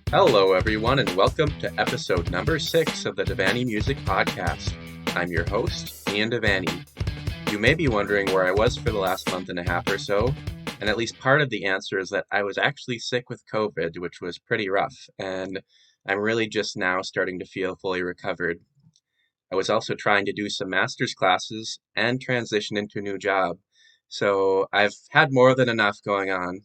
Hello, everyone, and welcome to episode number 6 of the DeVaney Music Podcast. I'm your host, Ian DeVaney. You may be wondering where I was for the last month and a half or so, and at least part of the answer is that I was actually sick with COVID, which was pretty rough, and I'm really just now starting to feel fully recovered. I was also trying to do some master's classes and transition into a new job, so I've had more than enough going on.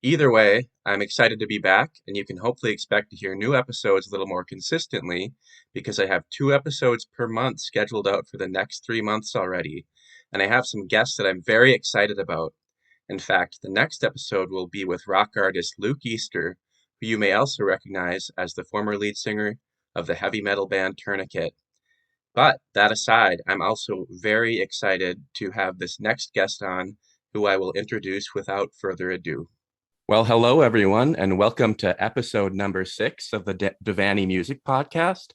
Either way, I'm excited to be back, and you can hopefully expect to hear new episodes a little more consistently because I have 2 episodes per month scheduled out for the next 3 months already, and I have some guests that I'm very excited about. In fact, the next episode will be with rock artist Luke Easter, who you may also recognize as the former lead singer of the heavy metal band Tourniquet. But that aside, I'm also very excited to have this next guest on, who I will introduce without further ado. Well, hello, everyone, and welcome to episode number 6 of the DeVaney Music Podcast.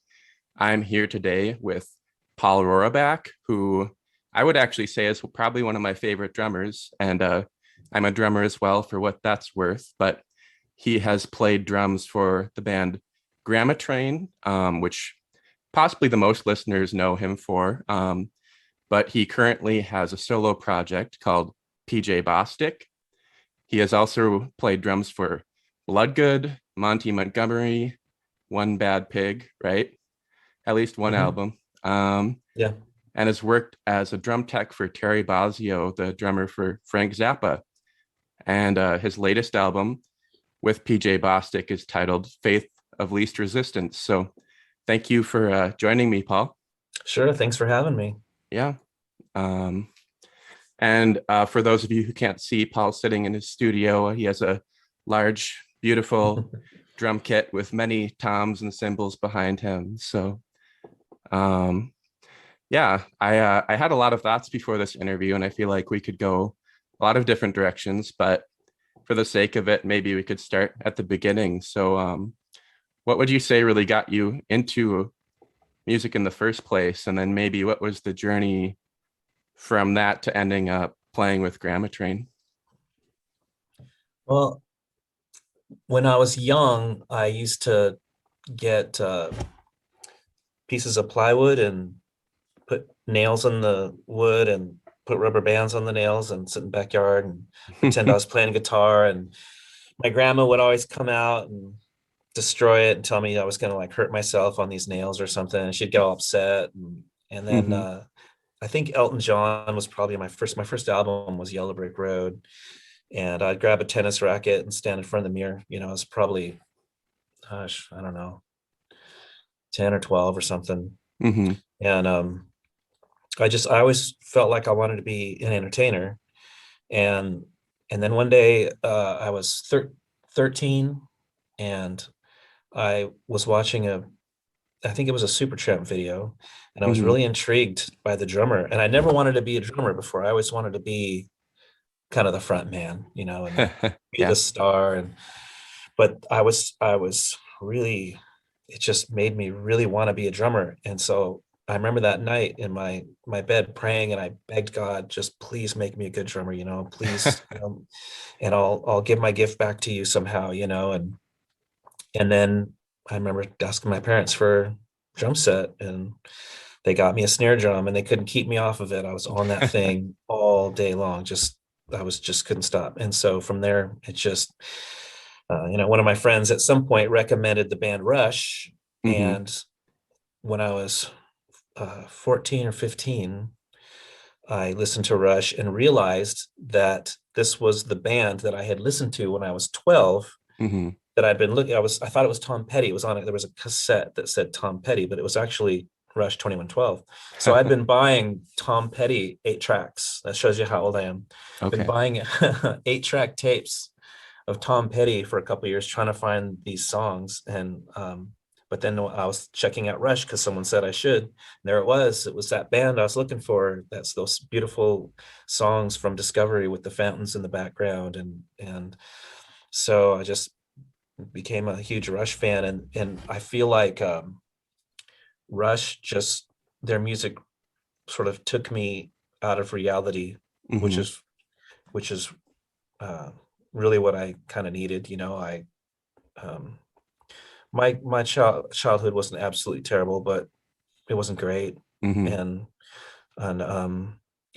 I'm here today with Paul Roraback, who I would actually say is probably one of my favorite drummers, and I'm a drummer as well, for what that's worth, but he has played drums for the band Grammatrain, which possibly the most listeners know him for, but he currently has a solo project called PJ Bostic. He has also played drums for Bloodgood, Monty Montgomery, One Bad Pig, right? At least one album. Yeah. And has worked as a drum tech for Terry Bozzio, the drummer for Frank Zappa. And his latest album with PJ Bostic is titled Faith of Least Resistance. So thank you for joining me, Paul. Sure. Thanks for having me. Yeah. And for those of you who can't see, Paul's sitting in his studio. He has a large, beautiful drum kit with many toms and cymbals behind him. So, yeah, I had a lot of thoughts before this interview, and I feel like we could go a lot of different directions. But for the sake of it, maybe we could start at the beginning. So, what would you say really got you into music in the first place? And then maybe what was the journey from that to ending up playing with Grammatrain? Well, when I was young, I used to get pieces of plywood and put nails in the wood and put rubber bands on the nails and sit in the backyard and pretend I was playing guitar. And my grandma would always come out and destroy it and tell me I was going to like hurt myself on these nails or something. And she'd get all upset. And then I think Elton John was probably my first album was Yellow Brick Road. And I'd grab a tennis racket and stand in front of the mirror. You know, I was probably, gosh, I don't know, 10 or 12 or something. And I always felt like I wanted to be an entertainer. And then one day I was 13 and I was watching I think it was a Supertramp video, and I was really intrigued by the drummer. And I never wanted to be a drummer before. I always wanted to be kind of the front man, you know, and be the star. But I was really, it just made me really want to be a drummer. And so I remember that night in my bed praying, and I begged God, just please make me a good drummer, you know, please, and I'll give my gift back to you somehow, you know, and then I remember asking my parents for a drum set, and they got me a snare drum, and they couldn't keep me off of it. I was on that thing all day long. Couldn't stop. And so from there, it just, one of my friends at some point recommended the band Rush. And when I was 14 or 15, I listened to Rush and realized that this was the band that I had listened to when I was 12. That I'd been looking, I thought it was Tom Petty. It was on it. There was a cassette that said Tom Petty, but it was actually Rush 2112. So I'd been buying Tom Petty 8 tracks. That shows you how old I am. Okay. Been buying 8-track tapes of Tom Petty for a couple of years, trying to find these songs. And but then I was checking out Rush because someone said I should. And there it was. It was that band I was looking for. That's those beautiful songs from Discovery with the fountains in the background. And so I just became a huge Rush fan, and I feel like Rush, just their music sort of took me out of reality, which is really what I kind of needed. You know, my childhood wasn't absolutely terrible, but it wasn't great. Mm-hmm. And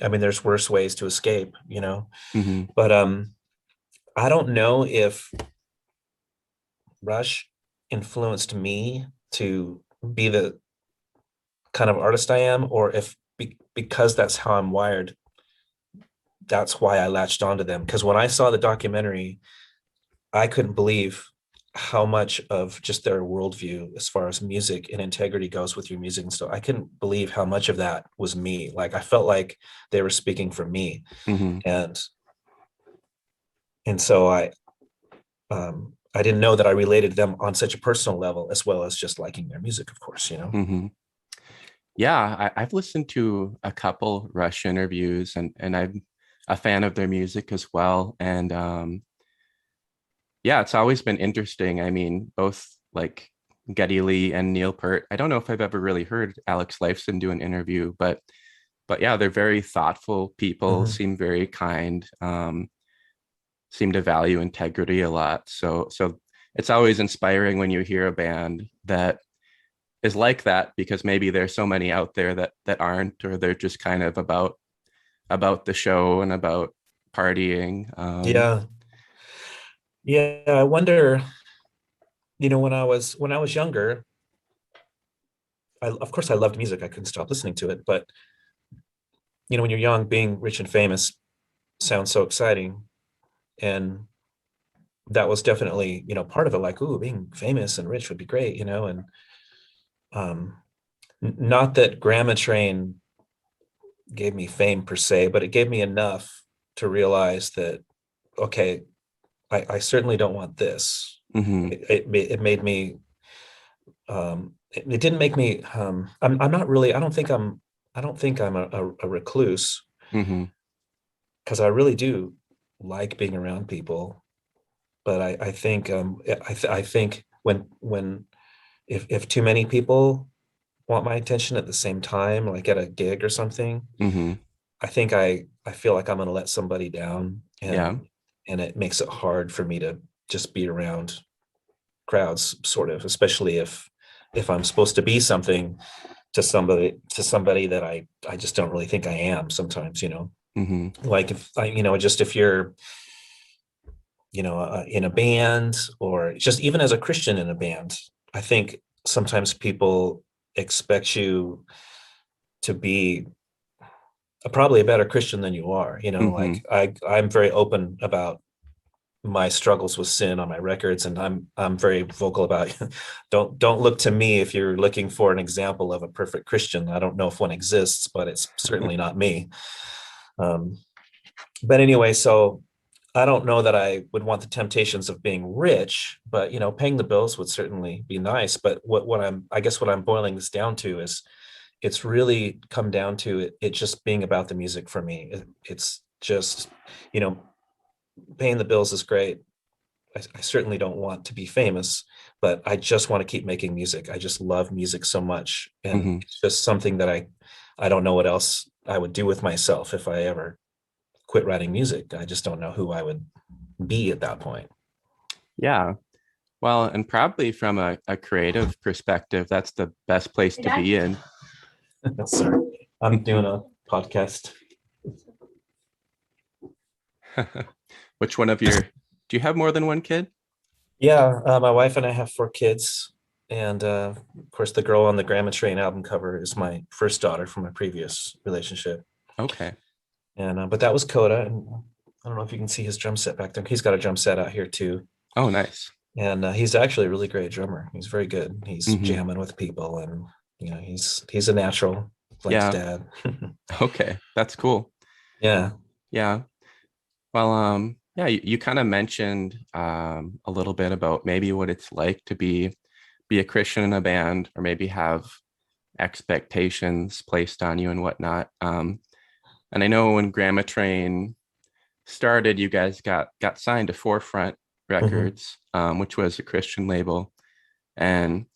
I mean, there's worse ways to escape, Mm-hmm. but I don't know if Rush influenced me to be the kind of artist I am, or if because that's how I'm wired, that's why I latched onto them. Because when I saw the documentary, I couldn't believe how much of just their worldview as far as music and integrity goes with your music and stuff. I couldn't believe how much of that was me. Like I felt like they were speaking for me. Mm-hmm. And so I didn't know that I related them on such a personal level, as well as just liking their music, of course, Mm-hmm. Yeah, I've listened to a couple Rush interviews, and I'm a fan of their music as well. And yeah, it's always been interesting. I mean, both like Geddy Lee and Neil Peart. I don't know if I've ever really heard Alex Lifeson do an interview, but yeah, they're very thoughtful people, Mm-hmm. seem very kind, seem to value integrity a lot. So it's always inspiring when you hear a band that is like that, because maybe there's so many out there that aren't, or they're just kind of about the show and about partying. Yeah. Yeah. I wonder, when I was younger, of course I loved music. I couldn't stop listening to it. But, when you're young, being rich and famous sounds so exciting. And that was definitely, part of it, like, ooh, being famous and rich would be great, and um, not that Grammatrain gave me fame per se, but it gave me enough to realize that, okay, I certainly don't want this. Mm-hmm. It made me, it didn't make me, I'm not really, I don't think I'm a recluse, Mm-hmm. because I really do like being around people. But I think, I think when, if too many people want my attention at the same time, like at a gig or something, Mm-hmm. I think I feel like I'm going to let somebody down, Yeah. and it makes it hard for me to just be around crowds, sort of, especially if I'm supposed to be something to somebody that I just don't really think I am sometimes, Mm-hmm. like if I, just if you're, in a band, or just even as a Christian in a band, I think sometimes people expect you to be probably a better Christian than you are. Mm-hmm. Like I'm very open about my struggles with sin on my records, and I'm very vocal about don't look to me if you're looking for an example of a perfect Christian. I don't know if one exists, but it's certainly not me. Um, but anyway, so I don't know that I would want the temptations of being rich, but paying the bills would certainly be nice. But I guess what I'm boiling this down to is it's really come down to it just being about the music for me. It's just, you know, paying the bills is great. I certainly don't want to be famous, but I just want to keep making music. I just love music so much. And Mm-hmm. it's just something that I don't know what else I would do with myself if I ever quit writing music. I just don't know who I would be at that point. Yeah. Well, and probably from a creative perspective, that's the best place to be in. Sorry, I'm doing a podcast. Which one of your, do you have more than one kid? Yeah, my wife and I have 4 kids. And of course, the girl on the Grammatrain album cover is my first daughter from my previous relationship. Okay. And but that was Coda. And I don't know if you can see his drum set back there. He's got a drum set out here too. Oh, nice. And he's actually a really great drummer. He's very good. He's Mm-hmm. jamming with people, and he's a natural, like his Yeah. dad. Okay. That's cool. Yeah. Yeah. Well, yeah, you kind of mentioned a little bit about maybe what it's like to be a Christian in a band, or maybe have expectations placed on you and whatnot. And I know when Grammatrain started, you guys got signed to Forefront Mhm. Records, which was a Christian label, and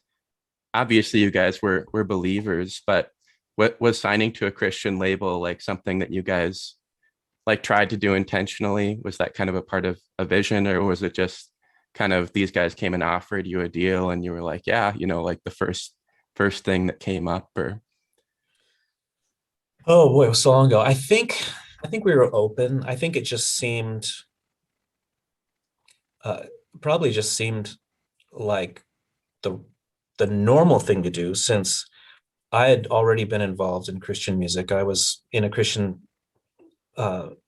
obviously you guys were believers. But what was signing to a Christian label like something that you guys like tried to do intentionally? Was that kind of a part of a vision, or was it just kind of these guys came and offered you a deal and you were like, yeah, like the first thing that came up? Or Oh boy, it was so long ago. I think we were open. I think it just seemed uh probably just seemed like the the normal thing to do, since I had already been involved in Christian music. I was in a Christian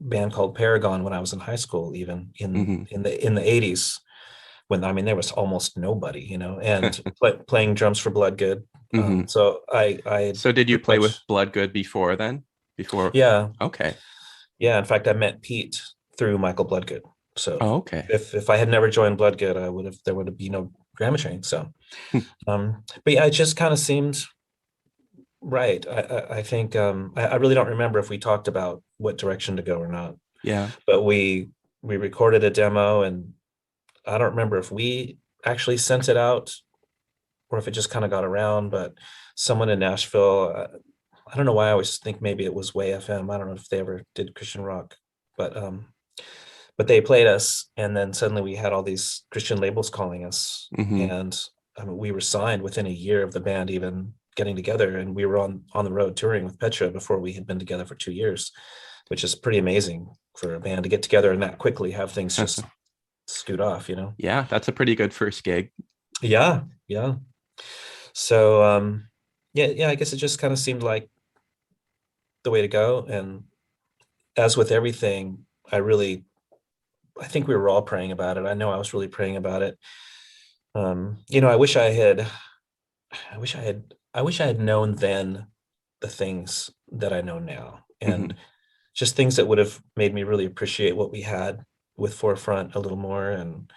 band called Paragon when I was in high school, even mhm. in the 80s, when I mean there was almost nobody, and playing drums for Bloodgood. Mhm. So I had So did you pretty play with much, Bloodgood before then? Before? yeah, Okay. yeah. In fact, I met Pete through Michael Bloodgood. So Oh, okay. if I had never joined Bloodgood, there would have been no Grammatrain. So but yeah, it just kind of seemed right. I think I really don't remember if we talked about what direction to go or not, Yeah. but we recorded a demo, and I don't remember if we actually sent it out or if it just kind of got around. But someone in Nashville, I don't know why I always think maybe it was Way FM. I don't know if they ever did Christian rock, but they played us, and then suddenly we had all these Christian labels calling us, Hmm. and I mean, we were signed within a year of the band even getting together, and we were on the road touring with Petra before we had been together for 2 years, which is pretty amazing for a band to get together and that quickly have things just scoot off. Yeah, that's a pretty good first gig. Yeah, yeah. So yeah, yeah, I guess it just kind of seemed like the way to go. And as with everything, I think we were all praying about it. I know I was really praying about it. I wish I wish I had known then the things that I know now, and Hmm. just things that would have made me really appreciate what we had with Forefront a little more, and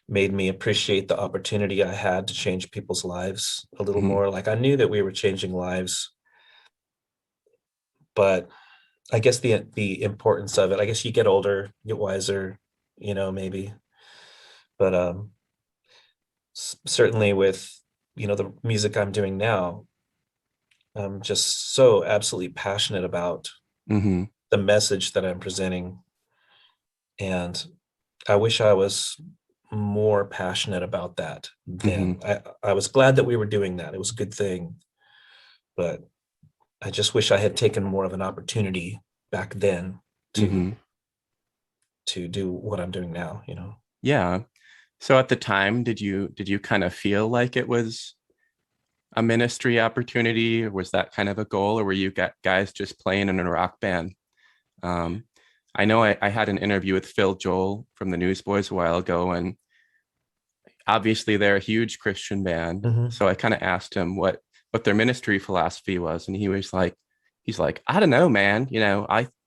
made me appreciate the opportunity I had to change people's lives a little Hmm. more. Like, I knew that we were changing lives, but I guess the importance of it, I guess you get older, get wiser, maybe. But certainly with the music I'm doing now, I'm just so absolutely passionate about Hmm. the message that I'm presenting. And I wish I was more passionate about that Hmm. then. I was glad that we were doing that. It was a good thing. But I just wish I had taken more of an opportunity back then to Hmm. do what I'm doing now. Yeah. So at the time, did you kind of feel like it was a ministry opportunity, or was that kind of a goal, or were you got guys just playing in a rock band? Um, I know I had an interview with Phil Joel from the Newsboys a while ago, and obviously they're a huge Christian band. Hmm. So I kind of asked him what their ministry philosophy was, and he's like, I don't know, man.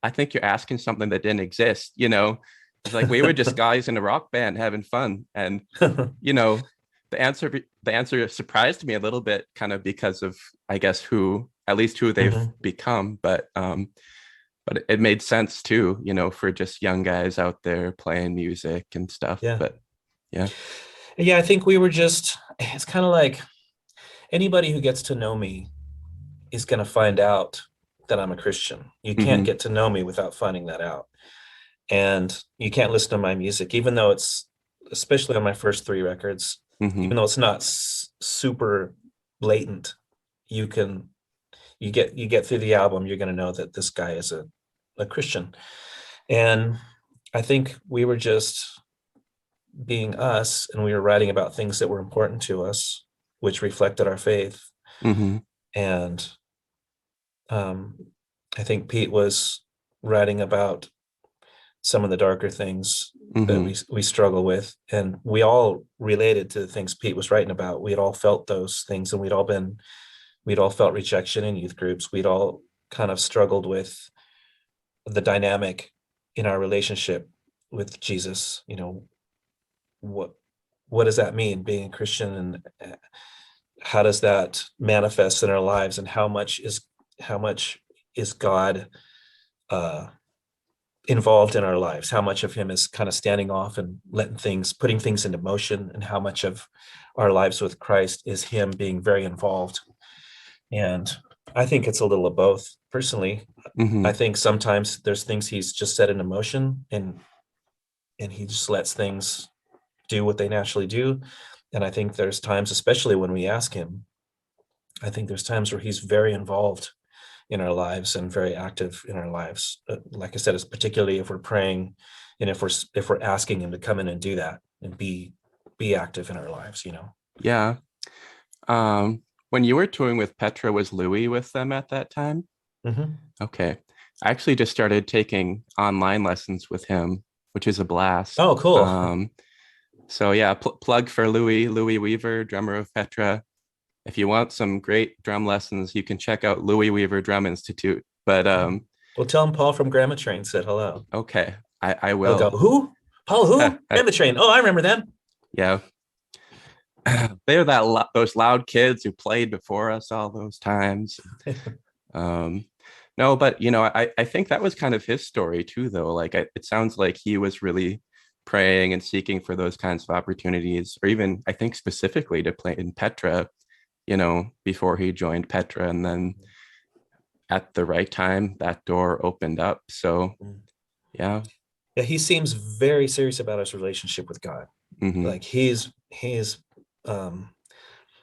I think you're asking something that didn't exist. He's like, we were just guys in a rock band having fun, and you know, the answer surprised me a little bit, kind of because of, I guess, who they've Hmm. become, but it made sense too, for just young guys out there playing music and stuff. Yeah. But yeah. Yeah, I think we were just, it's kind of like anybody who gets to know me is going to find out that I'm a Christian. You can't Hmm. get to know me without finding that out. And you can't listen to my music, even though it's, especially on my first three records, Hmm. even though it's not super blatant, you can, you get through the album, you're going to know that this guy is a Christian. And I think we were just being us, and we were writing about things that were important to us, which reflected our faith. Hmm. And um, I think Pete was writing about some of the darker things that Hmm. we struggle with, and we all related to the things Pete was writing about. We had all felt those things, and we'd all felt rejection in youth groups. We'd all kind of struggled with the dynamic in our relationship with Jesus. What what does that mean, being a Christian, and how does that manifest in our lives, and how much is God uh, involved in our lives? How much of Him is kind of standing off and putting things into motion, and how much of our lives with Christ is Him being very involved? And I think it's a little of both. Personally, I Hmm. think sometimes there's things He's just set into motion, and He just lets things do what they naturally do. And I think there's times, especially when we ask him, I think there's times where he's very involved in our lives and very active in our lives. Like I said, it's particularly if we're praying and if we're asking him to come in and do that and be active in our lives, Yeah. When you were touring with Petra, was Louie with them at that time? Mm-hmm. Okay. I actually just started taking online lessons with him, which is a blast. Oh, cool. So yeah, plug for Louie Weaver, drummer of Petra. If you want some great drum lessons, you can check out Louie Weaver Drum Institute. But Well, tell him Paul from Grammatrain said hello. okay, I He'll go, will. who? Paul, who? Grammatrain. Oh, I remember them. Yeah. They're those loud kids who played before us all those times. No, but I think that was kind of his story too, though. Like it sounds like he was really praying and seeking for those kinds of opportunities, or even I think specifically to play in Petra, before he joined Petra, and then at the right time that door opened up. So yeah. Yeah, he seems very serious about his relationship with God. Mm-hmm. Like he's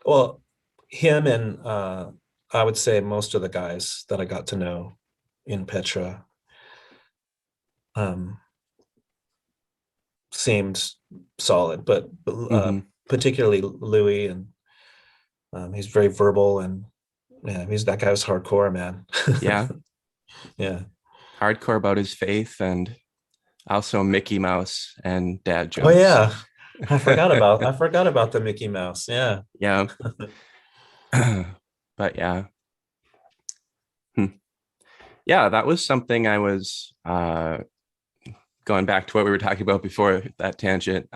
well, him and I would say most of the guys that I got to know in Petra seemed solid, but particularly Louie, and he's very verbal, and yeah, that guy was hardcore, man. Yeah. Yeah. Hardcore about his faith, and also Mickey Mouse and dad jokes. Oh yeah. I forgot about the Mickey Mouse. Yeah. Yeah. But yeah. Yeah, that was something I was going back to what we were talking about before that tangent.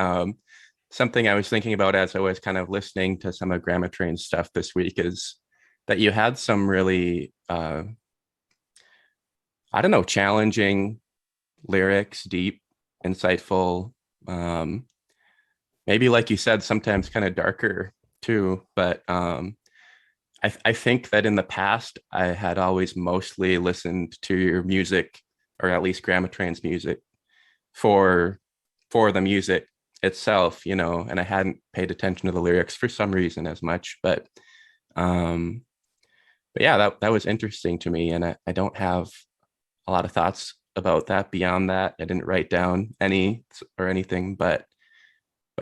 Something I was thinking about as I was kind of listening to some of Grammatrain stuff this week is that you had some really, I don't know, challenging lyrics, deep, insightful, maybe like you said, sometimes kind of darker too. But I think that in the past, I had always mostly listened to your music, or at least Grammatrain's music, for the music itself, and I hadn't paid attention to the lyrics for some reason as much. But yeah, that was interesting to me, and I don't have a lot of thoughts about that beyond that. I didn't write down any or anything, but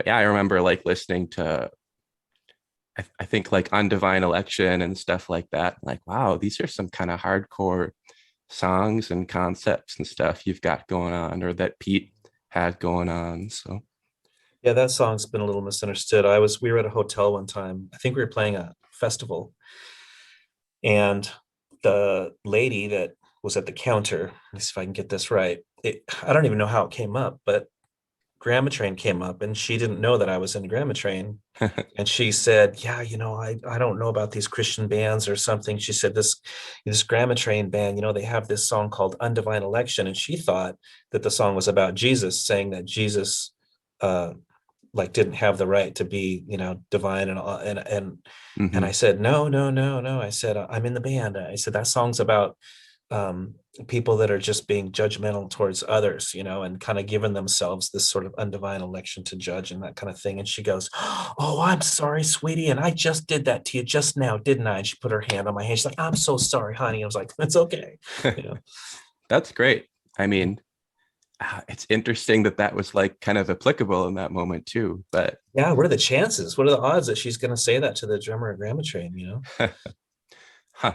yeah, I remember like listening to, I think like Undivine Election and stuff like that. Like, wow, these are some kind of hardcore songs and concepts and stuff you've got going on, or that Pete had going on. So yeah, that song's been a little misunderstood. We were at a hotel one time. I think we were playing a festival, and the lady that was at the counter, let's see if I can get this right. I don't even know how it came up, but Grammatrain came up, and she didn't know that I was in Grammatrain. And she said, yeah, I don't know about these Christian bands or something. She said this Grammatrain band, they have this song called Undivine Election. And she thought that the song was about Jesus, saying that Jesus didn't have the right to be, divine and I said, no. I said, I'm in the band. I said, that song's about people that are just being judgmental towards others, and kind of giving themselves this sort of undivine election to judge and that kind of thing. And she goes, oh, I'm sorry, sweetie. And I just did that to you just now, didn't I? And she put her hand on my hand. She's like, I'm so sorry, honey. I was like, it's okay. That's great. I mean, it's interesting that was like kind of applicable in that moment too. But yeah, what are the chances? What are the odds that she's going to say that to the drummer of Grammatrain, Huh.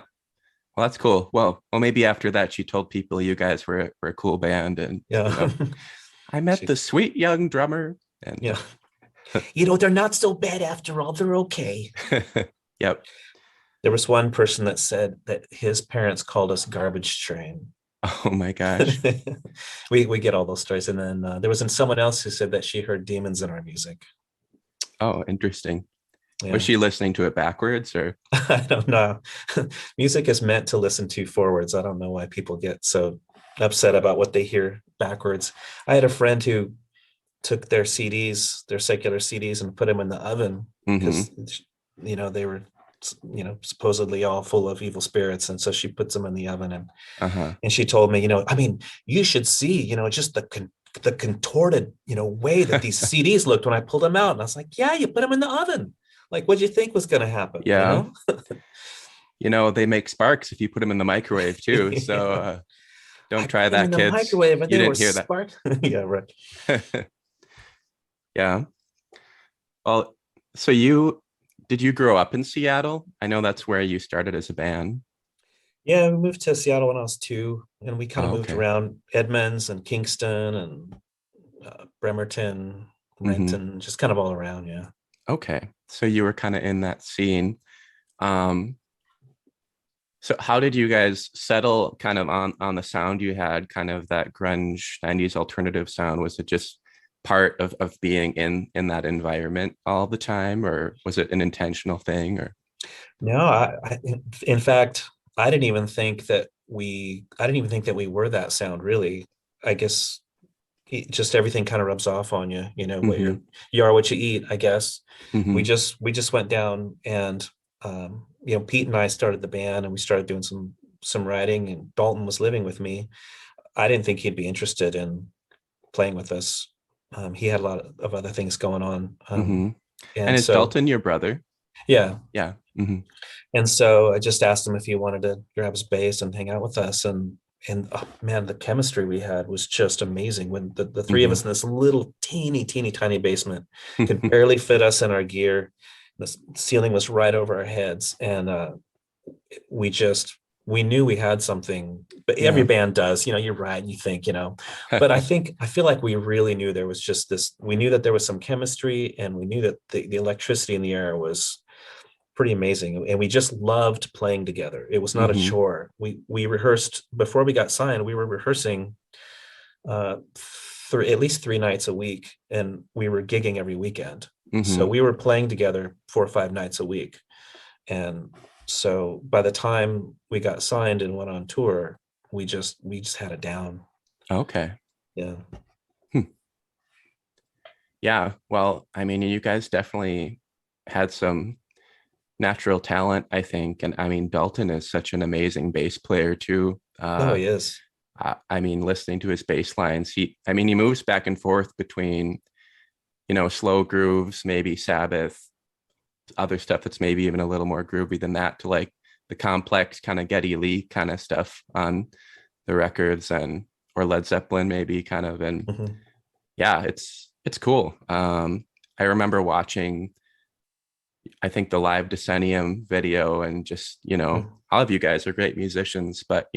Well, that's cool. Well, maybe after that, she told people you guys were a cool band, and yeah, I met the sweet young drummer, and yeah, they're not so bad after all. They're okay. Yep. There was one person that said that his parents called us garbage train. Oh my gosh. we get all those stories. And then there was someone else who said that she heard demons in our music. Oh, interesting. Yeah. Was she listening to it backwards, or? I don't know. Music is meant to listen to forwards. I don't know why people get so upset about what they hear backwards. I had a friend who took their CDs, their secular CDs, and put them in the oven because they were supposedly all full of evil spirits, and so she puts them in the oven, and and she told me, you should see, just the the contorted, way that these CDs looked when I pulled them out. And I was like, yeah, you put them in the oven. Like, what'd you think was going to happen? Yeah. They make sparks if you put them in the microwave too. So I don't put try them that, in the kids. microwave and You they were didn't hear that. spark. Yeah, right. Yeah. Well, so did you grow up in Seattle? I know that's where you started as a band. Yeah, we moved to Seattle when I was 2, and we kind of Oh, moved okay. around Edmonds and Kingston and Bremerton, Hmm. Renton, just kind of all around. Yeah. Okay. So you were kind of in that scene. Um, so how did you guys settle kind of on the sound you had, kind of that grunge 90s alternative sound? Was it just part of being in that environment all the time, or was it an intentional thing? Or No, in fact, I didn't even think that we were that sound really. I guess just everything kind of rubs off on you, what hmm you are what you eat, I guess. We hmm just went down and Pete and I started the band and we started doing some writing, and Dalton was living with me. I didn't think he'd be interested in playing with us. He had a lot of other things going on. hmm And And is so, Dalton your brother? yeah. Yeah. Hmm. And so I just asked him if he wanted to grab his bass and hang out with us. And oh, man, the chemistry we had was just amazing. When the three of hmm us in this little teeny tiny basement could barely fit us in our gear. The ceiling was right over our heads, and we just we knew we had something. But every Yeah. band does, you're right, and you think, But I feel like we really knew there was just this. We knew that there was some chemistry, and we knew that the electricity in the air was pretty amazing, and we just loved playing together. It was not a hmm chore. We rehearsed before we got signed. We were rehearsing at least 3 nights a week, and we were gigging every weekend. So hmm we were playing together 4 or 5 nights a week. And so by the time we got signed and went on tour, we just had it down. Okay. Yeah. Hmm. Yeah. Well, I mean, you guys definitely had some natural talent, I think. And I mean, Dalton is such an amazing bass player too. No, he is. I mean, listening to his bass lines, he moves back and forth between, slow grooves, maybe Sabbath, other stuff that's maybe even a little more groovy than that, to like the complex kind of Geddy Lee kind of stuff on the records, or Led Zeppelin maybe kind of. And Mhm. yeah, it's cool. I remember watching, I think, the live Decennium video, and just, Mhm. all of you guys are great musicians, but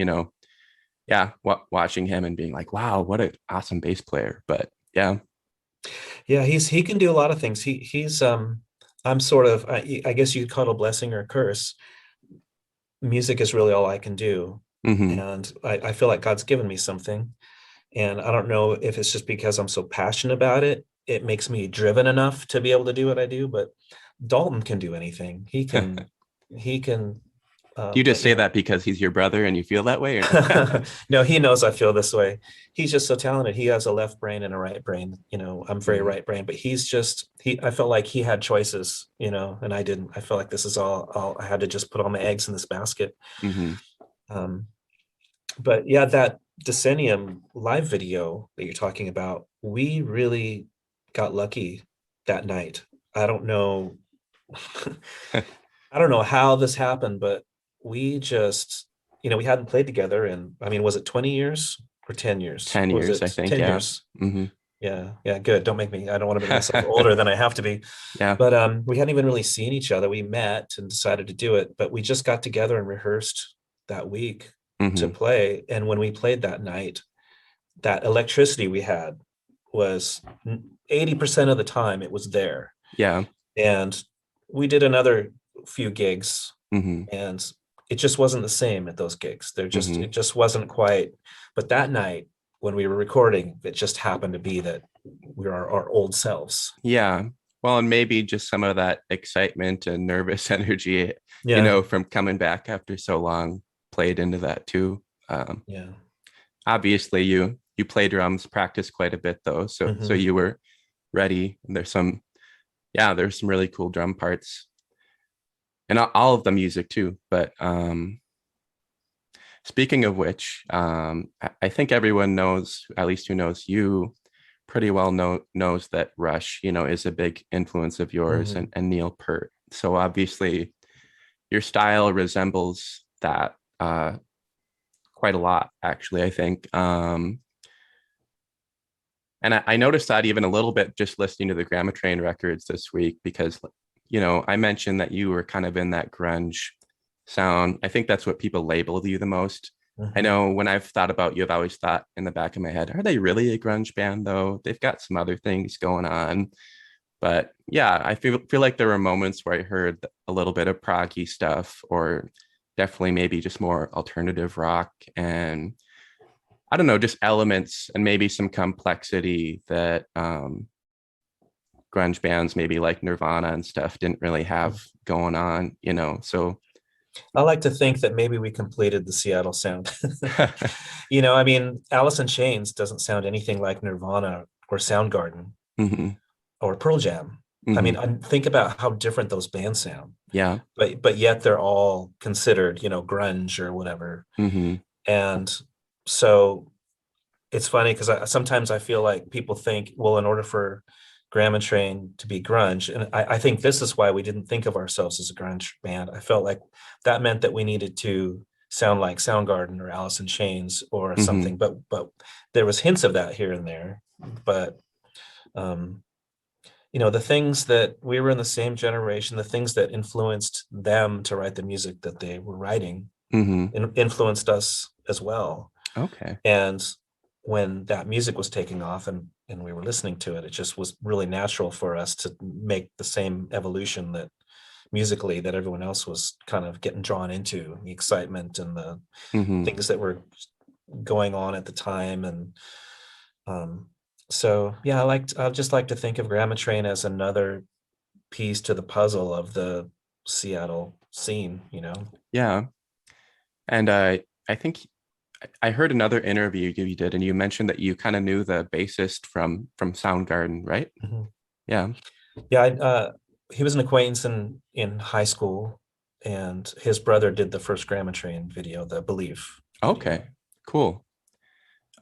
yeah, watching him and being like, wow, what an awesome bass player. But yeah. Yeah, he can do a lot of things. He's I'm sort of, I guess you could call it a blessing or a curse. Music is really all I can do. Hmm. And I feel like God's given me something. And I don't know if it's just because I'm so passionate about it. It makes me driven enough to be able to do what I do. But Dalton can do anything. He can, Do you just you say know, that because he's your brother and you feel that way, or no? no, he knows I feel this way. He's just so talented. He has a left brain and a right brain. I'm very Mhm. right brain, but I felt like he had choices, and I didn't. I felt like this is all I had to just put all my eggs in this basket. Mhm. Um, but yeah, that Decennium live video that you're talking about, we really got lucky that night. I don't know. I don't know how this happened, but we just, we hadn't played together in, I mean, was it 20 years or 10 years? 10 Or was years, I it think. 10 Yeah. years? Hmm. Yeah. Yeah. Good. Don't make me, I don't want to make myself older than I have to be. Yeah. But we hadn't even really seen each other. We met and decided to do it, but we just got together and rehearsed that week to Hmm. play. And when we played that night, that electricity we had was 80% of the time it was there. Yeah. And we did another few gigs, Hmm. and it just wasn't the same at those gigs. Hmm. It just wasn't quite. But that night when we were recording, it just happened to be that we were our old selves. Yeah. Well, and maybe just some of that excitement and nervous energy, Yeah. from coming back after so long, played into that too. Yeah. Obviously, you play drums, practice quite a bit though, so Hmm. you were ready. And there's some really cool drum parts, and all of the music too. But speaking of which, I think everyone knows, at least who knows you, pretty well knows that Rush, is a big influence of yours, and Neil Peart. So obviously your style resembles that quite a lot, actually, I think. And I noticed that even a little bit just listening to the Grammatrain records this week, because, I mentioned that you were kind of in that grunge sound. I think that's what people labeled you the most. I know when I've thought about you, I've always thought in the back of my head, are they really a grunge band though? They've got some other things going on. But yeah, I feel like there were moments where I heard a little bit of proggy stuff, or definitely maybe just more alternative rock, and I don't know, just elements and maybe some complexity that grunge bands, maybe like Nirvana and stuff, didn't really have going on, so. I like to think that maybe we completed the Seattle sound. I mean, Alice in Chains doesn't sound anything like Nirvana or Soundgarden or Pearl Jam. I mean, think about how different those bands sound. Yeah. But yet they're all considered, grunge or whatever. And so it's funny because sometimes I feel like people think, well, in order for Grammatrain to be grunge, and I think this is why we didn't think of ourselves as a grunge band. I felt like that meant that we needed to sound like Soundgarden or Alice in Chains or something, but there was hints of that here and there. But the things that we were in the same generation, the things that influenced them to write the music that they were writing, influenced us as well. Okay. And when that music was taking off and we were listening to it, it just was really natural for us to make the same evolution that musically that everyone else was kind of getting drawn into, the excitement and the things that were going on at the time. And so, yeah, I just like to think of Grammatrain as another piece to the puzzle of the Seattle scene, Yeah. And I think I heard another interview you did, and you mentioned that you kind of knew the bassist from Soundgarden, right? Yeah. Yeah. He was an acquaintance in high school, and his brother did the first Grammatrain video, the Believe. Okay, cool.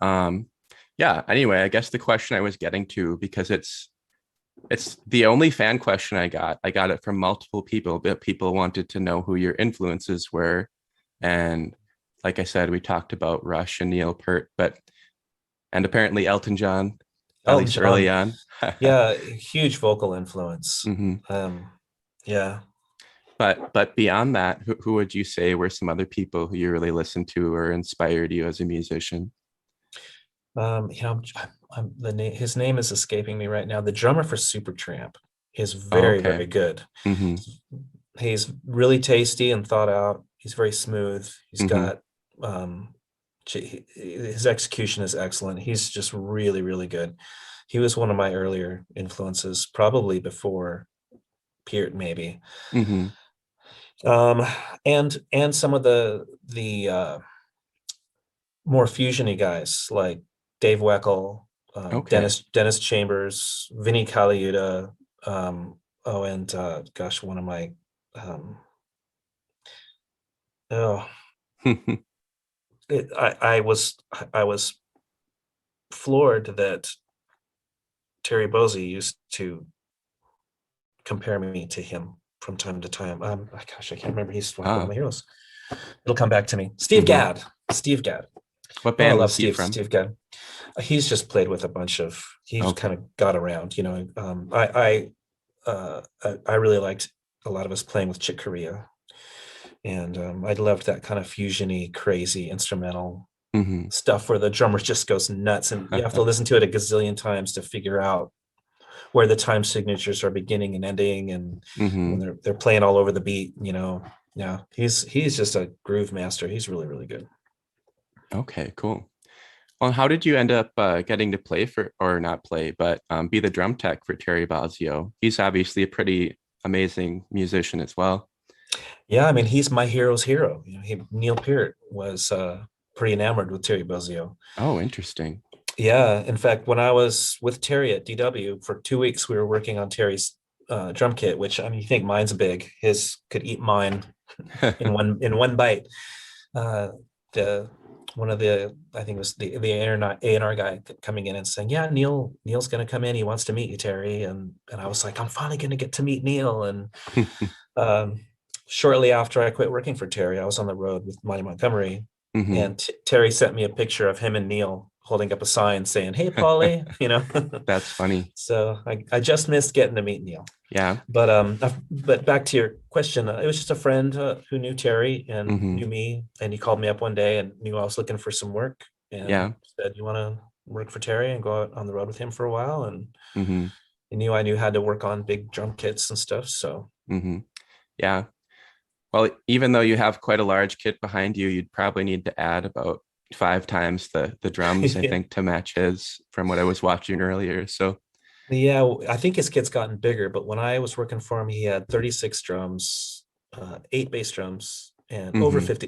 Yeah, anyway, I guess the question I was getting to, because it's the only fan question I got it from multiple people, but people wanted to know who your influences were. And like I said, we talked about Rush and Neil Peart, and apparently Elton John, at least early on. Yeah, huge vocal influence. Yeah. But beyond that, who would you say were some other people who you really listened to or inspired you as a musician? His name is escaping me right now. The drummer for Supertramp is very, very good. He's really tasty and thought out. He's very smooth. He's got his execution is excellent. He's just really, really good. He was one of my earlier influences, probably before Peart, maybe. And some of the more fusiony guys like Dave Weckl, Dennis Chambers, Vinnie Colaiuta, and one of my I was floored that Terry Bozzio used to compare me to him from time to time. I can't remember. He's one of my heroes. It'll come back to me. Steve Gadd. What band I love was he from? Steve Gadd. He's just played with a bunch of. He's kind of got around. I really liked a lot of us playing with Chick Corea, and I loved that kind of fusiony, crazy instrumental stuff where the drummer just goes nuts, and you have to listen to it a gazillion times to figure out where the time signatures are beginning and ending, and when they're playing all over the beat. Yeah, he's just a groove master. He's really, really good. Okay, cool. Well, how did you end up getting to play be the drum tech for Terry Bozzio? He's obviously a pretty amazing musician as well. Yeah, I mean, he's my hero's hero. Neil Peart was pretty enamored with Terry Bozzio. Oh, interesting. Yeah, in fact, when I was with Terry at DW for 2 weeks, we were working on Terry's drum kit, which, I mean, you think mine's big. His could eat mine in one bite. the one of the, I think it was the A&R guy coming in and saying, yeah, Neil's going to come in. He wants to meet you, Terry. And I was like, I'm finally going to get to meet Neil. And um, shortly after I quit working for Terry, I was on the road with Monty Montgomery, Hmm. and Terry sent me a picture of him and Neil holding up a sign saying, hey, Paulie, That's funny. So I just missed getting to meet Neil. Yeah. But back to your question, it was just a friend who knew Terry and Hmm. knew me, and he called me up one day and knew I was looking for some work, and Yeah. said, "You want to work for Terry and go out on the road with him for a while?" And Hmm. he knew I knew how to work on big drum kits and stuff. So Hmm. Yeah. Well, even though you have quite a large kit behind you, you'd probably need to add about 5 times the drums, I yeah, think, to match his from what I was watching earlier. So, yeah, I think his kit's gotten bigger, but when I was working for him, he had 36 drums, 8 bass drums, and hmm,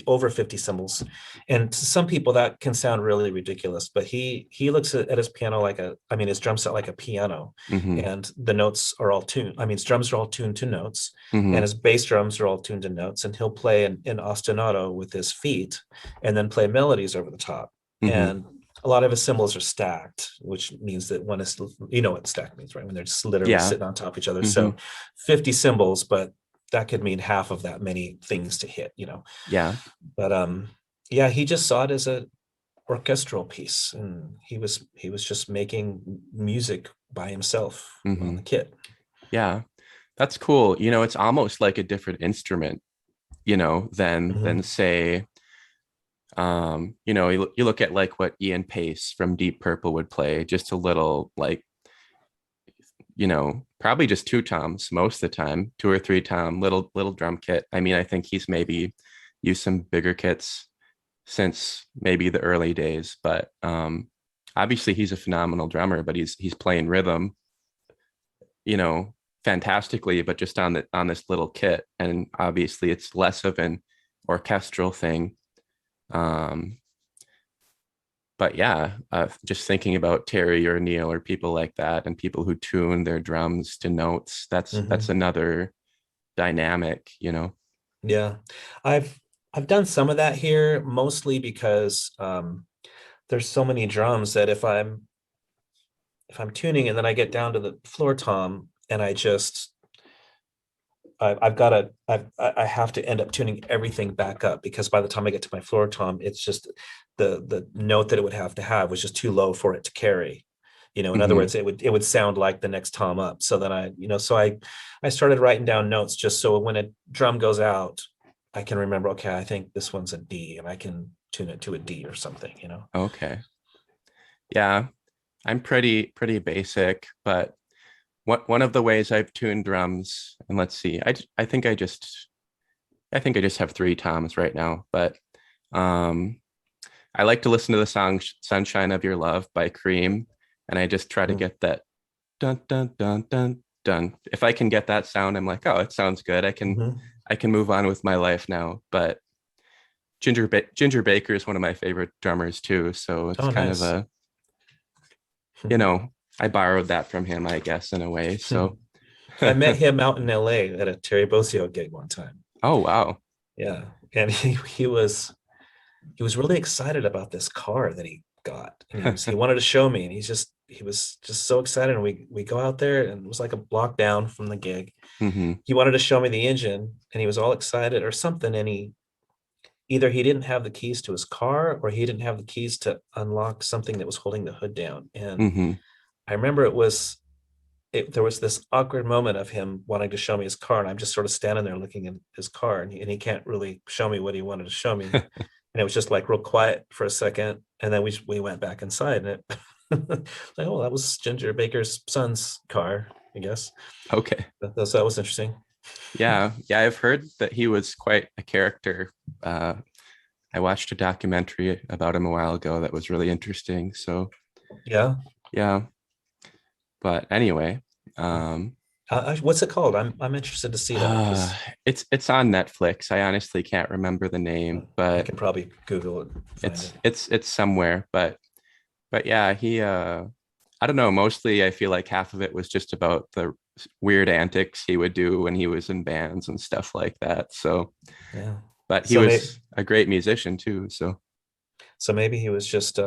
over 50 cymbals. And to some people that can sound really ridiculous, but he looks at his piano like his drum set like a piano, hmm, and the notes are all tuned. I mean, his drums are all tuned to notes, and hmm, his bass drums are all tuned to notes, and he'll play in ostinato with his feet and then play melodies over the top. hmm. And a lot of his cymbals are stacked, which means that one is, you know what stack means, right? When they're just literally Yeah. sitting on top of each other. Hmm. So 50 cymbals, but that could mean half of that many things to hit. Yeah. But yeah, he just saw it as a orchestral piece, and he was just making music by himself on Hmm. the kit. Yeah. That's cool. It's almost like a different instrument, than Mhm. say, you look at like what Ian Pace from Deep Purple would play, just a little like, probably just two toms most of the time, 2 or 3 tom little drum kit. I mean, I think he's maybe used some bigger kits since maybe the early days, but obviously he's a phenomenal drummer, but he's playing rhythm, you know, fantastically, but just on this little kit. And obviously it's less of an orchestral thing. Um, but yeah, just thinking about Terry or Neil or people like that, and people who tune their drums to notes, that's Mhm. another dynamic. Yeah, I've I've done some of that here, mostly because there's so many drums that if I'm tuning and then I get down to the floor tom and I've got to I have to end up tuning everything back up, because by the time I get to my floor tom, it's just the note that it would have to have was just too low for it to carry. In other Hmm. words, it would sound like the next tom up. So then I started writing down notes just so when a drum goes out, I can remember, okay, I think this one's a D, and I can tune it to a D or something. Okay. Yeah, I'm pretty basic, but one of the ways I've tuned drums, and let's see, I think I just have 3 toms right now, but um I like to listen to the song Sunshine of Your Love by Cream, and I just try to Mm. get that dun dun dun dun dun. If I can get that sound, I'm like, oh, it sounds good. I can Mhm. I can move on with my life now. But Ginger Baker is one of my favorite drummers too, so it's Oh, kind of nice. a, you know, I borrowed that from him, I guess, in a way. So, I met him out in LA at a Terry Bozzio gig one time. oh wow. Yeah. And he was really excited about this car that he got. And he wanted to show me, and he was just so excited. And we go out there, and it was like a block down from the gig. Hmm. He wanted to show me the engine, and he was all excited or something. And he didn't have the keys to his car, or he didn't have the keys to unlock something that was holding the hood down. And Hmm. I remember there was this awkward moment of him wanting to show me his car, and I'm just sort of standing there looking at his car, and he can't really show me what he wanted to show me. And it was just like real quiet for a second, and then we went back inside, and it like, oh, that was Ginger Baker's son's car, I guess. Okay. That was interesting. Yeah. Yeah. I've heard that he was quite a character. Uh, I watched a documentary about him a while ago that was really interesting. So, Yeah. yeah. But anyway, um, What's it called? I'm interested to see that, uh, because it's on Netflix. I honestly can't remember the name, I but can probably Google it and find it's it. it's it's somewhere. But yeah, he I don't know, mostly I feel like half of it was just about the weird antics he would do when he was in bands and stuff like that. So, Yeah. but he So maybe was a great musician too. So, So maybe he was just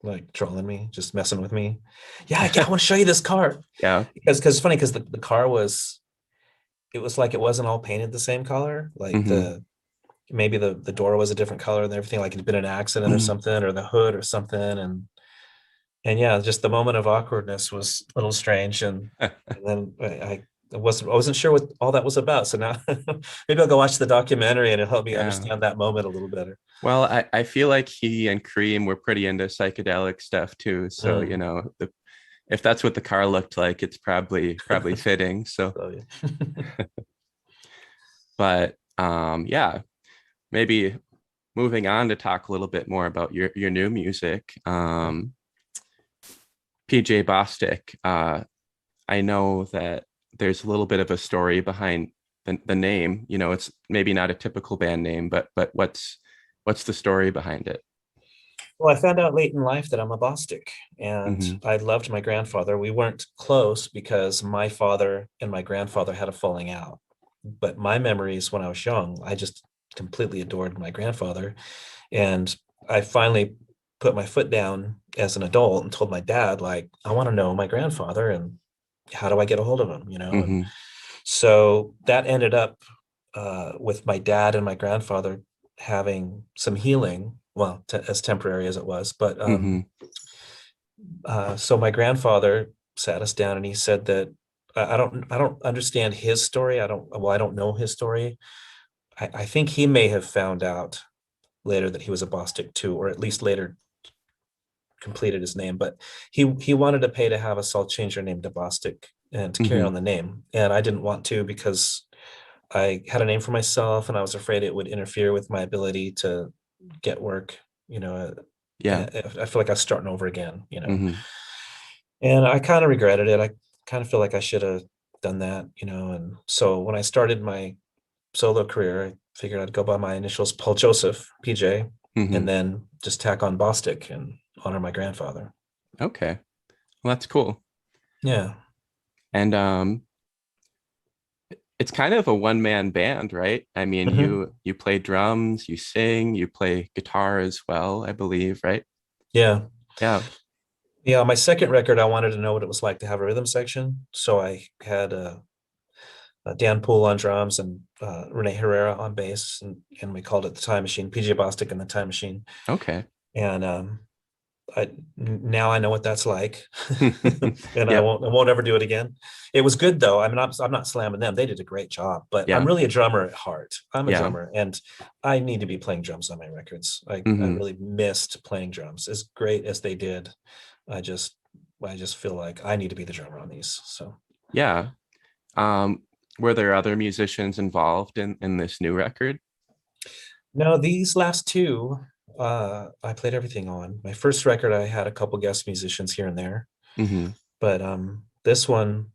like trolling me, just messing with me. Yeah, I want to show you this car. Yeah. Because it's funny because the car was, it was like it wasn't all painted the same color. Like Hmm. maybe the door was a different color and everything, like it'd been an accident or something, or the hood or something. And yeah, just the moment of awkwardness was a little strange. And then I wasn't sure what all that was about. So now maybe I'll go watch the documentary and it'll help me Yeah. understand that moment a little better. Well, I feel like he and Cream were pretty into psychedelic stuff too. So, Mm. if that's what the car looked like, it's probably fitting. So, So yeah. but yeah, maybe moving on to talk a little bit more about your new music. PJ Bostic. I know that there's a little bit of a story behind the name. It's maybe not a typical band name, but what's the story behind it? Well, I found out late in life that I'm a Bostic, and Hmm. I loved my grandfather. We weren't close because my father and my grandfather had a falling out. But my memories when I was young, I just completely adored my grandfather. And I finally put my foot down as an adult and told my dad, like, I want to know my grandfather and how do I get a hold of him? And Hmm. so that ended up with my dad and my grandfather having some healing, well, as temporary as it was. But Hmm. so my grandfather sat us down and he said that I don't understand his story. I don't know his story. I think he may have found out later that he was a Bostic too, or at least later completed his name. But he wanted to pay to have us all change our name to Bostic and to carry Hmm. on the name, and I didn't want to because I had a name for myself, and I was afraid it would interfere with my ability to get work. You know, Yeah. I feel like I was starting over again. Hmm. And I kind of regretted it. I kind of feel like I should have done that. And so when I started my solo career, I figured I'd go by my initials, Paul Joseph, PJ, and Hmm. then just tack on Bostic and honor my grandfather. Okay. Well, that's cool. Yeah. And it's kind of a one-man band, right? I mean, Mhm. you play drums, you sing, you play guitar as well, I believe, right? Yeah. Yeah. Yeah. My second record, I wanted to know what it was like to have a rhythm section. So I had Dan Poole on drums and Renee Herrera on bass. And we called it the Time Machine, PJ Bostic and the Time Machine. Okay. And now I know what that's like, and Yep. I won't ever do it again. It was good though. I mean, I'm not slamming them. They did a great job, but I'm Yeah. really a drummer at heart. I'm a Yeah. drummer, and I need to be playing drums on my records. I Hmm. really missed playing drums as great as they did. I just feel like I need to be the drummer on these. So Yeah. Um, were there other musicians involved in this new record? no, these last two, I played everything on. My first record, I had a couple guest musicians here and there, Hmm. but this one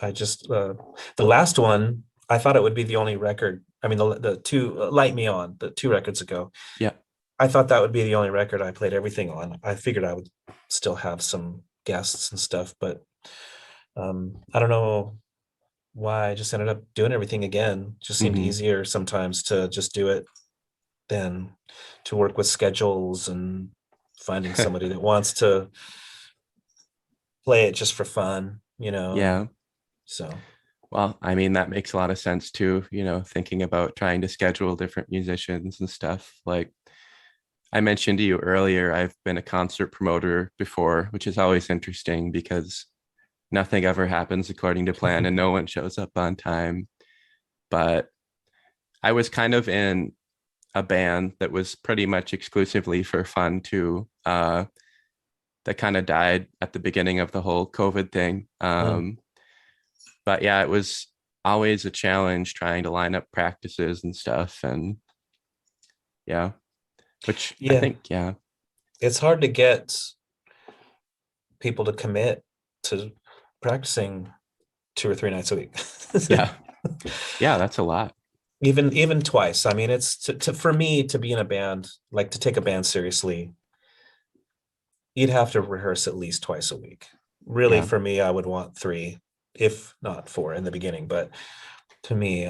I just the last one, I thought it would be the only record. I mean, the two Light Me On, the two records ago. Yeah. I thought that would be the only record I played everything on. I figured I would still have some guests and stuff, but I don't know why I just ended up doing everything again. Just seemed Hmm. easier sometimes to just do it than to work with schedules and finding somebody that wants to play it just for fun. And Yeah. so Well, I mean, that makes a lot of sense too, thinking about trying to schedule different musicians and stuff. Like I mentioned to you earlier, I've been a concert promoter before, which is always interesting because nothing ever happens according to plan and no one shows up on time. But I was kind of in a band that was pretty much exclusively for fun too. That kind of died at the beginning of the whole COVID thing. mm, But yeah, it was always a challenge trying to line up practices and stuff. And yeah, which I yeah, think, yeah, it's hard to get people to commit to practicing 2 or 3 nights a week. yeah, yeah, that's a lot. Even twice. I mean, it's for me to be in a band, like to take a band seriously, you'd have to rehearse at least twice a week. Really, Yeah. for me, I would want three, if not four in the beginning. But to me,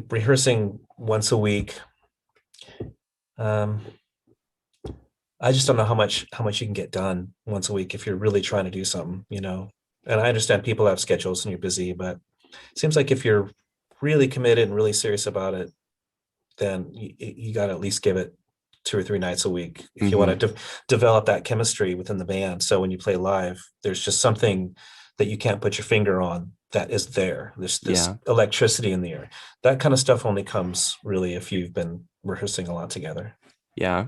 rehearsing once a week, um, I just don't know how much you can get done once a week if you're really trying to do something, And I understand people have schedules and you're busy, but it seems like if you're really committed and really serious about it, then you got to at least give it 2 or 3 nights a week if you want to develop that chemistry within the band. So when you play live, there's just something that you can't put your finger on that is there. There's this electricity in the air. That kind of stuff only comes really if you've been rehearsing a lot together. Yeah.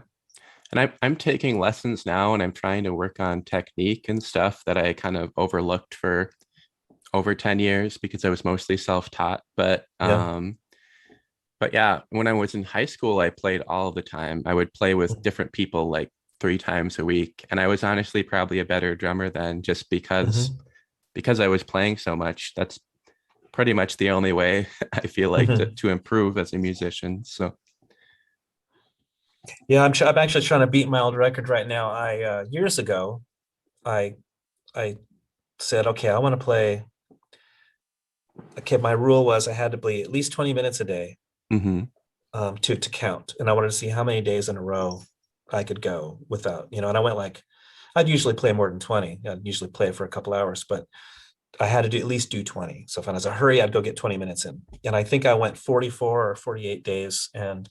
And I'm taking lessons now, and I'm trying to work on technique and stuff that I kind of overlooked for over 10 years because I was mostly self-taught. But yeah, when I was in high school, I played all the time. I would play with different people like 3 times a week. And I was honestly probably a better drummer then, just because I was playing so much. That's pretty much the only way I feel like to improve as a musician. So yeah, I'm actually trying to beat my old record right now. I years ago, I said, okay, I want to play. Okay, my rule was I had to play at least 20 minutes a day to count, and I wanted to see how many days in a row I could go without, and I went like, I'd usually play more than 20. I'd usually play for a couple hours, but I had to at least do 20. So if I was in a hurry, I'd go get 20 minutes in. And I think I went 44 or 48 days. And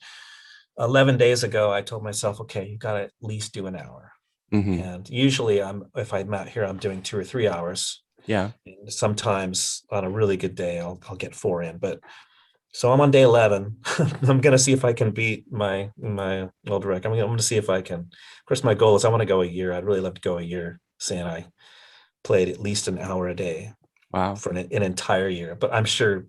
11 days ago, I told myself, okay, you got to at least do an hour. And usually if I'm out here, I'm doing 2 or 3 hours. Yeah. And sometimes on a really good day, I'll get 4 in. But so I'm on day 11. I'm going to see if I can beat my old record. I'm going to see if I can. Of course, my goal is I want to go a year. I'd really love to go a year saying I played at least an hour a day. Wow. For an entire year. But I'm sure,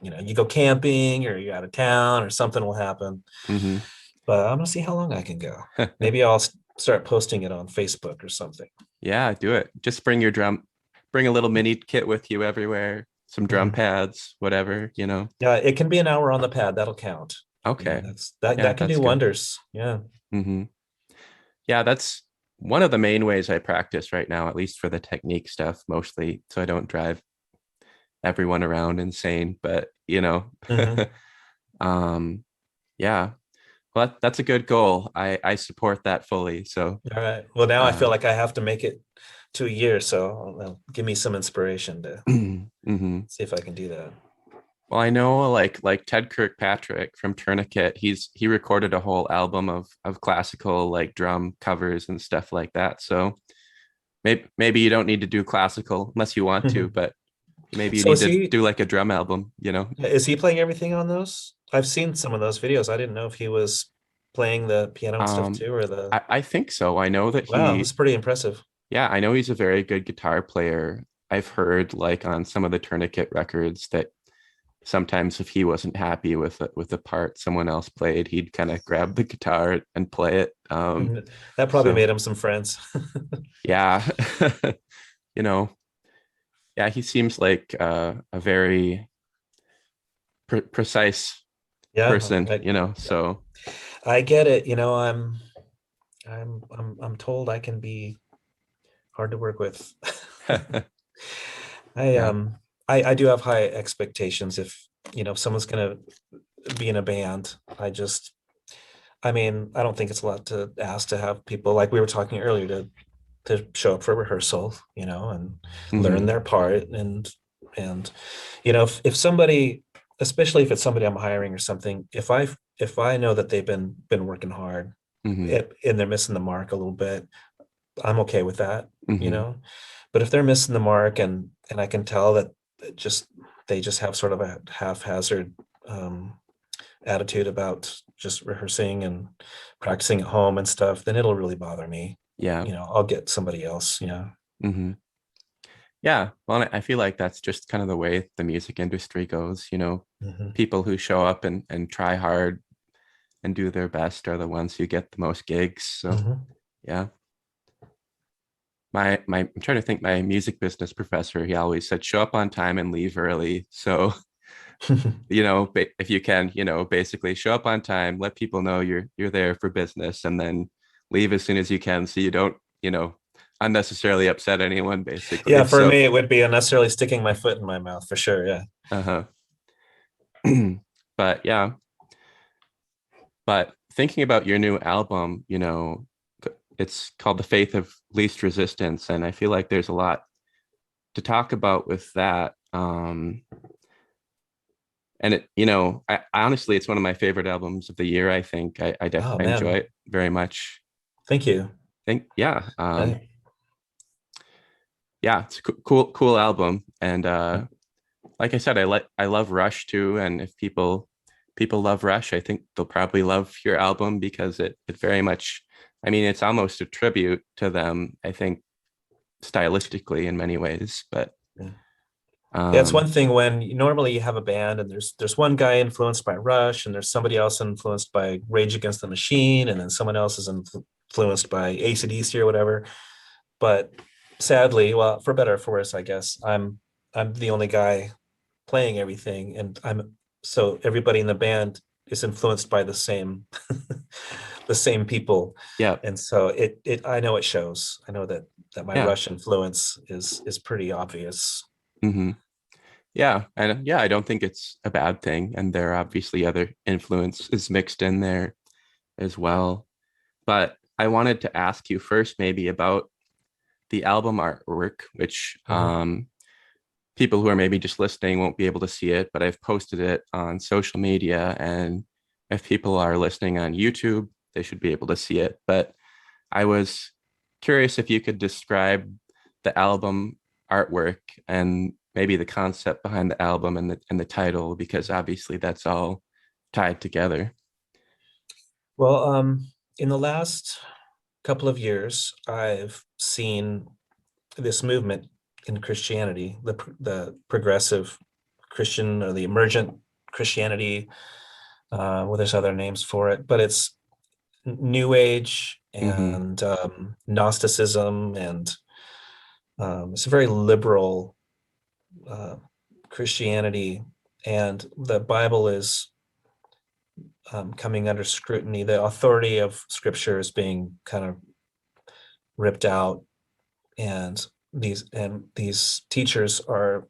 you go camping or you're out of town or something will happen. But I'm going to see how long I can go. Maybe I'll start posting it on Facebook or something. Yeah, do it. Just bring a little mini kit with you everywhere. Some drum pads, whatever, Yeah, it can be an hour on the pad. That'll count. Okay. That can do wonders. Yeah. Yeah, that's one of the main ways I practice right now, at least for the technique stuff, mostly, so I don't drive everyone around insane. But yeah. Well, that's a good goal. I support that fully. So all right. Well, now I feel like I have to make it to a year, so give me some inspiration to see if I can do that. Well, I know like Ted Kirkpatrick from Tourniquet, he recorded a whole album of classical like drum covers and stuff like that. So maybe you don't need to do classical unless you want to, but maybe you need to do like a drum album, Is he playing everything on those? I've seen some of those videos. I didn't know if he was playing the piano and stuff too, or I think so. I know that wow, that's pretty impressive. Yeah, I know he's a very good guitar player. I've heard like on some of the Tourniquet records that sometimes if he wasn't happy with the part someone else played, he'd kind of grab the guitar and play it. That probably made him some friends. Yeah. Yeah, he seems like a very precise person, so I get it. I'm told I can be hard to work with. I do have high expectations. If someone's gonna be in a band, I don't think it's a lot to ask to have people, like we were talking earlier, to show up for rehearsal, and learn their part, and if somebody, especially if it's somebody I'm hiring or something, if I know that they've been working hard and they're missing the mark a little bit, I'm okay with that, but if they're missing the mark and I can tell that they just have sort of a haphazard attitude about just rehearsing and practicing at home and stuff, then it'll really bother me. Yeah. I'll get somebody else. Yeah. Well, I feel like that's just kind of the way the music industry goes, people who show up and try hard and do their best are the ones who get the most gigs. So yeah. I'm trying to think, my music business professor, he always said, show up on time and leave early. So, if you can, basically show up on time, let people know you're there for business, and then leave as soon as you can, so you don't, unnecessarily upset anyone, basically. Yeah. For me, it would be unnecessarily sticking my foot in my mouth, for sure. Yeah. But yeah. But thinking about your new album, it's called The Faith of Least Resistance, and I feel like there's a lot to talk about with that. And it, I honestly, it's one of my favorite albums of the year. I think I Oh definitely enjoy man, it very much. thank you. Yeah, I, yeah, it's a cool album. And like I said, I love Rush too. And if people love Rush, I think they'll probably love your album because it very much, I mean, it's almost a tribute to them, I think, stylistically in many ways. But yeah. Yeah, it's one um, thing when normally you have a band and there's one guy influenced by Rush and there's somebody else influenced by Rage Against the Machine and then someone else is influenced by AC/DC or whatever. But sadly, well, for better or for worse, I guess I'm the only guy playing everything, and so everybody in the band is influenced by the same the same people, yeah, and so it I know it shows. I know that my yeah, Rush influence is pretty obvious. hmm yeah, and yeah, I don't think it's a bad thing. And there are obviously other influences mixed in there as well. But I wanted to ask you first, maybe about the album artwork, which Mhm. people who are maybe just listening won't be able to see it, but I've posted it on social media. And if people are listening on YouTube, they should be able to see it. But I was curious if you could describe the album artwork and maybe the concept behind the album and the title, because obviously that's all tied together. Well, in the last couple of years, I've seen this movement in Christianity, the progressive Christian or the emergent Christianity. Well, there's other names for it, but it's New Age Mm-hmm. and Gnosticism, and it's a very liberal uh, Christianity, and the Bible is coming under scrutiny. The authority of Scripture is being kind of ripped out, and these teachers are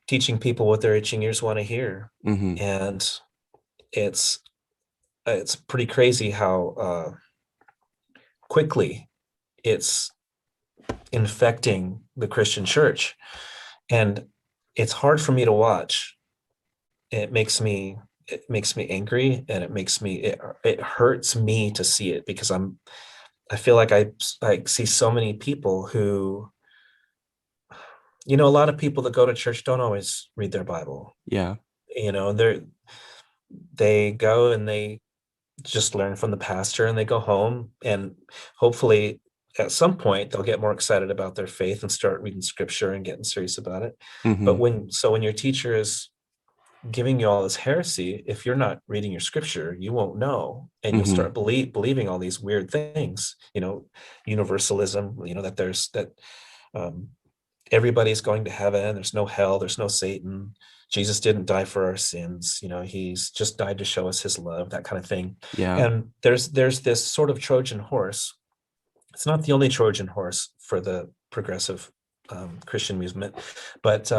teaching people what their itching ears want to hear, Mm-hmm. and it's it's pretty crazy how quickly it's infecting the Christian church, and it's hard for me to watch. It makes me angry, and it hurts me to see it because I feel like I see so many people who, a lot of people that go to church don't always read their Bible. Yeah. They go and they just learn from the pastor and they go home, and hopefully at some point they'll get more excited about their faith and start reading scripture and getting serious about it. But Mm-hmm. when your teacher is giving you all this heresy, if you're not reading your scripture, you won't know, and you'll Mm-hmm. start believing all these weird things, universalism, that um, everybody's going to heaven, there's no hell, there's no Satan, Jesus didn't die for our sins, he's just died to show us his love, that kind of thing. Yeah. And there's this sort of Trojan horse. It's not the only Trojan horse for the progressive Christian movement, but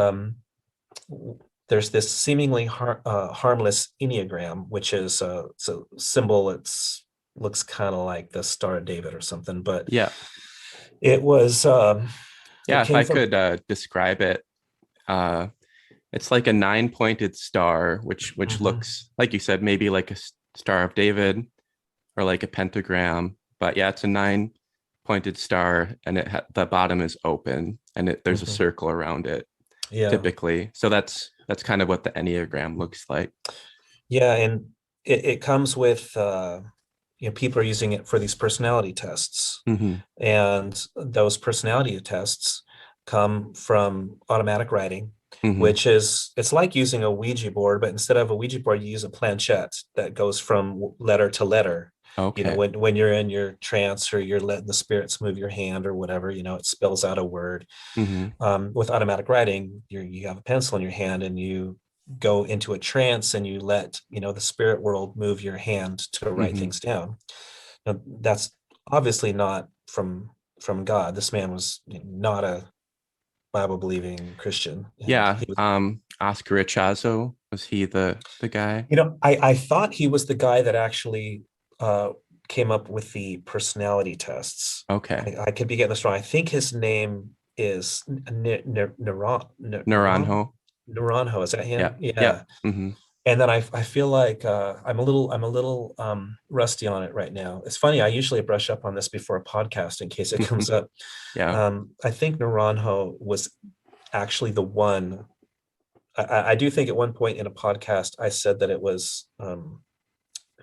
there's this seemingly harmless Enneagram, which is it's a symbol. It's looks kind of like the Star of David or something, but Yeah. it was Yeah. it If came I from. could describe it, uh, it's like a nine-pointed star, which Mhm. looks, like you said, maybe like a Star of David or like a pentagram. But yeah, it's a nine-pointed star, and the bottom is open, and there's a Mhm. circle around it Yeah, typically. So that's kind of what the Enneagram looks like. yeah, and it comes with people are using it for these personality tests, Mm-hmm. and those personality tests come from automatic writing, Mm-hmm. which is it's like using a Ouija board, but instead of a Ouija board, you use a planchette that goes from letter to letter. Okay. When you're in your trance or you're letting the spirits move your hand or whatever, it spells out a word. Mm-hmm. With automatic writing, you have a pencil in your hand and you go into a trance and you let the spirit world move your hand to write Mm-hmm. things down. Now, that's obviously not from God. This man was not a Bible believing Christian, and Yeah. he was. Oscar Ichazo, was he the guy? I thought he was the guy that actually uh, came up with the personality tests. Okay. I could be getting this wrong. I think his name is Naranjo. Naranjo. Is that Yeah. him? Yeah. Yeah. Mm-hmm. And then I feel like I'm a little rusty on it right now. It's funny. I usually brush up on this before a podcast in case it comes up. Yeah. I think Naranjo was actually the one. I do think at one point in a podcast I said that it was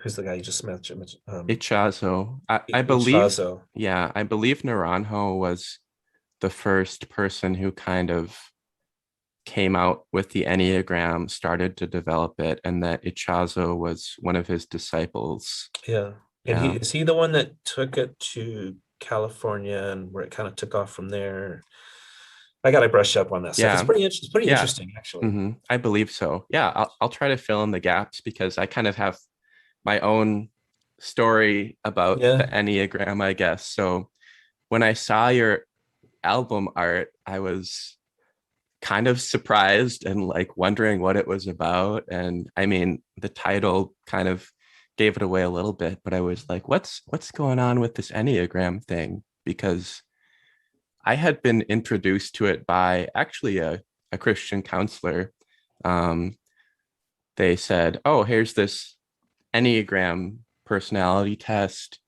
who's the guy you just mentioned? Ichazo. I believe, Ichazo. yeah, I believe Naranjo was the first person who kind of came out with the Enneagram, started to develop it, and that Ichazo was one of his disciples. Yeah. And Yeah. is he the one that took it to California and where it kind of took off from there? I got to brush up on that stuff. Yeah. It's pretty Yeah. interesting, actually. Mm-hmm. I believe so. Yeah. I'll try to fill in the gaps because I kind of have my own story about the Yeah. Enneagram, I guess. So when I saw your album art, I was kind of surprised and like wondering what it was about. And I mean, the title kind of gave it away a little bit, but I was like, what's going on with this Enneagram thing? Because I had been introduced to it by actually a Christian counselor. Um, they said, oh, here's this Enneagram personality test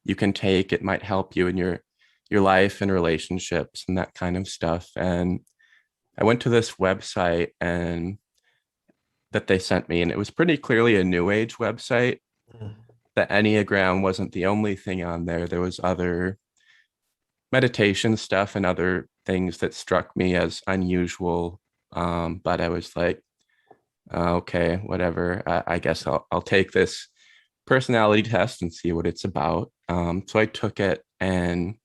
you can take. It might help you in your life and relationships and that kind of stuff. And I went to this website and that they sent me, and it was pretty clearly a new age website. Mm. The Enneagram wasn't the only thing on there. There was other meditation stuff and other things that struck me as unusual. But I was like, okay, whatever. I guess I'll take this personality test and see what it's about. So I took it, and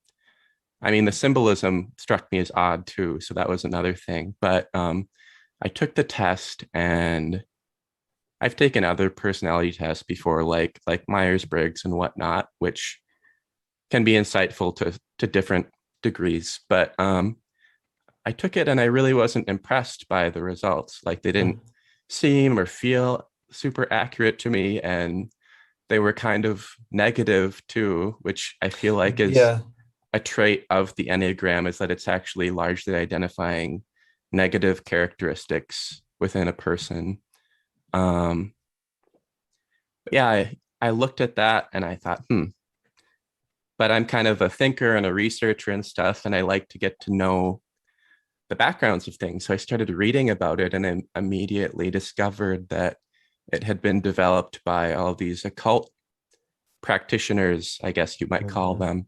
I mean, the symbolism struck me as odd too. So that was another thing. But I took the test, and I've taken other personality tests before, like Myers-Briggs and whatnot, which can be insightful to different degrees. But I took it, and I really wasn't impressed by the results. Like they didn't seem or feel super accurate to me, and they were kind of negative too, which I feel like is Yeah. a trait of the Enneagram, is that it's actually largely identifying negative characteristics within a person. But yeah, I looked at that and I thought, but I'm kind of a thinker and a researcher and stuff, and I like to get to know the backgrounds of things. So I started reading about it and then immediately discovered that it had been developed by all these occult practitioners, I guess you might call them,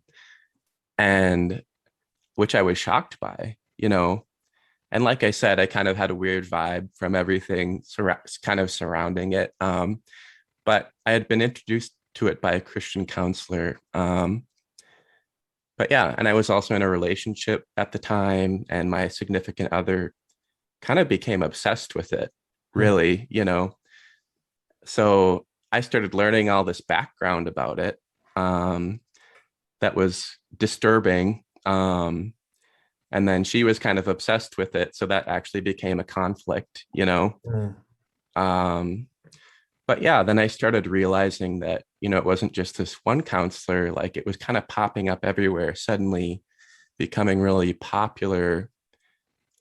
and which I was shocked by, And like I said, I kind of had a weird vibe from everything kind of surrounding it. But I had been introduced to it by a Christian counselor. But yeah, and I was also in a relationship at the time, and my significant other kind of became obsessed with it, really, So I started learning all this background about it that was disturbing. And then she was kind of obsessed with it. So that actually became a conflict, But yeah, then I started realizing that, it wasn't just this one counselor, like it was kind of popping up everywhere, suddenly becoming really popular,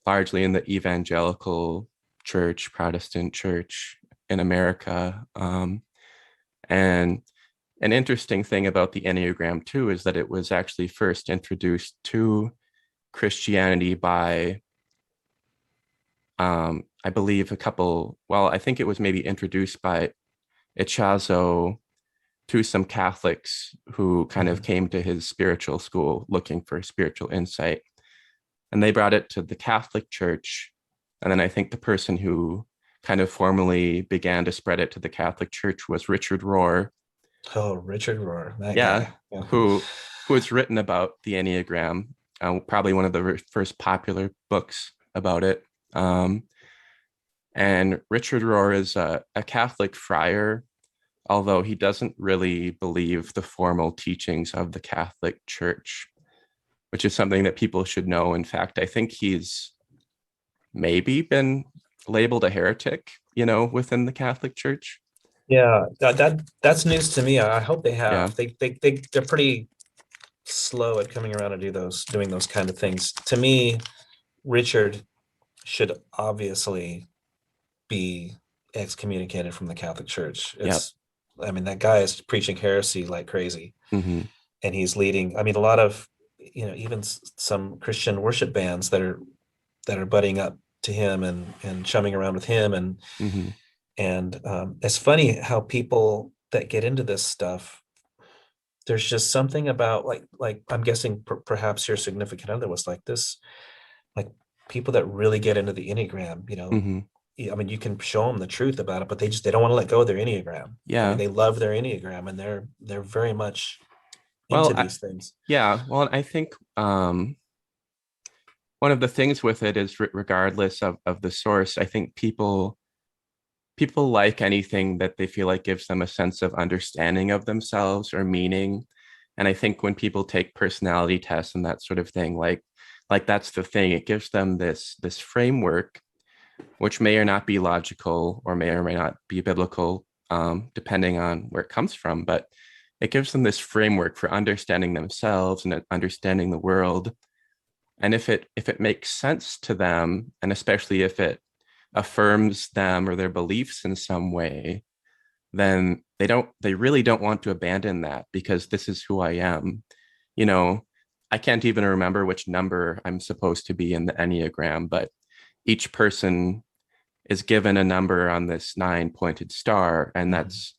largely in the evangelical church, Protestant church in America. And an interesting thing about the Enneagram too is that it was actually first introduced to Christianity by I believe I think it was maybe introduced by Ichazo to some Catholics who kind of came to his spiritual school looking for spiritual insight. And they brought it to the Catholic Church. And then I think the person who kind of formally began to spread it to the Catholic Church was Richard Rohr. Oh, Richard Rohr, that Yeah, guy. Yeah. who has written about the Enneagram, probably one of the first popular books about it. And Richard Rohr is a Catholic friar, although he doesn't really believe the formal teachings of the Catholic Church, which is something that people should know. In fact, I think he's maybe been labeled a heretic, within the Catholic Church. Yeah, that's news to me. I hope they Yeah. have. They're pretty slow at coming around to doing those kind of things. To me, Richard should obviously be excommunicated from the Catholic Church. Yep. I mean, that guy is preaching heresy like crazy, Hmm. and he's leading. I mean, a lot of, even some Christian worship bands that are butting up to him and chumming around with him, Hmm. and it's funny how people that get into this stuff, there's just something about, like I'm guessing perhaps your significant other was like this, like people that really get into the Enneagram, Hmm. I mean, you can show them the truth about it, but they don't want to let go of their Enneagram. I mean, Yeah. they love their Enneagram, and they're very much Well, into these things. yeah. Well, I think one of the things with it is regardless of the source, I think people like anything that they feel like gives them a sense of understanding of themselves or meaning. And I think when people take personality tests and that sort of thing, like that's the thing. It gives them this framework, which may or not be logical or may not be biblical, depending on where it comes from. But it gives them this framework for understanding themselves and understanding the world. And if it makes sense to them, and especially if it affirms them or their beliefs in some way, then they really don't want to abandon that because this is who I am. You know, I can't even remember which number I'm supposed to be in the Enneagram, but each person is given a number on this 9-pointed star, and Mhm. that's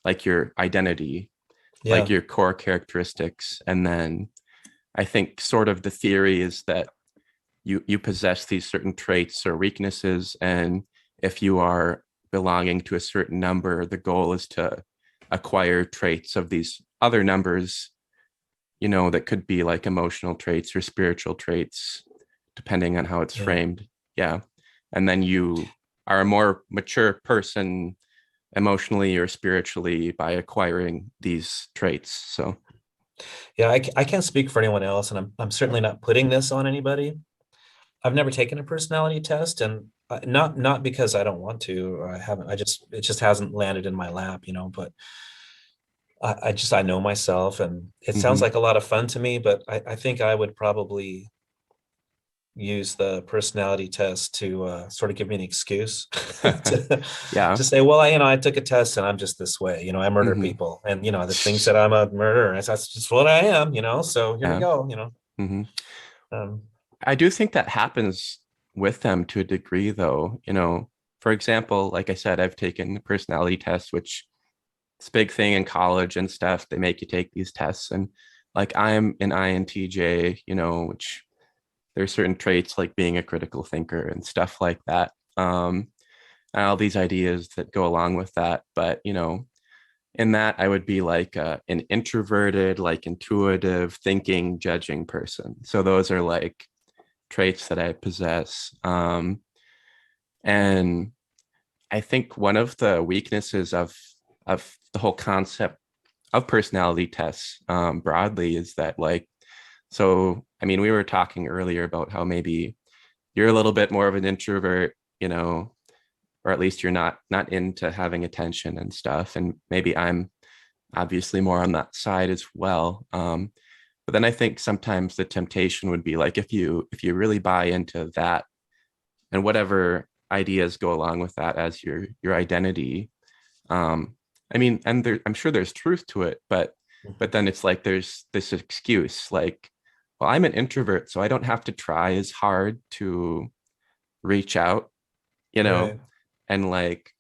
like your identity, like Yeah, your core characteristics. And then I think sort of the theory is that you possess these certain traits or weaknesses, and if you are belonging to a certain number, the goal is to acquire traits of these other numbers, that could be like emotional traits or spiritual traits, depending on how it's yeah. framed. Yeah. And then you are a more mature person emotionally or spiritually by acquiring these traits. So, Yeah, I can't speak for anyone else, and I'm certainly not putting this on anybody. I've never taken a personality test, and not because I don't want to, or I haven't. It just hasn't landed in my lap, But I know myself, and it sounds mhm. like a lot of fun to me. But I think I would probably use the personality test to sort of give me an excuse to Yeah. say, well, I took a test and I'm just this way. I murder Hmm. people, and the thing said I'm a murderer. And that's just what I am. So here we Yeah. go. Hmm. Um, I do think that happens with them to a degree, though. For example, like I said, I've taken the personality test, which it's a big thing in college and stuff. They make you take these tests, and like I'm an INTJ, which there's certain traits like being a critical thinker and stuff like that. And all these ideas that go along with that. But in that, I would be like an introverted, like intuitive, thinking, judging person. So those are like traits that I possess. And I think one of the weaknesses of the whole concept of personality tests, broadly, is that, like, so I mean, we were talking earlier about how maybe you're a little bit more of an introvert, or at least you're not into having attention and stuff, and maybe I'm obviously more on that side as well. But then I think sometimes the temptation would be like, if you really buy into that and whatever ideas go along with that as your identity. I mean, and I'm sure there's truth to it, but then it's like there's this excuse like, well, I'm an introvert, so I don't have to try as hard to reach out, you know, right, and like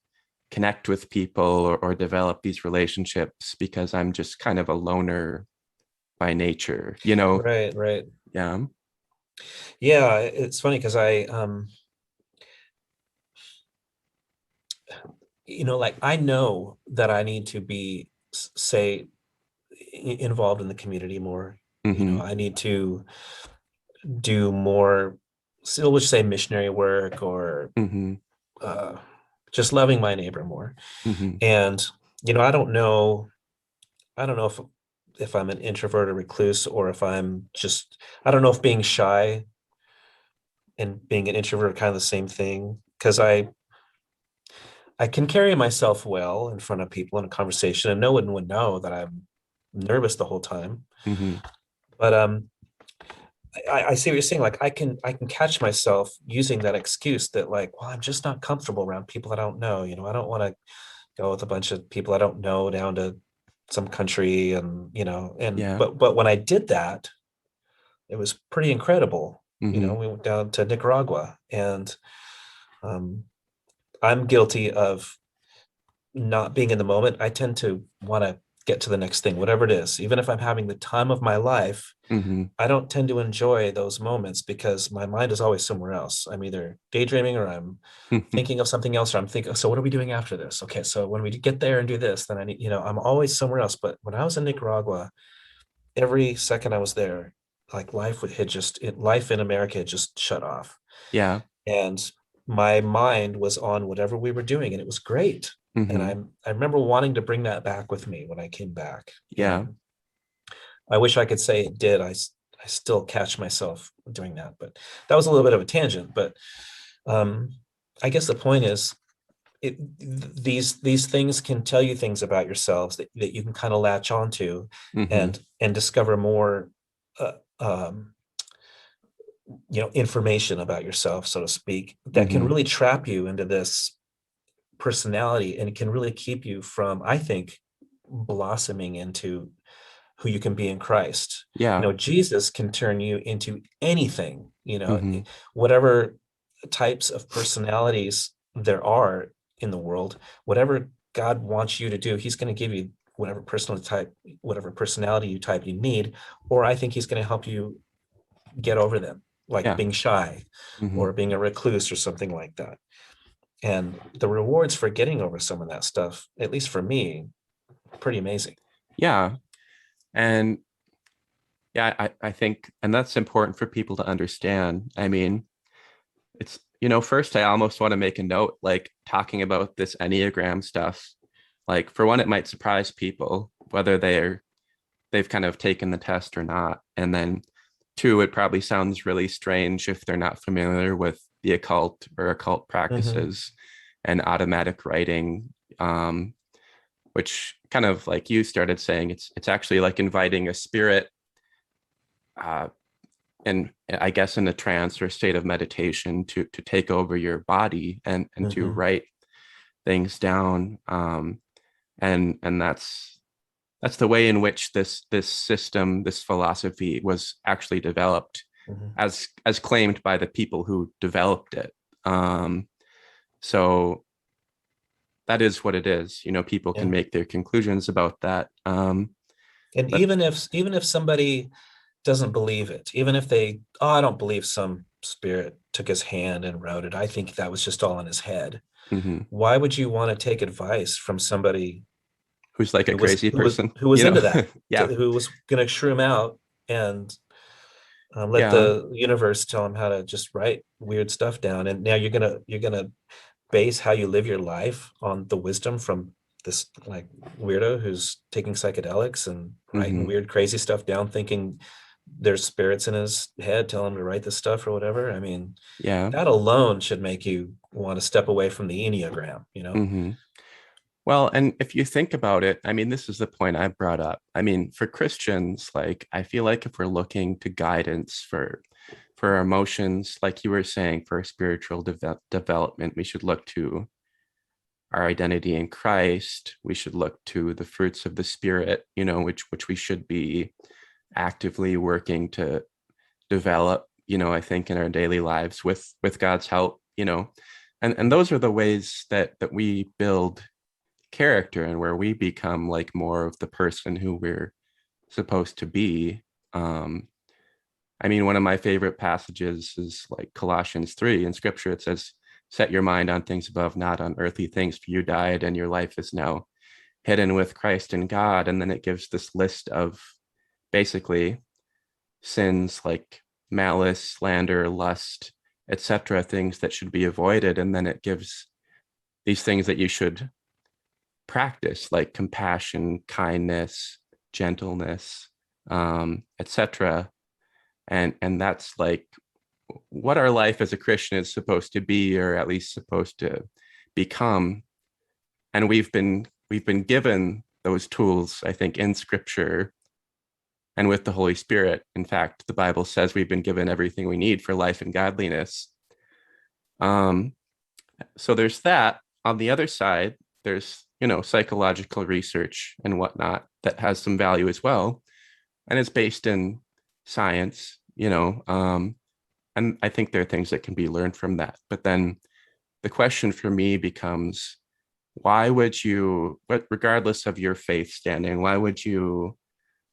connect with people or develop these relationships because I'm just kind of a loner by nature. right, right. Yeah. Yeah, it's funny because like I know that I need to be, say, involved in the community more. Mm-hmm. I need to do more, still would say missionary work, or Mm-hmm. uh, just loving my neighbor more. Mm-hmm. And I don't know if I'm an introvert or recluse, or if I don't know if being shy and being an introvert are kind of the same thing, because I can carry myself well in front of people in a conversation, and no one would know that I'm nervous the whole time. Mm-hmm. But I see what you're saying. Like I can catch myself using that excuse that like, well, I'm just not comfortable around people I don't know. I don't want to go with a bunch of people I don't know down to some country, and Yeah. but when I did that, it was pretty incredible. Mm-hmm. We went down to Nicaragua, and um, I'm guilty of not being in the moment. I tend to want to get to the next thing, whatever it is. Even if I'm having the time of my life, Mm-hmm. I don't tend to enjoy those moments because my mind is always somewhere else. I'm either daydreaming or I'm thinking of something else, or I'm thinking, so what are we doing after this? Okay, so when we get there and do this, then I need, I'm always somewhere else. But when I was in Nicaragua, every second I was there, like life in America had just shut off. Yeah. And my mind was on whatever we were doing, and it was great. And Mm-hmm. I remember wanting to bring that back with me when I came back. Yeah. And I wish I could say it did. I still catch myself doing that, but that was a little bit of a tangent. But um, I guess the point is, these things can tell you things about yourselves that you can kind of latch onto, Mm-hmm. and discover more uh, um, information about yourself, so to speak, that can Mm-hmm. really trap you into this personality, and it can really keep you from, I think, blossoming into who you can be in Christ. Yeah. Jesus can turn you into anything, Mm-hmm. whatever types of personalities there are in the world, whatever God wants you to do, he's going to give you whatever personality type you need, or I think he's going to help you get over them, like Yeah. being shy Mm-hmm. or being a recluse or something like that. And the rewards for getting over some of that stuff, at least for me, pretty amazing. Yeah. And yeah, I think, and that's important for people to understand. I mean, it's, first, I almost want to make a note, like talking about this Enneagram stuff. Like, for one, it might surprise people whether they've kind of taken the test or not. And then two, it probably sounds really strange if they're not familiar with the occult or occult Mm-hmm. practices and automatic writing, which kind of like you started saying, it's actually like inviting a spirit, uh, and I guess in a trance or state of meditation to take over your body and to Mm-hmm. write things down. And that's the way in which this system, this philosophy was actually developed, Mm-hmm. as claimed by the people who developed it. So that is what it is. People can Yeah. make their conclusions about that. And But even if somebody doesn't believe it, even if they, oh, I don't believe some spirit took his hand and wrote it, I think that was just all in his head. mhm. Why would you want to take advice from somebody Who's like a who was crazy who was person, who was into that, Yeah. who was going to shroom out and let Yeah. the universe tell him how to just write weird stuff down? And now you're gonna base how you live your life on the wisdom from this like weirdo who's taking psychedelics and writing Hmm. weird crazy stuff down, thinking there's spirits in his head telling him to write this stuff or whatever. I mean, Yeah. that alone should make you want to step away from the Enneagram. Hmm. Well, and if you think about it, I mean, this is the point I brought up. I mean, for Christians, like, I feel like if we're looking to guidance for our emotions, like you were saying, for spiritual development, we should look to our identity in Christ. We should look to the fruits of the Spirit, which we should be actively working to develop, I think in our daily lives with God's help, and those are the ways that we build character and where we become like more of the person who we're supposed to be. um I mean, one of my favorite passages is like Colossians 3 in scripture. It says, set your mind on things above, not on earthly things, for you died and your life is now hidden with Christ in God. And then it gives this list of basically sins like malice, slander, lust, etc., things that should be avoided. And then it gives these things that you should practice, like compassion, kindness, gentleness, etc. And that's like what our life as a Christian is supposed to be, or at least supposed to become. And we've been given those tools, I think, in Scripture and with the Holy Spirit. In fact, the Bible says we've been given everything we need for life and godliness. So there's that. On the other side, there's, psychological research and whatnot that has some value as well. And it's based in science, and I think there are things that can be learned from that. But then the question for me becomes, why would you, regardless of your faith standing, why would you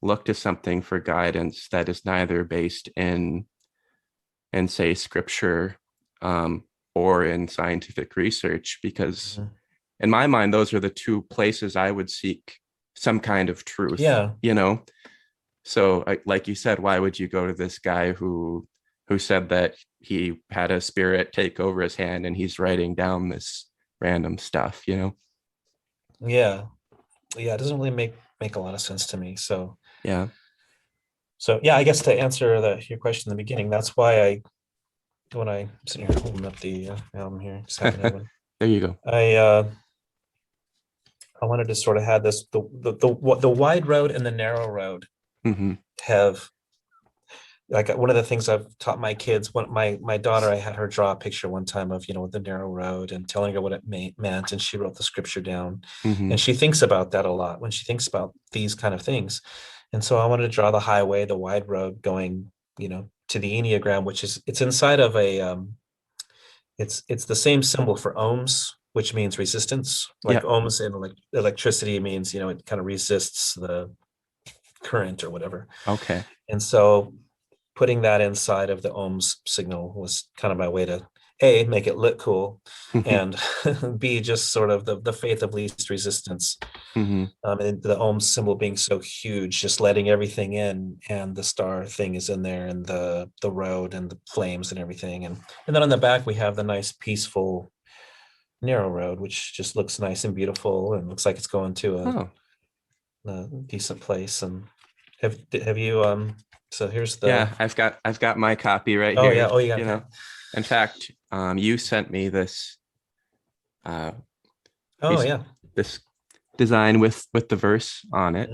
look to something for guidance that is neither based in say, Scripture, or in scientific research? Because in my mind, those are the two places I would seek some kind of truth. Yeah. So like you said, why would you go to this guy who said that he had a spirit take over his hand and he's writing down this random stuff, Yeah. It doesn't really make a lot of sense to me. So yeah. I guess to answer your question in the beginning, that's why when I sitting here holding up the album here, just happened There you go. I wanted to sort of have this the wide road and the narrow road have, like, one of the things I've taught my kids. When my daughter, I had her draw a picture one time of the narrow road and telling her what it meant, and she wrote the scripture down, and she thinks about that a lot when she thinks about these kind of things. And so I wanted to draw the highway, the wide road going, to the Enneagram, which is, it's inside of a it's the same symbol for ohms, which means resistance. Like ohms in electricity means, it kind of resists the current or whatever. Okay. And so putting that inside of the ohms signal was kind of my way to A, make it look cool, and B, just sort of the faith of least resistance. And the ohms symbol being so huge, just letting everything in, and the star thing is in there, and the road and the flames and everything. And then on the back, we have the nice, peaceful, narrow road, which just looks nice and beautiful and looks like it's going to a decent place. And have you so here's the I've got my copy right here. Yeah. You got In fact, you sent me this this design with the verse on it,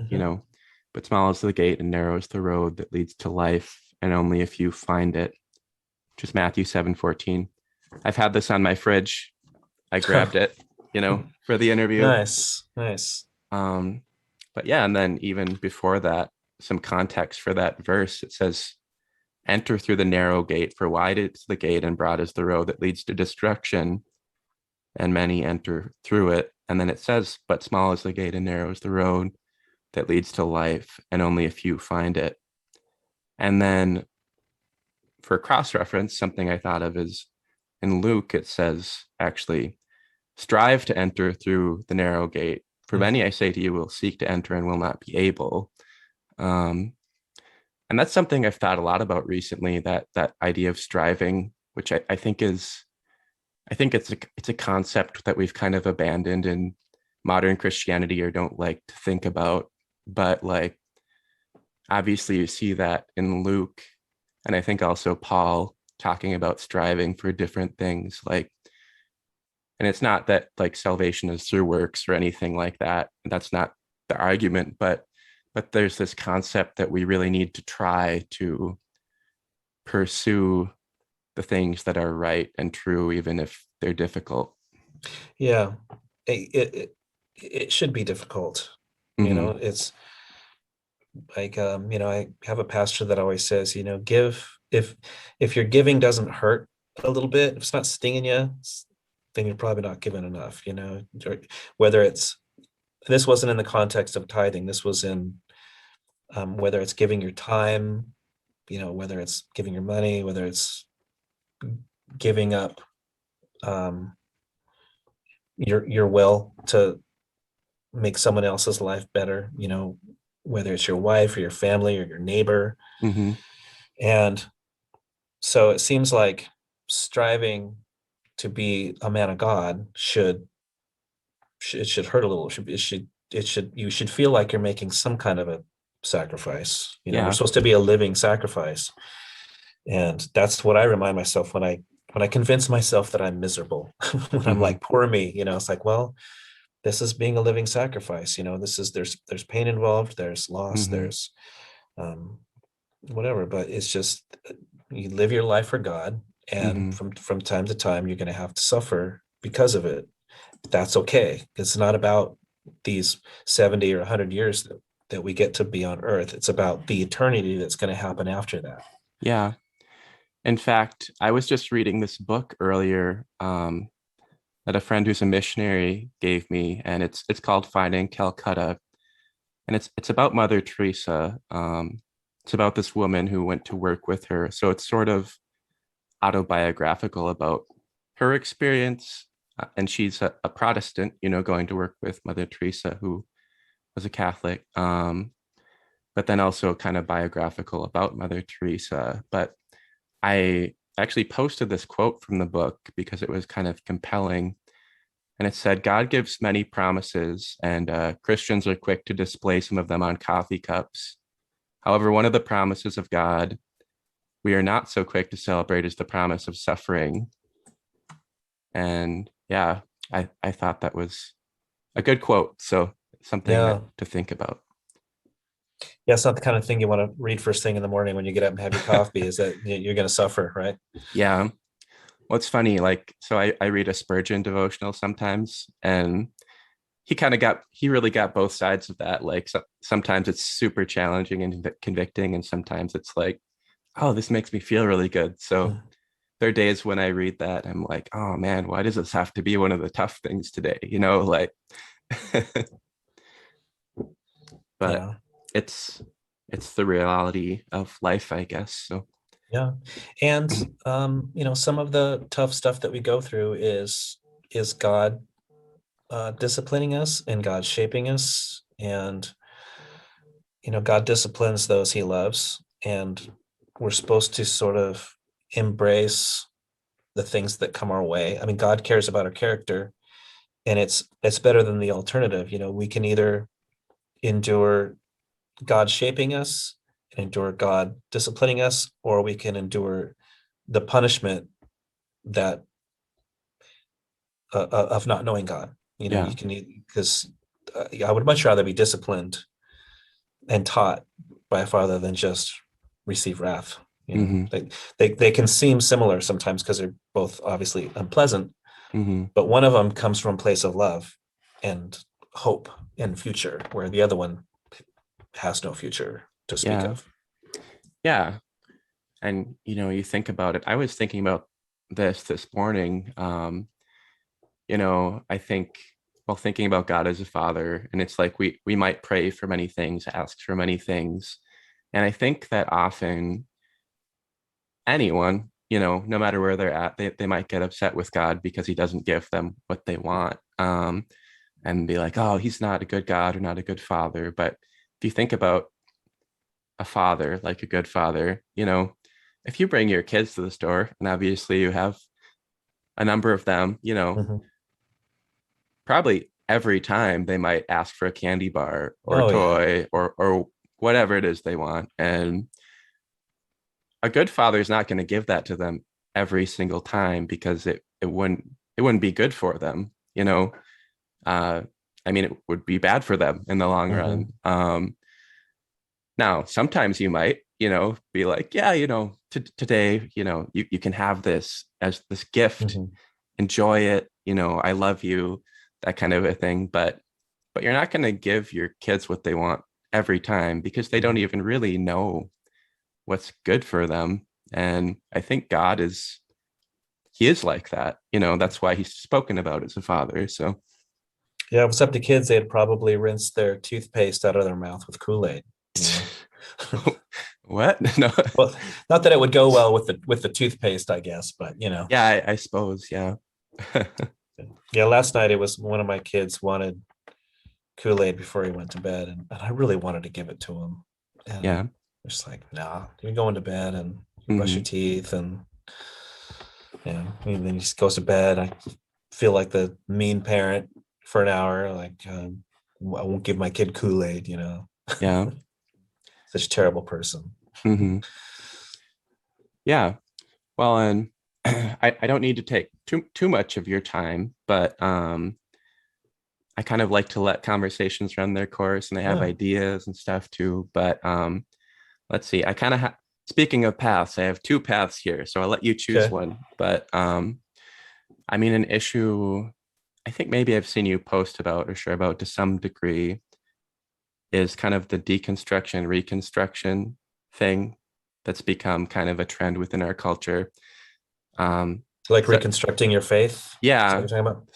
but small is the gate and narrow is the road that leads to life, and only a few find it, which is Matthew 7:14. I've had this on my fridge. I grabbed it, for the interview. Nice. But yeah, and then even before that, some context for that verse. It says, enter through the narrow gate, for wide is the gate and broad is the road that leads to destruction, and many enter through it. And then it says, but small is the gate and narrow is the road that leads to life, and only a few find it. And then for cross-reference, something I thought of is in Luke, it says, actually, strive to enter through the narrow gate. For many, I say to you, will seek to enter and will not be able. And that's something I've thought a lot about recently, that idea of striving, which I think it's a concept that we've kind of abandoned in modern Christianity, or don't like to think about. But like, obviously you see that in Luke, and I think also Paul talking about striving for different things. Like, and it's not that like salvation is through works or anything like that. That's not the argument, but there's this concept that we really need to try to pursue the things that are right and true, even if they're difficult. Yeah, it should be difficult. It's like, I have a pastor that always says, give, if your giving doesn't hurt a little bit, if it's not stinging you, then you're probably not giving enough. Or whether it's, this wasn't in the context of tithing, this was in whether it's giving your time, whether it's giving your money, whether it's giving up your will to make someone else's life better, whether it's your wife or your family or your neighbor. And so it seems like striving to be a man of God should hurt a little. You should feel like you're making some kind of a sacrifice. We're supposed to be a living sacrifice. And that's what I remind myself when I convince myself that I'm miserable, when I'm like, poor me, it's like, well, this is being a living sacrifice. There's pain involved, there's loss, Mm-hmm. there's whatever, but it's just you live your life for God, and Mm-hmm. from time to time you're going to have to suffer because of it. That's okay. It's not about these 70 or 100 years that we get to be on earth. It's about the eternity that's going to happen after that. Yeah. In fact, I was just reading this book earlier that a friend who's a missionary gave me, and it's called Finding Calcutta, and it's about Mother Teresa. It's about this woman who went to work with her, so it's sort of autobiographical about her experience. And she's a Protestant, going to work with Mother Teresa, who was a Catholic, but then also kind of biographical about Mother Teresa. But I actually posted this quote from the book because it was kind of compelling. And it said, God gives many promises, and Christians are quick to display some of them on coffee cups. However, one of the promises of God we are not so quick to celebrate is the promise of suffering. And yeah, I thought that was a good quote. So something Yeah. to think about. Yeah, it's not the kind of thing you want to read first thing in the morning when you get up and have your coffee, is that you're going to suffer, right? Yeah. Well, it's funny. Like, so I read a Spurgeon devotional sometimes, and he really got both sides of that. Like, sometimes it's super challenging and convicting, and sometimes it's like, oh, this makes me feel really good. So there are days when I read that, I'm like, oh man, why does this have to be one of the tough things today? Like, but Yeah. it's the reality of life, I guess. So Yeah. And some of the tough stuff that we go through is God disciplining us and God shaping us. And God disciplines those he loves, and we're supposed to sort of embrace the things that come our way. I mean, God cares about our character, and it's better than the alternative. We can either endure God shaping us and endure God disciplining us, or we can endure the punishment that of not knowing God. yeah. You can, because I would much rather be disciplined and taught by a father than just receive wrath. Mm-hmm. They can seem similar sometimes because they're both obviously unpleasant, Mm-hmm. but one of them comes from a place of love and hope and future, where the other one has no future to speak Yeah. of. Yeah. And you think about it. I was thinking about this morning. I think, well, thinking about God as a father, and it's like we might pray for many things, ask for many things. And I think that often anyone, no matter where they're at, they might get upset with God because he doesn't give them what they want. And be like, oh, he's not a good God or not a good father. But if you think about a father, like a good father, if you bring your kids to the store, and obviously you have a number of them, Mm-hmm. probably every time they might ask for a candy bar or a Oh yeah. toy or whatever it is they want. And a good father is not going to give that to them every single time because it wouldn't be good for them, uh, I mean, it would be bad for them in the long Mm-hmm. run. Now, sometimes you might, be like, yeah, today, you can have this as this gift, Mm-hmm. enjoy it, I love you, that kind of a thing. But you're not going to give your kids what they want every time because they don't Mm-hmm. even really know what's good for them. And I think he is like that. That's why he's spoken about as a father. So Yeah, if it's up to kids, they'd probably rinse their toothpaste out of their mouth with Kool-Aid, you know. what? No. Well, not that it would go well with the toothpaste, I guess, but Yeah, I suppose. Yeah. Yeah, last night it was one of my kids wanted Kool-Aid before he went to bed, and I really wanted to give it to him. And Yeah. just like, nah, you're going to bed and you brush your Hmm. teeth, and and then he just goes to bed. I feel like the mean parent for an hour, like I won't give my kid Kool-Aid, Yeah. such a terrible person. Hmm. Yeah. Well, and I don't need to take too much of your time, but I kind of like to let conversations run their course, and I have Yeah. ideas and stuff too. But let's see. I kind of speaking of paths, I have two paths here, so I'll let you choose Okay. one. But I mean, an issue I think maybe I've seen you post about or share about to some degree is kind of the deconstruction, reconstruction thing that's become kind of a trend within our culture. Like So reconstructing your faith. Is that what yeah, you're talking about?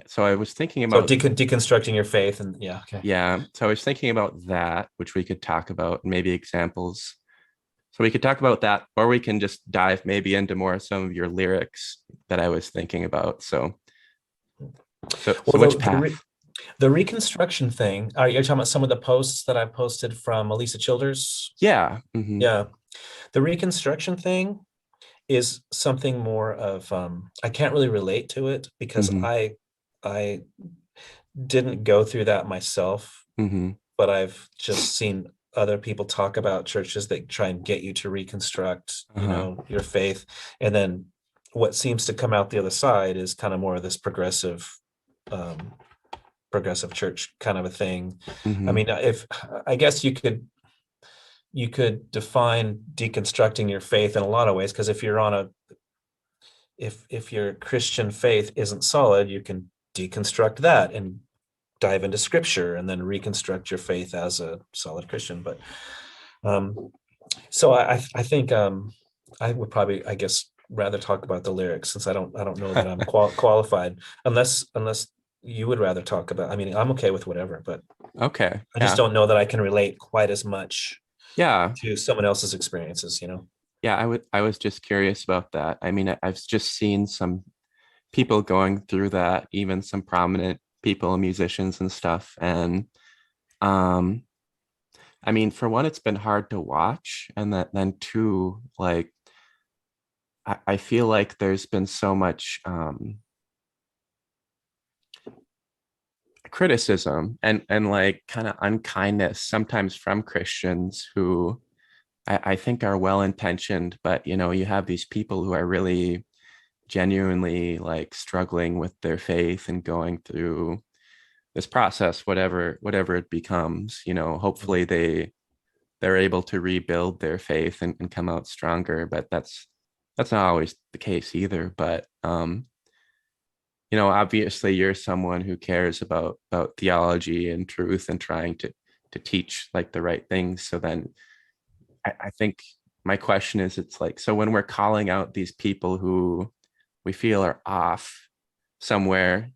so I was thinking So about deconstructing your faith, and yeah, okay. yeah, so I was thinking about that, which we could talk about, maybe examples. So we could talk about that, or we can just dive maybe into more some of your lyrics that I was thinking about. So Well, which path? the reconstruction thing, are you talking about some of the posts that I posted from Elisa Childers? Yeah. Hmm. Yeah. The reconstruction thing is something more of I can't really relate to it because Hmm. I didn't go through that myself, Hmm. but I've just seen other people talk about churches that try and get you to reconstruct, Uh-huh. your faith. And then what seems to come out the other side is kind of more of this um, progressive church kind of a thing. I Hmm. mean, if I guess you could define deconstructing your faith in a lot of ways, because if you're on a if your Christian faith isn't solid, you can deconstruct that and dive into scripture and then reconstruct your faith as a solid Christian. But um, so I think I would probably, I guess, rather talk about the lyrics, since I don't know that I'm qualified, unless you would rather talk about. I mean, I'm okay with whatever, but Okay. I just Yeah. don't know that I can relate quite as much Yeah. to someone else's experiences. Yeah. I was just curious about that. I mean, I've just seen some people going through that, even some prominent people, musicians and stuff. And um, I mean, for one, it's been hard to watch. And that then two, like I feel like there's been so much criticism and like kind of unkindness sometimes from Christians who I think are well intentioned, but you have these people who are really genuinely like struggling with their faith and going through this process, whatever it becomes. Hopefully they're able to rebuild their faith and come out stronger, but that's not always the case either. But obviously you're someone who cares about theology and truth and trying to teach like the right things. So then I think my question is, it's like, so when we're calling out these people who we feel are off somewhere,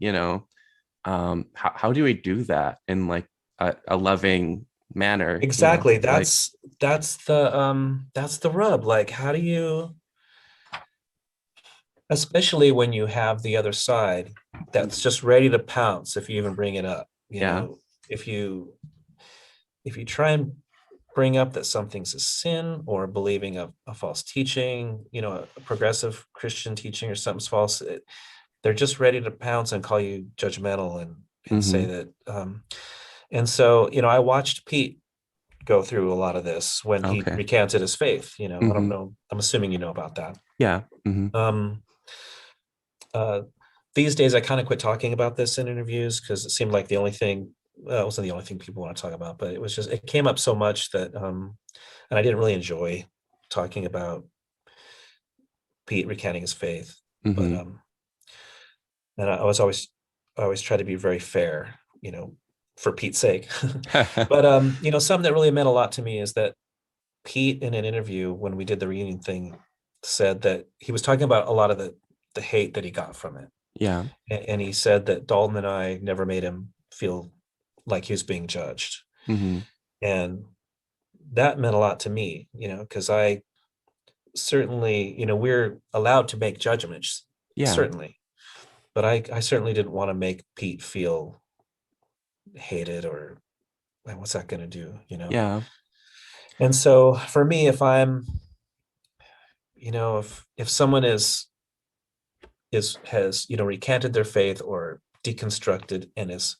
how do we do that in like a loving manner, Exactly. like, That's the rub. Like, how do you, especially when you have the other side that's just ready to pounce if you even bring it up. yeah. If you try and bring up that something's a sin, or believing a false teaching, a progressive Christian teaching or something's false, they're just ready to pounce and call you judgmental and say Hmm. that. And so, I watched Pete go through a lot of this when he Okay. recanted his faith. I don't Hmm. know. I'm assuming you know about that. Yeah. Hmm. Um, uh, these days, I kind of quit talking about this in interviews because it seemed like the only thing. Well, it wasn't the only thing people want to talk about, but it came up so much that, and I didn't really enjoy talking about Pete recanting his faith. But Hmm. and I always try to be very fair, for Pete's sake. But something that really meant a lot to me is that Pete, in an interview when we did the reunion thing, said that he was talking about a lot of the hate that he got from it. Yeah. And he said that Dalton and I never made him feel like he was being judged. Hmm. And that meant a lot to me, because I certainly, we're allowed to make judgments, Yeah. certainly. But I certainly didn't want to make Pete feel hated, or like, what's that going to do? Yeah. And so for me, if I'm, if someone has recanted their faith or deconstructed and is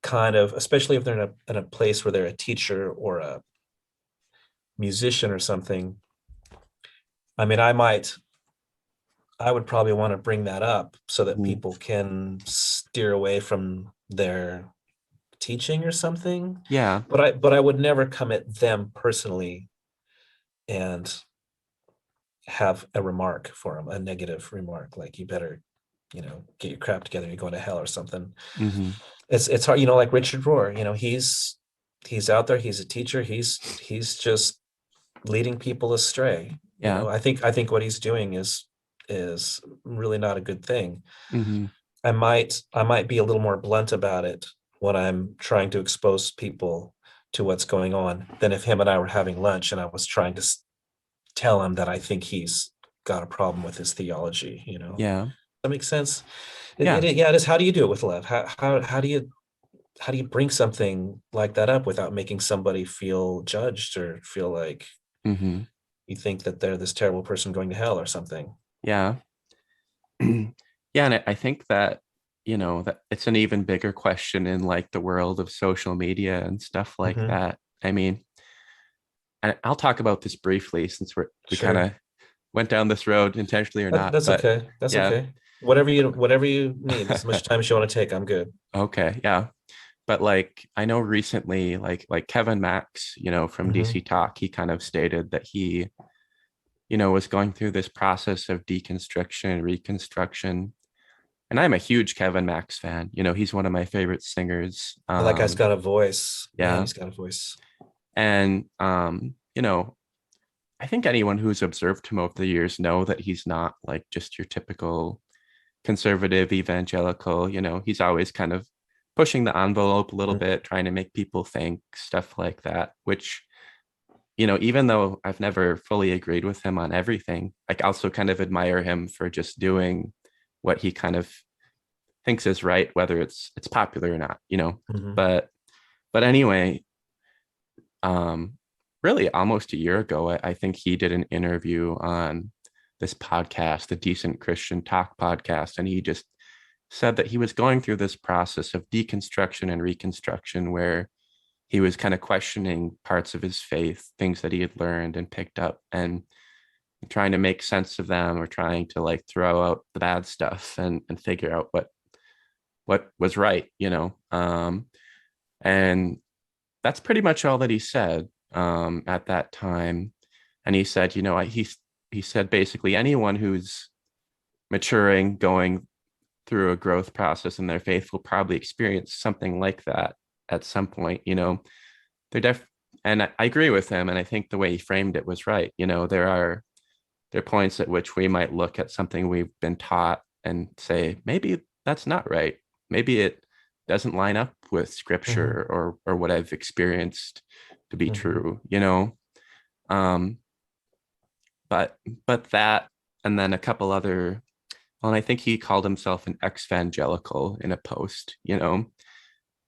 kind of, especially if they're in a place where they're a teacher or a musician or something, I mean, I would probably want to bring that up so that Mhm. people can steer away from their teaching or something. Yeah. But I would never come at them personally and have a remark for them, a negative remark, like you better, get your crap together, you're going to hell or something. Mm-hmm. It's hard, like Richard Rohr, he's out there, he's a teacher, he's just leading people astray. Yeah. I think what he's doing is really not a good thing. Mm-hmm. I might be a little more blunt about it when I'm trying to expose people to what's going on than if him and I were having lunch and I was trying to tell him that I think he's got a problem with his theology. Yeah. That makes sense. Yeah. Yeah, it is. How do you do it with love? How do you bring something like that up without making somebody feel judged or feel like Mm-hmm. you think that they're this terrible person going to hell or something? Yeah. Yeah, and I think that, that it's an even bigger question in like the world of social media and stuff like Mhm. that. I mean, and I'll talk about this briefly since we kind Sure. of went down this road intentionally or not, That's but okay. That's yeah. okay. Whatever you need, as much time as you want to take, I'm good. Okay, yeah. But like I know recently, like Kevin Max, from Mhm. DC Talk, he kind of stated that he, was going through this process of deconstruction and reconstruction. And I'm a huge Kevin Max fan. He's one of my favorite singers. Oh, that guy's got a voice. Man, Yeah. he's got a voice. And I think anyone who's observed him over the years know that he's not like just your typical conservative evangelical. He's always kind of pushing the envelope a little Mhm. bit, trying to make people think, stuff like that, which, even though I've never fully agreed with him on everything, I also kind of admire him for just doing what he kind of thinks is right, whether it's popular or not. Mhm. But anyway, um really almost a year ago, I think he did an interview on this podcast, the Decent Christian Talk podcast, and he just said that he was going through this process of deconstruction and reconstruction where he was kind of questioning parts of his faith, things that he had learned and picked up, and trying to make sense of them, or trying to like throw out the bad stuff and figure out what was right. And that's pretty much all that he said at that time. And he said, he said basically anyone who's maturing, going through a growth process in their faith will probably experience something like that at some point. They're and I agree with him, and I think the way he framed it was right. There are points at which we might look at something we've been taught and say, maybe that's not right. Maybe it doesn't line up with Mhm. scripture or what I've experienced to be Mhm. true. Um, but that, and then a couple other, well, and I think he called himself an ex-evangelical in a post, and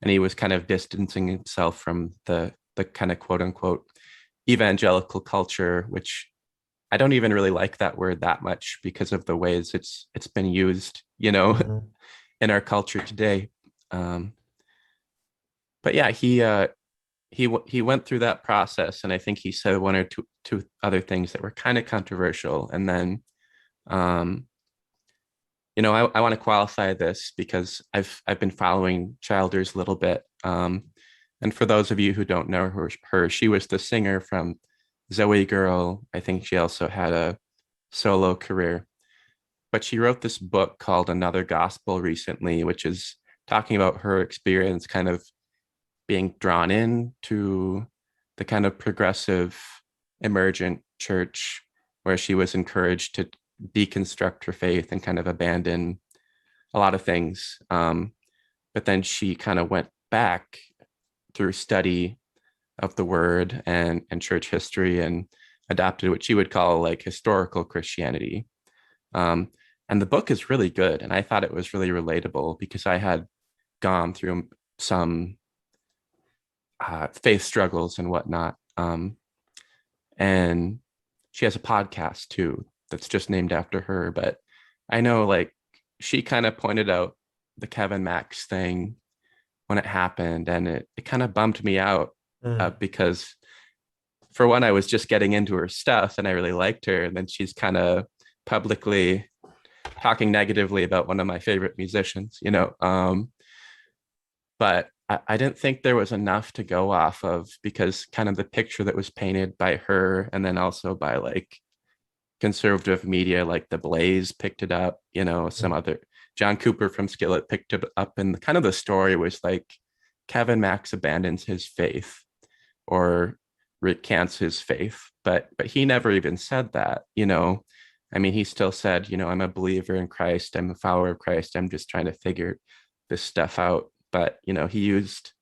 he was kind of distancing himself from the kind of quote unquote evangelical culture, which I don't even really like that word that much because of the ways it's been used, Mhm. in our culture today. Um, but yeah, he went through that process, and I think he said one or two other things that were kind of controversial. And then, um, I want to qualify this because I've been following Childers a little bit. And for those of you who don't know her, she was the singer from Zoe Girl. I think she also had a solo career, but she wrote this book called Another Gospel recently, which is talking about her experience kind of being drawn into the kind of progressive emergent church where she was encouraged to deconstruct her faith and kind of abandon a lot of things. But then she kind of went back through study of the word and church history and adopted what she would call like historical Christianity. Um, and the book is really good. And I thought it was really relatable because I had gone through some faith struggles and whatnot. And she has a podcast too that's just named after her. But I know like she kind of pointed out the Kevin Max thing when it happened, and it kind of bummed me out Mm. because for one, I was just getting into her stuff and I really liked her. And then she's kind of publicly talking negatively about one of my favorite musicians, but I didn't think there was enough to go off of, because kind of the picture that was painted by her and then also by like conservative media like The Blaze picked it up, some other John Cooper from Skillet picked it up, and kind of the story was like Kevin Max abandons his faith or recants his faith, but he never even said that. I mean, he still said, I'm a believer in Christ, I'm a follower of Christ, I'm just trying to figure this stuff out. But he used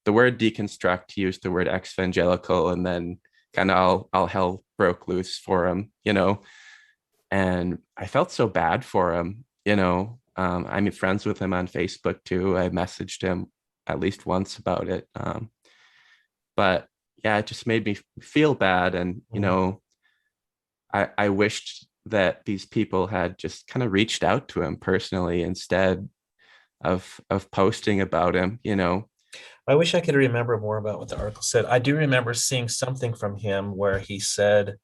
the word deconstruct, he used the word evangelical, and then kind of all hell broke loose for him, and I felt so bad for him. I'm friends with him on Facebook too. I messaged him at least once about it. But yeah, it just made me feel bad. And, I wished that these people had just kind of reached out to him personally instead of posting about him. I wish I could remember more about what the article said. I do remember seeing something from him where he said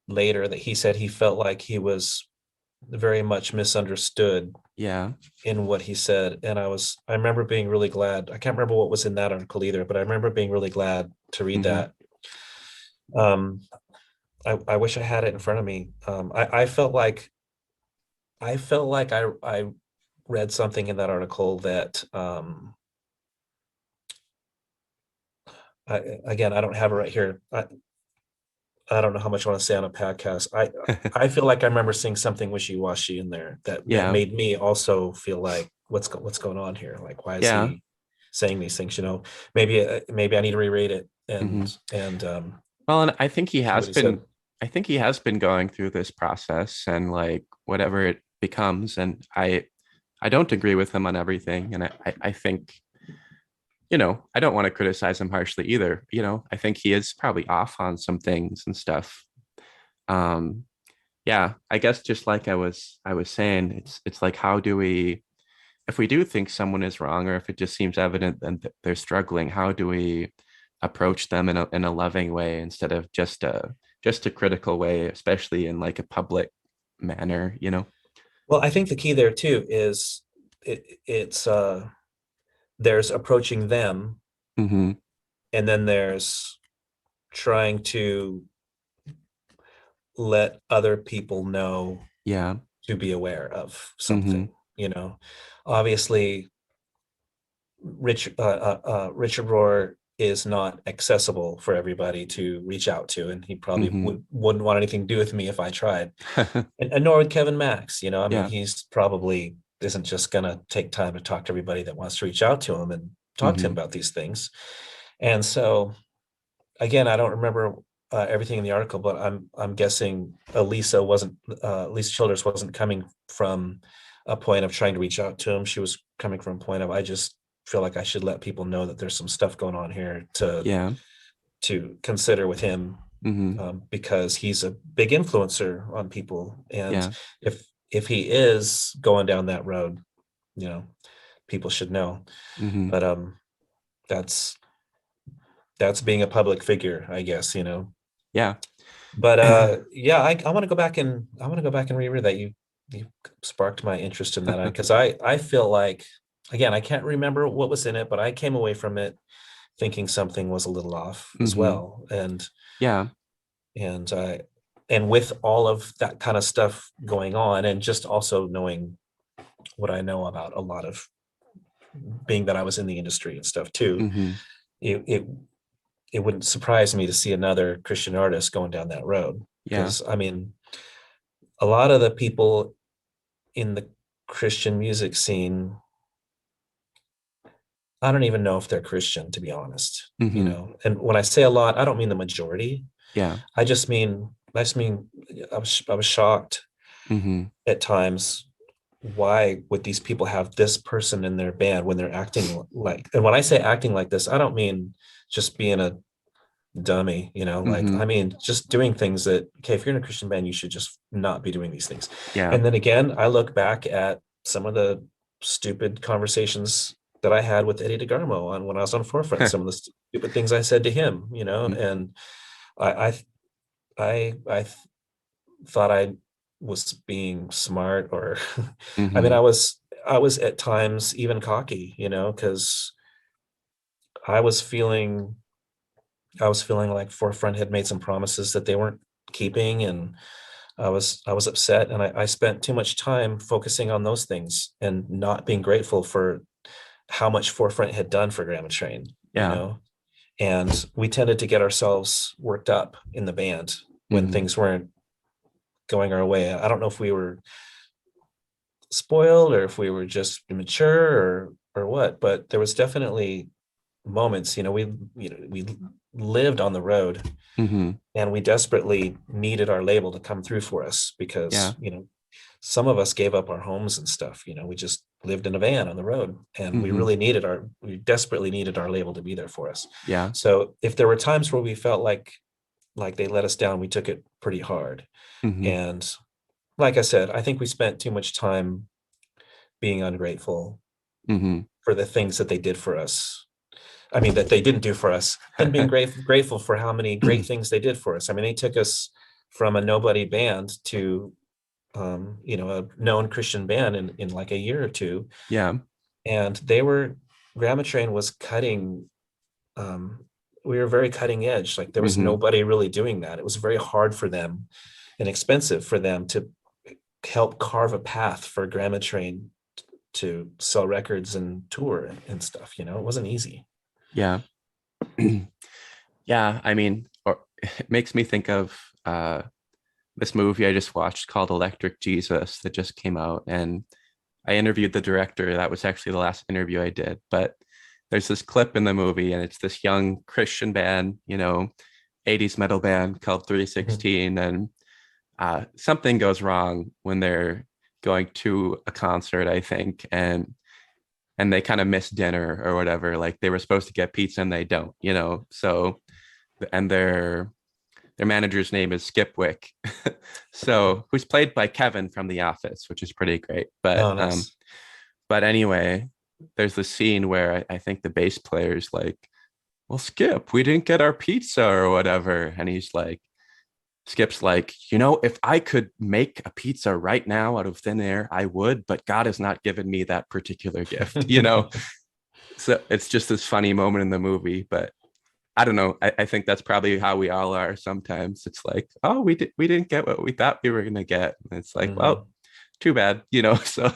later that he said he felt like he was very much misunderstood Yeah. in what he said. And I remember being really glad. I can't remember what was in that article either, but I remember being really glad to read that. I wish I had it in front of me. I felt like I read something in that article that again, I don't have it right here. I don't know how much I want to say on a podcast. I feel like I remember seeing something wishy-washy in there that Yeah. made me also feel like what's going on here? Like, why is he saying these things? Maybe I need to reread it and well, and I think he has he been said. I think he has been going through this process, and like whatever it becomes, and I don't agree with him on everything, and I think I don't want to criticize him harshly either. I think he is probably off on some things and stuff. Yeah, I guess just like I was saying, it's like, how do we, if we do think someone is wrong, or if it just seems evident that they're struggling, how do we approach them in a loving way instead of just a critical way, especially in like a public manner, Well, I think the key there too is it's there's approaching them, Mm-hmm. and then there's trying to let other people know Yeah. to be aware of Mm-hmm. something. Obviously, Richard Rohr is not accessible for everybody to reach out to, and he probably Mm-hmm. wouldn't want anything to do with me if I tried, and nor would Kevin Max. I mean, Yeah. he's probably isn't just gonna take time to talk to everybody that wants to reach out to him and talk to him Mm-hmm. about these things. And so, again, I don't remember everything in the article, but I'm guessing Elisa Childers wasn't coming from a point of trying to reach out to him. She was coming from a point of, I just feel like I should let people know that there's some stuff going on here Yeah. to consider with him, Mm-hmm. because he's a big influencer on people, and Yeah. if he is going down that road, people should know. Mm-hmm. But that's being a public figure, I guess. Yeah. But yeah, I want to go back and reread that. You sparked my interest in that, because I feel like, again, I can't remember what was in it, but I came away from it thinking something was a little off as Mm-hmm. well. And Yeah. and with all of that kind of stuff going on, and just also knowing what I know about a lot of, being that I was in the industry and stuff too, Mm-hmm. it wouldn't surprise me to see another Christian artist going down that road, Yeah. because I mean, a lot of the people in the Christian music scene, I don't even know if they're Christian, to be honest. Mm-hmm. And when I say a lot, I don't mean the majority. Yeah. I just mean I was shocked Mm-hmm. at times. Why would these people have this person in their band when they're acting like, and when I say acting like this, I don't mean just being a dummy, like, Mm-hmm. I mean, just doing things that, okay, if you're in a Christian band, you should just not be doing these things. Yeah. And then again, I look back at some of the stupid conversations that I had with Eddie DeGarmo on when I was on Forefront, some of the stupid things I said to him, Mm-hmm. and I thought I was being smart or I mean, Mm-hmm. I was at times even cocky, because I was feeling I was feeling like Forefront had made some promises that they weren't keeping, and I was upset, and I spent too much time focusing on those things and not being grateful for how much Forefront had done for Grammatrain, Yeah. and we tended to get ourselves worked up in the band when Mm-hmm. things weren't going our way. I don't know if we were spoiled or if we were just immature or what, but there was definitely moments, we lived on the road, Mm-hmm. and we desperately needed our label to come through for us Yeah. because, some of us gave up our homes and stuff. We just lived in a van on the road, and Mm-hmm. we desperately needed our label to be there for us. Yeah. So if there were times where we felt like they let us down, we took it pretty hard. Mm-hmm. And like I said, I think we spent too much time being ungrateful Mm-hmm. for the things that they did for us. I mean, that they didn't do for us, and being grateful for how many great things they did for us. I mean, they took us from a nobody band to, a known Christian band in like a year or two. Yeah. And Grammatrain was cutting, um, we were very cutting edge. Like there was Mm-hmm. nobody really doing that. It was very hard for them and expensive for them to help carve a path for Grammatrain to sell records and tour and stuff. It wasn't easy. Yeah. Yeah. I mean, it makes me think of this movie I just watched called Electric Jesus that just came out. And I interviewed the director. That was actually the last interview I did. But there's this clip in the movie, and it's this young Christian band, 80s metal band called Mhm. 316. And something goes wrong when they're going to a concert, I think. And they kind of miss dinner or whatever. Like they were supposed to get pizza and they don't, So, and their manager's name is Skipwick. So who's played by Kevin from The Office, which is pretty great. Oh, nice. But anyway, there's the scene where I think the bass player's like, well, Skip, we didn't get our pizza or whatever. And he's like, Skip's like, if I could make a pizza right now out of thin air, I would, but God has not given me that particular gift. So it's just this funny moment in the movie, but I don't know. I think that's probably how we all are sometimes. It's like, oh, we didn't get what we thought we were gonna get. And it's like, Mhm. well, too bad. So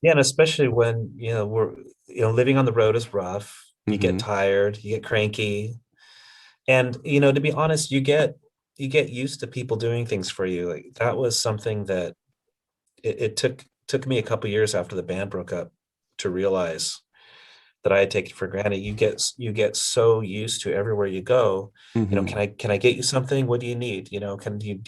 Yeah, and especially when, we're, living on the road is rough. You get mhm, tired, you get cranky. And, to be honest, you get used to people doing things for you. Like that was something that it took me a couple years after the band broke up to realize that I had taken for granted. You get so used to everywhere you go. mhm, Can I get you something? What do you need? Do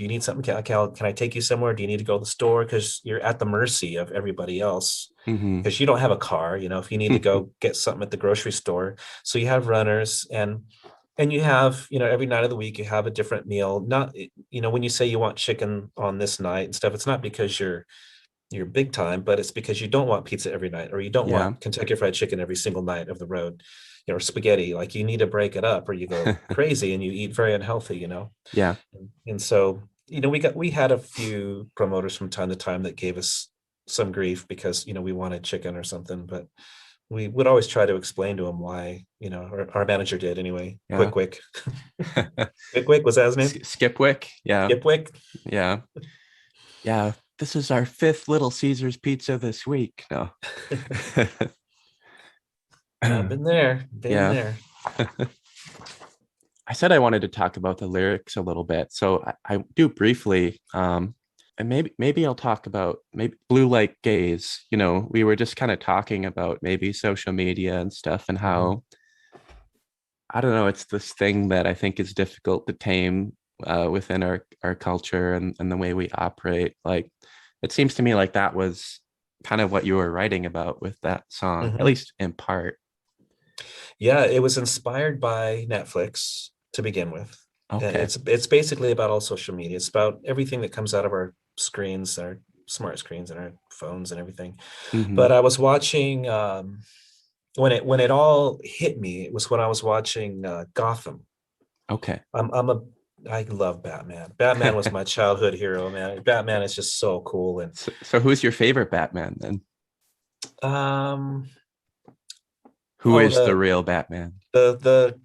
you need something? Can I take you somewhere? Do you need to go to the store? Because you're at the mercy of everybody else. mhm, Because you don't have a car, if you need to go get something at the grocery store. So you have runners, and you have, every night of the week you have a different meal. Not, when you say you want chicken on this night and stuff, it's not because you're big time, but it's because you don't want pizza every night, or you don't yeah, want Kentucky Fried Chicken every single night of the road, or spaghetti. Like you need to break it up, or you go crazy and you eat very unhealthy. yeah, And so, we had a few promoters from time to time that gave us some grief because, we wanted chicken or something, but we would always try to explain to them why, or our manager did anyway. yeah. Quick was that his name? Skipwick, yeah, Skipwick. yeah, yeah. This is our fifth Little Caesars pizza this week. No, Yeah, been yeah. there. I said I wanted to talk about the lyrics a little bit, so I do briefly. And maybe I'll talk about maybe blue light gaze. We were just kind of talking about maybe social media and stuff, and Mhm. how I don't know, it's this thing that I think is difficult to tame within our culture and the way we operate. Like it seems to me like that was kind of what you were writing about with that song, at Mhm. least in part. Yeah, it was inspired by Netflix to begin with. Okay. It's basically about all social media. It's about everything that comes out of our screens, our smart screens, and our phones and everything. Mm-hmm. But I was watching, when it all hit me. It was when I was watching Gotham. Okay. I'm a I love Batman. Batman was my childhood hero, man. Batman is just so cool. And So who's your favorite Batman then? um, Who oh, is the real Batman? what the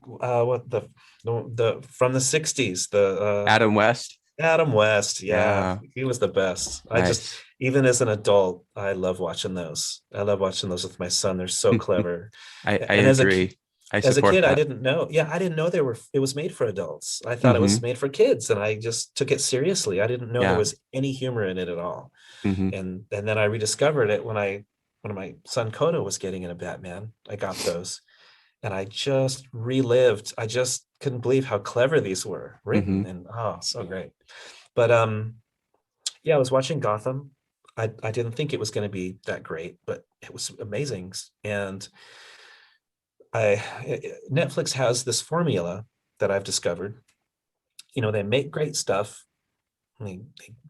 from the 60s, the Adam West? Adam West. Yeah, Yeah, he was the best. I just, nice. even as an adult, I love watching those. I love watching those with my son. They're so clever. I And agree. I as a support kid, I that. didn't know. Yeah, I didn't know it was made for adults. I thought it was Hmm. made for kids, and I just took it seriously. I didn't know there Yeah. was any humor in it at all. Hmm. And then I rediscovered it when my son Kodo was getting into Batman. I got those, and I just relived. I just couldn't believe how clever these were written, Hmm. and oh, so great. But yeah, I was watching Gotham. I didn't think it was going to be that great, but it was amazing. And I Netflix has this formula that I've discovered. You know, they make great stuff, they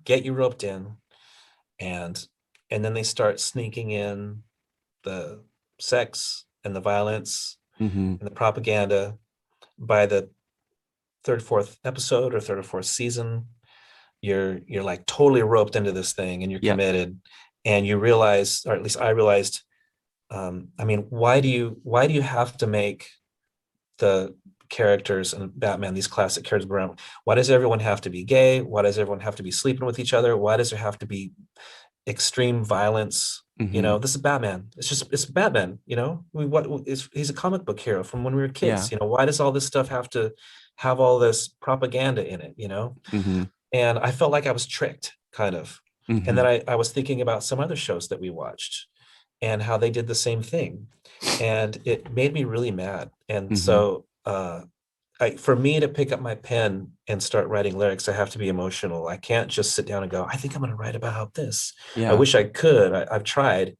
get you roped in, and and then they start sneaking in the sex and the violence Hmm. and the propaganda. By the third, fourth episode or third or fourth season, you're like totally roped into this thing and you're Yep. committed, and you realize, or at least I realized, I mean, why do you have to make the characters in Batman, these classic characters around? Why does everyone have to be gay? Why does everyone have to be sleeping with each other? Why does there have to be extreme violence? You Hmm. know, this is Batman. It's Batman. You know, he's a comic book hero from when we were Yeah. kids. You know, why does all this stuff have to have all this propaganda in it? You know, Hmm. and I felt like I was tricked, kind of. And then Hmm. I was thinking about some other shows that we watched and how they did the same thing. And it made me really mad. And Hmm. so for me to pick up my pen and start writing lyrics, I have to be emotional. I can't just sit down and go, I think I'm going to write about this. I Yeah. wish I could. I've tried.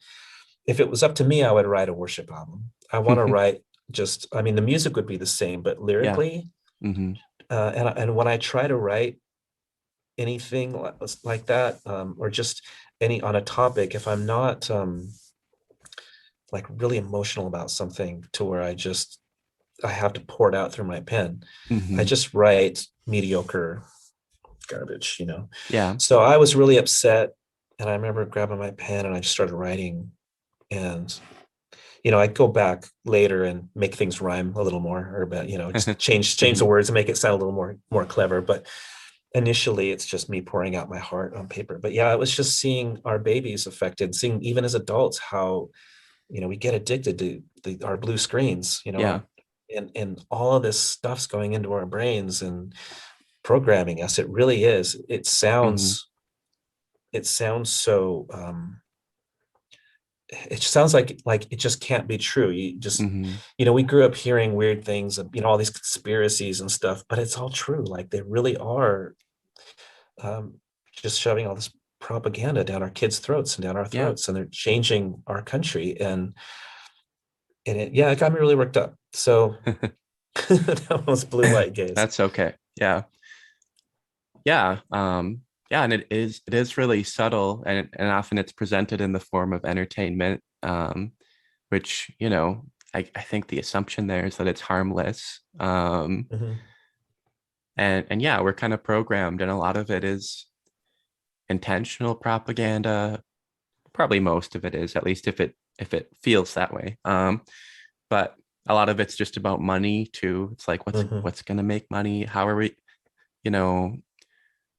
If it was up to me, I would write a worship album. I want to write just, I mean, the music would be the same, but Yeah. lyrically, Hmm. and when I try to write anything like that, or just any on a topic, if I'm not like really emotional about something to where I have to pour it out through my pen, I Hmm. just write mediocre garbage, you know. Yeah. So I was really upset, and I remember grabbing my pen and I just started writing. And you know, I go back later and make things rhyme a little more, or about, you know, just change Hmm. the words and make it sound a little more clever. But initially it's just me pouring out my heart on paper. But yeah, it was just seeing our babies affected, seeing even as adults how, you know, we get addicted to our blue screens, you know, Yeah. and all of this stuff's going into our brains and programming us. It really is. Hmm. It sounds so it sounds like it just can't be true. You just, Hmm. you know, we grew up hearing weird things, you know, all these conspiracies and stuff, but it's all true. Like they really are, um, just shoving all this propaganda down our kids' throats and down our Yeah. throats, and they're changing our country. And it, yeah, it got me really worked up. So that was blue light gaze. That's okay. Yeah. Yeah. Yeah, and it is really subtle, and often it's presented in the form of entertainment, which, I think the assumption there is that it's harmless. Mhm. And yeah, we're kind of programmed, and a lot of it is intentional propaganda. Probably most of it is, at least if it feels that way. But a lot of it's just about money too. It's like what's Mhm. what's gonna make money? How are we, you know,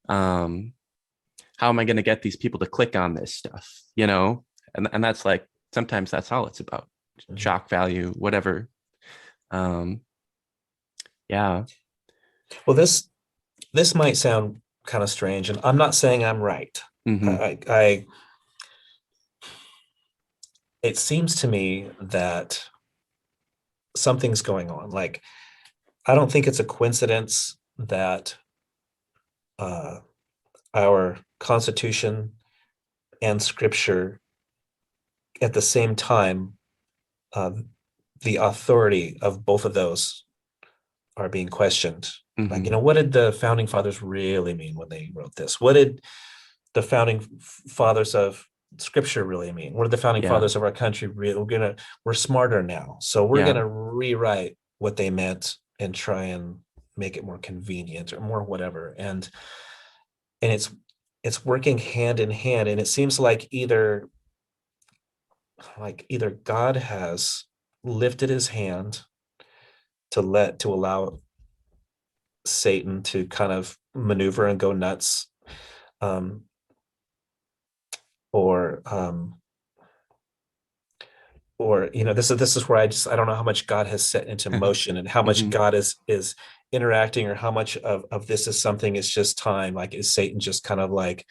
um, how am I gonna get these people to click on this stuff? And that's like sometimes that's all it's about. Mhm. Shock value, whatever. Um, yeah. Well, this might sound kind of strange, and I'm not saying I'm right. Hmm. I it seems to me that something's going on. Like, I don't think it's a coincidence that uh, our Constitution and Scripture, at the same time, uh, the authority of both of those are being questioned. Like, you Hmm. know, what did the founding fathers really mean when they wrote this? What did the founding fathers of Scripture really mean? What did the founding Yeah. fathers of our country really? We're smarter now, so we're Yeah. gonna rewrite what they meant and try and make it more convenient or more whatever. And it's working hand in hand. And it seems like either God has lifted his hand to allow Satan to kind of maneuver and go nuts, um, or this is where I don't know how much God has set into motion and how much God is interacting, or how much of this is something is just time. Like, is Satan just kind of like,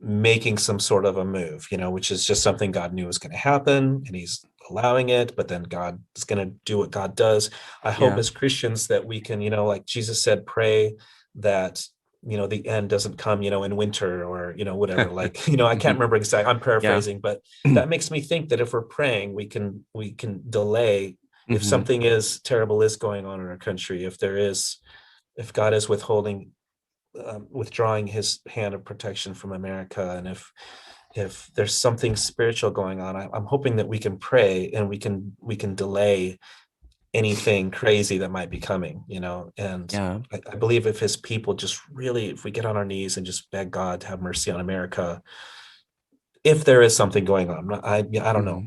making some sort of a move, which is just something God knew was going to happen, and he's allowing it, but then God is going to do what God does. I hope as Christians that we can, like Jesus said, pray that, the end doesn't come, in winter, or, whatever, like, I can't remember exactly, I'm paraphrasing, but that makes me think that if we're praying, we can delay, if something is terrible is going on in our country, if God is withdrawing his hand of protection from America, and if there's something spiritual going on, I'm hoping that we can pray, and we can delay anything crazy that might be coming, and I believe if his people just really, if we get on our knees and just beg God to have mercy on America, if there is something going on. I don't know,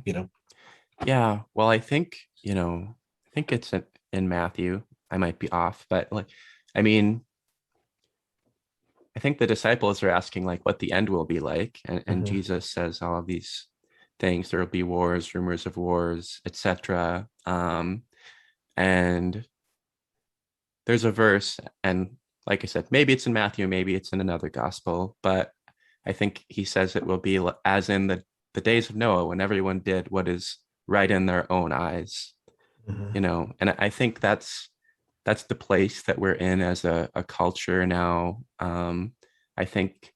Yeah, well, I think it's in Matthew. I might be off, but I think the disciples are asking like what the end will be like, and Jesus says all of these things. There will be wars, rumors of wars, etc. And there's a verse, and like I said, maybe it's in Matthew, maybe it's in another gospel, but I think he says it will be as in the days of Noah, when everyone did what is right in their own eyes, and I think that's the place that we're in as a culture now. I think,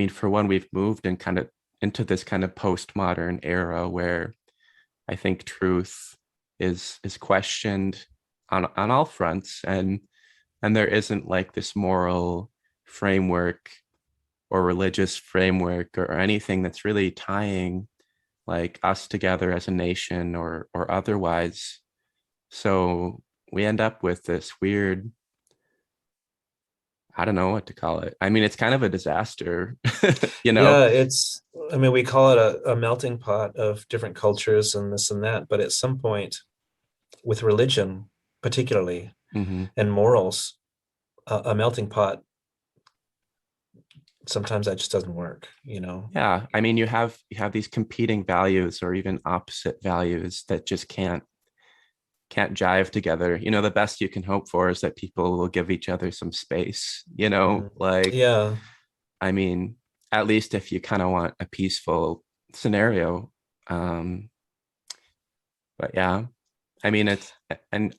for one, we've moved and kind of into this kind of postmodern era where I think truth is questioned on all fronts, and there isn't like this moral framework or religious framework or anything that's really tying like us together as a nation or otherwise. So we end up with this weird, I don't know what to call it. It's kind of a disaster, Yeah, we call it a melting pot of different cultures and this and that, but at some point, with religion particularly, and morals, a melting pot, sometimes that just doesn't work, Yeah, you have these competing values or even opposite values that just can't jive together. The best you can hope for is that people will give each other some space, like, yeah. At least if you kind of want a peaceful scenario. But yeah, it's, and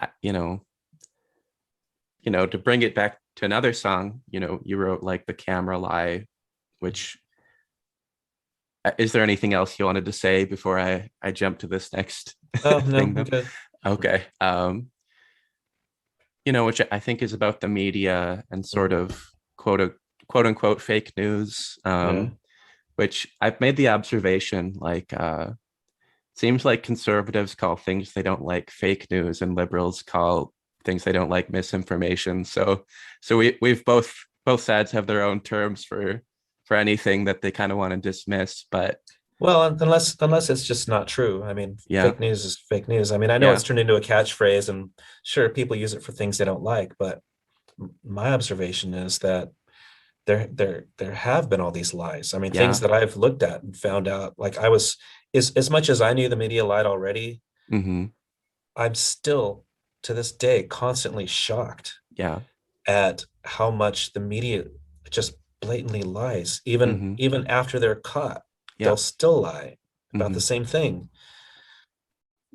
to bring it back to another song, you wrote like The Camera Lie, which, is there anything else you wanted to say before I jump to this next thing? No, good. Okay. Which I think is about the media and sort of quote unquote fake news, which I've made the observation, like, seems like conservatives call things they don't like fake news, and liberals call things they don't like misinformation. So we've both sides have their own terms for anything that they kind of want to dismiss. But well, unless it's just not true. Fake news is fake news. I know it's turned into a catchphrase, and sure, people use it for things they don't like, but my observation is that there have been all these lies. Things that I've looked at and found out, like, I was, as much as I knew the media lied already, I'm still to this day constantly shocked at how much the media just blatantly lies. Even after they're caught, they'll still lie about the same thing.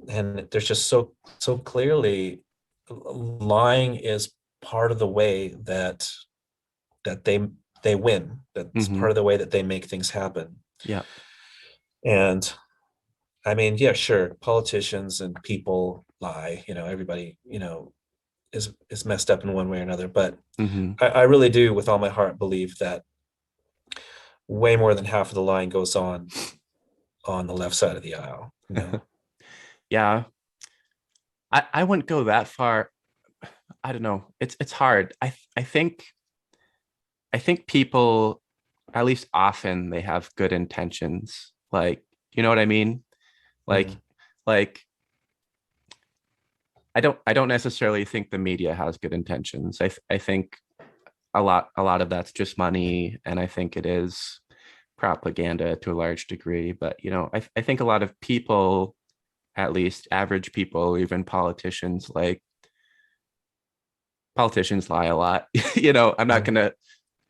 And there's just so clearly, lying is part of the way that they win. That's part of the way that they make things happen. Yeah. And sure, politicians and people lie, everybody, is messed up in one way or another. But I really do, with all my heart, believe that way more than half of the lying goes on the left side of the aisle. Yeah. I wouldn't go that far. I don't know. It's hard. I think people, at least often, they have good intentions. Like, you know what I mean? Like, Mm, like I don't necessarily think the media has good intentions. I think a lot of that's just money, and I think it is propaganda to a large degree. But I think a lot of people, at least average people, even politicians, like politicians lie a lot. I'm not mm. gonna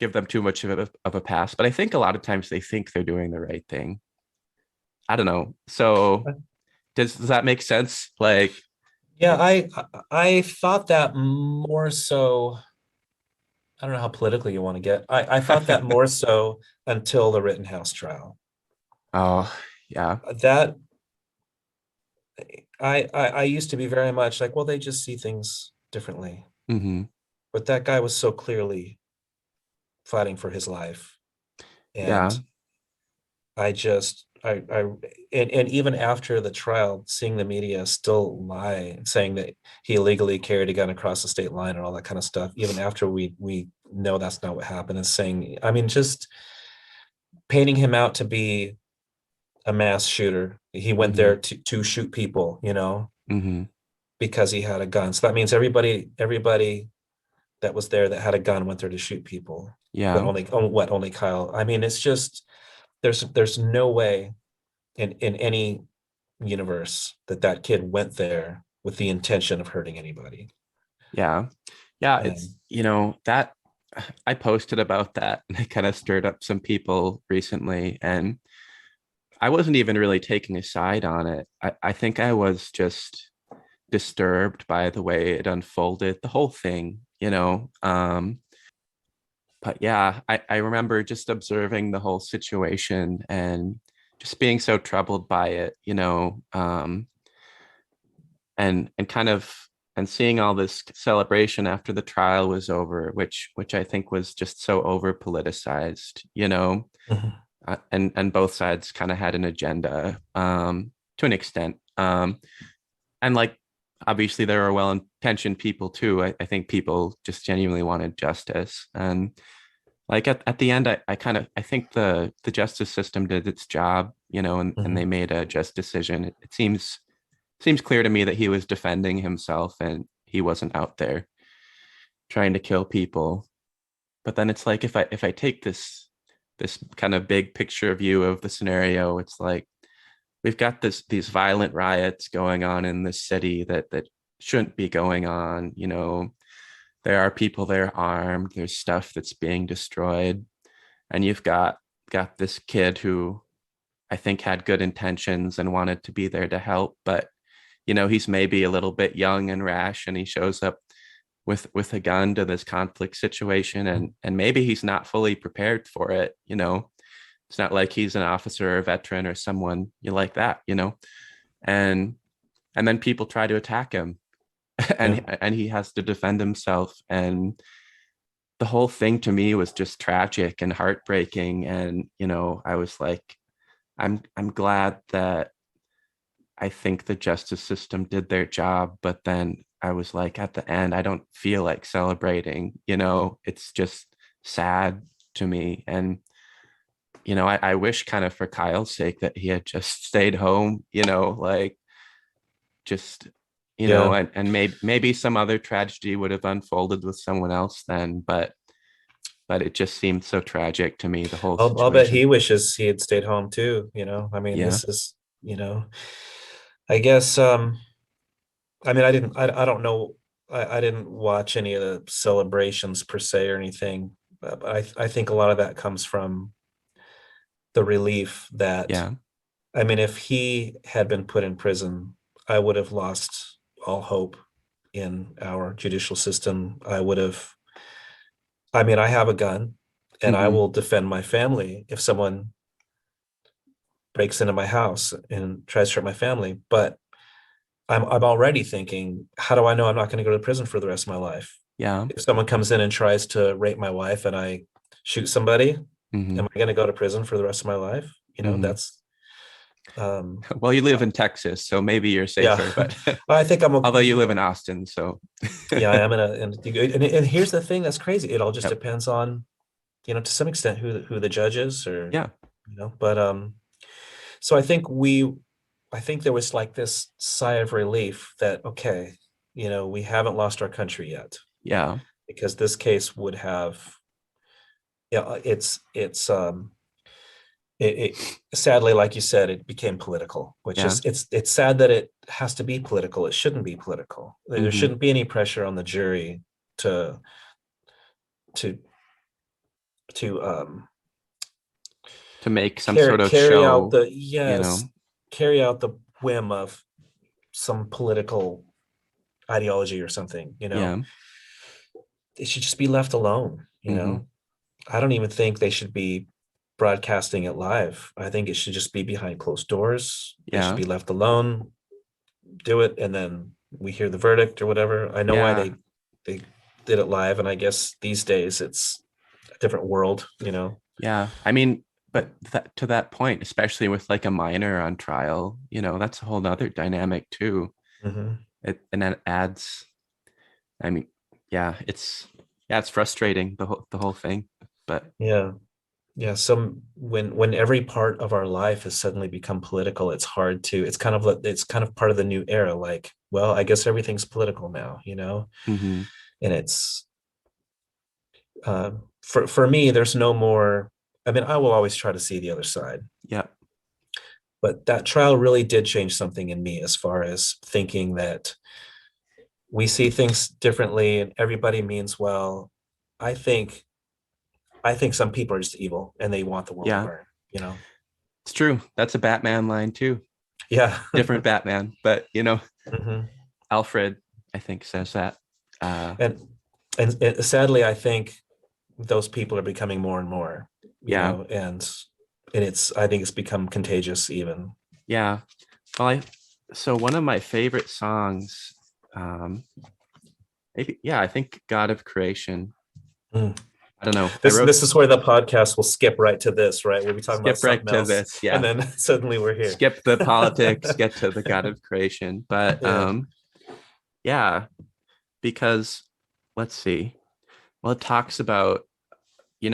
give them too much of a pass, but I think a lot of times they think they're doing the right thing. I don't know. So does that make sense? Like, Yeah, I thought that more so. I don't know how politically you want to get. I thought that more so until the Rittenhouse trial. oh yeah. That I used to be very much like, well, they just see things differently. Hmm. But that guy was so clearly fighting for his life. And Yeah. I just I and even after the trial, seeing the media still lie, saying that he illegally carried a gun across the state line and all that kind of stuff, even after we know that's not what happened, and saying, I mean, just painting him out to be a mass shooter. He went Hmm. there to shoot people, Hmm. because he had a gun. So that means everybody that was there that had a gun went there to shoot people. But Yeah. only Kyle. I mean, it's just there's no way in any universe that that kid went there with the intention of hurting anybody. Yeah. Yeah. It's, And that I posted about that and it kind of stirred up some people recently. And I wasn't even really taking a side on it. I think I was just disturbed by the way it unfolded, the whole thing. But yeah, I remember just observing the whole situation and just being so troubled by it, and kind of and seeing all this celebration after the trial was over, which I think was just so over politicized. Mhm. And both sides kind of had an agenda, to an extent. And like obviously there were well-intentioned people too. I think people just genuinely wanted justice. And like at the end, I think the justice system did its job, and they Mhm. made a just decision. It seems clear to me that he was defending himself and he wasn't out there trying to kill people. But then it's like if I take this kind of big picture view of the scenario, it's like we've got these violent riots going on in this city that shouldn't be going on. There are people there armed, there's stuff that's being destroyed, and you've got this kid who I think had good intentions and wanted to be there to help, but he's maybe a little bit young and rash, and he shows up with a gun to this conflict situation, and maybe he's not fully prepared for it. It's not like he's an officer or a veteran or someone you like that. And then people try to attack him Yeah. and he has to defend himself. And the whole thing to me was just tragic and heartbreaking. And I was like, I'm glad that I think the justice system did their job, but then I was like, at the end, I don't feel like celebrating. It's just sad to me. And I wish kind of for Kyle's sake that he had just stayed home, like just Yeah. and maybe some other tragedy would have unfolded with someone else then, but it just seemed so tragic to me, the whole I'll bet he situation. wishes he had stayed home too. I mean, Yeah. this is, I guess I mean, I don't know. I didn't watch any of the celebrations per se or anything, but I think a lot of that comes from the relief that, Yeah. I mean, if he had been put in prison, I would have lost all hope in our judicial system. I mean, I have a gun and I Hmm. will defend my family if someone breaks into my house and tries to hurt my family. But I'm already thinking, how do I know I'm not going to go to prison for the rest of my life? Yeah. If someone comes in and tries to rape my wife and I shoot somebody, Hmm. am I going to go to prison for the rest of my life? Hmm. That's Well, you live in Texas, so maybe you're Yeah, safer, but I think I'm although you live in Austin, so yeah, I am and here's the thing that's crazy. It all just yep. depends on, to some extent who the judge is, or Yeah. but so I think there was like this sigh of relief that, okay, we haven't lost our country yet, Yeah. because this case would have, yeah, sadly, like you said, it became political, which Yeah. is, it's sad that it has to be political. It shouldn't be political. There Hmm. shouldn't be any pressure on the jury to to to To make some carry sort of carry out show, the you know. yes carry out the whim of some political ideology or something. Yeah. It should just be left alone. Hmm. I don't even think they should be broadcasting it live. I think it should just be behind closed doors. They should Yeah. be left alone, do it, and then we hear the verdict or whatever. I know why Yeah. they did it live, and I guess these days it's a different world. Yeah. I mean, but to that point, especially with like a minor on trial, that's a whole nother dynamic too. Hmm. And then adds, I mean, yeah, it's frustrating, the whole thing. But Yeah. Yeah, when every part of our life has suddenly become political, it's hard to, it's kind of part of the new era. Like, well, I guess everything's political now. mhm, And it's for me, there's no more. I mean, I will always try to see the other side, yeah, but that trial really did change something in me, as far as thinking that we see things differently and everybody means well. I think I think some people are just evil and they want the world to yeah, burn. it's true. That's a Batman line too. Yeah. Different Batman, but Hmm. Alfred, I think, says that. Uh, and and sadly, I think those people are becoming more and more, yeah, and I think it's become contagious even. yeah. Well, so one of my favorite songs, um, maybe, yeah, I think God of Creation. Mm. I don't know. I This wrote is where the podcast will skip right to this, right? We'll be talking about skip right something to else, this. and Yeah, then suddenly we're here. skip the politics, get to the God of Creation. But Yeah. yeah, because let's see. Well, it talks about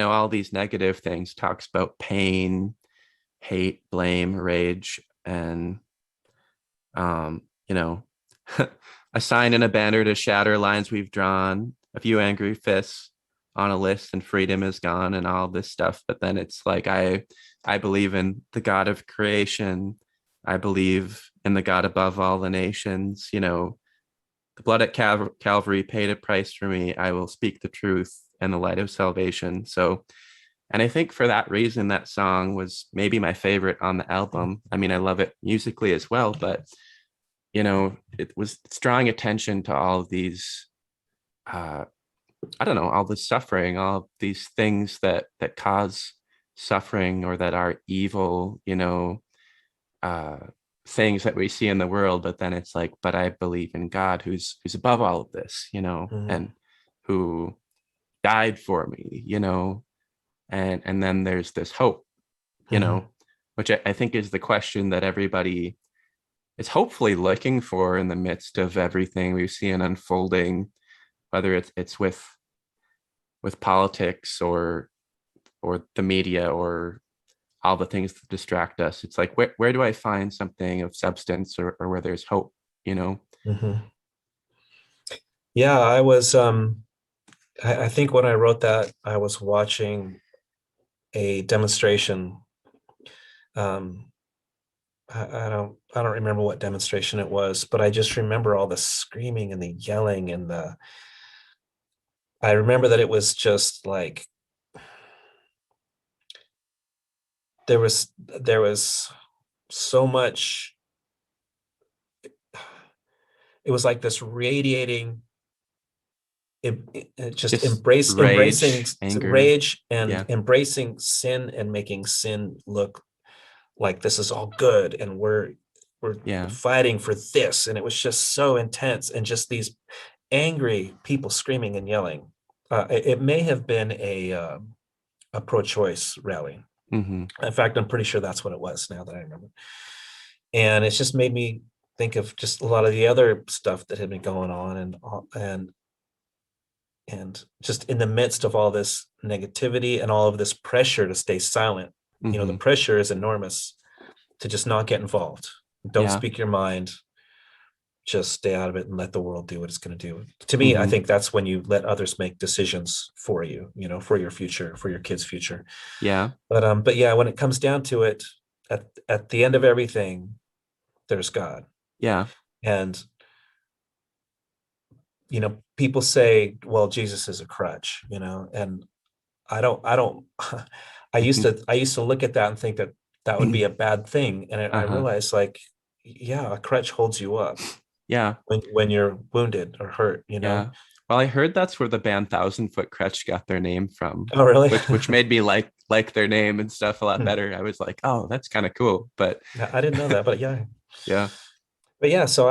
all these negative things. Talks about pain, hate, blame, rage, and um, you know, a sign and a banner to shatter lines we've drawn, a few angry fists on a list, and freedom is gone, and all this stuff. But then it's like I believe in the God of creation. I believe in the God above all the nations. The blood at Calvary paid a price for me. I will speak the truth and the light of salvation. So, and I think for that reason, that song was maybe my favorite on the album. I mean, I love it musically as well, but it's drawing attention to all of these, I don't know, all the suffering, all these things that cause suffering or that are evil, uh, things that we see in the world. But then it's like, but I believe in God, who's above all of this, Mhm. and who died for me, and then there's this hope, Mhm. which I think is the question that everybody is hopefully looking for in the midst of everything we see an unfolding, whether it's with politics or the media or all the things that distract us. It's like, where do I find something of substance, or where there's hope, Mhm. Yeah, I think when I wrote that, I was watching a demonstration. Um, I don't remember what demonstration it was, but I just remember all the screaming and the yelling and the I remember that it was just like there was so much. It was like this radiating, just Just embracing rage, anger. rage and Yeah. embracing sin and making sin look like this is all good, and we're Yeah. fighting for this, and it was just so intense, and just these angry people screaming and yelling. It may have been a pro-choice rally. Hmm. In fact, I'm pretty sure that's what it was, now that I remember. And it's just made me think of just a lot of the other stuff that had been going on, and just in the midst of all this negativity and all of this pressure to stay silent. The Mm-hmm. pressure is enormous to just not get involved. Don't Yeah. speak your mind, just stay out of it and let the world do what it's going to do. To me, I Mm-hmm. think that's when you let others make decisions for you, for your future, for your kids' future. Yeah. But yeah, when it comes down to it, at the end of everything, there's God. Yeah. And people say, well, Jesus is a crutch, and I don't I used to look at that and think that that would be a bad thing. And I Uh-huh. realized, like, yeah, a crutch holds you up Yeah. when you're wounded or hurt. Yeah. Well, I heard that's where the band Thousand Foot Crutch got their name from, Oh, really? which made me like their name and stuff a lot Hmm. better. I was like, oh, that's kind of cool. But I didn't know that, but yeah. yeah. But yeah, so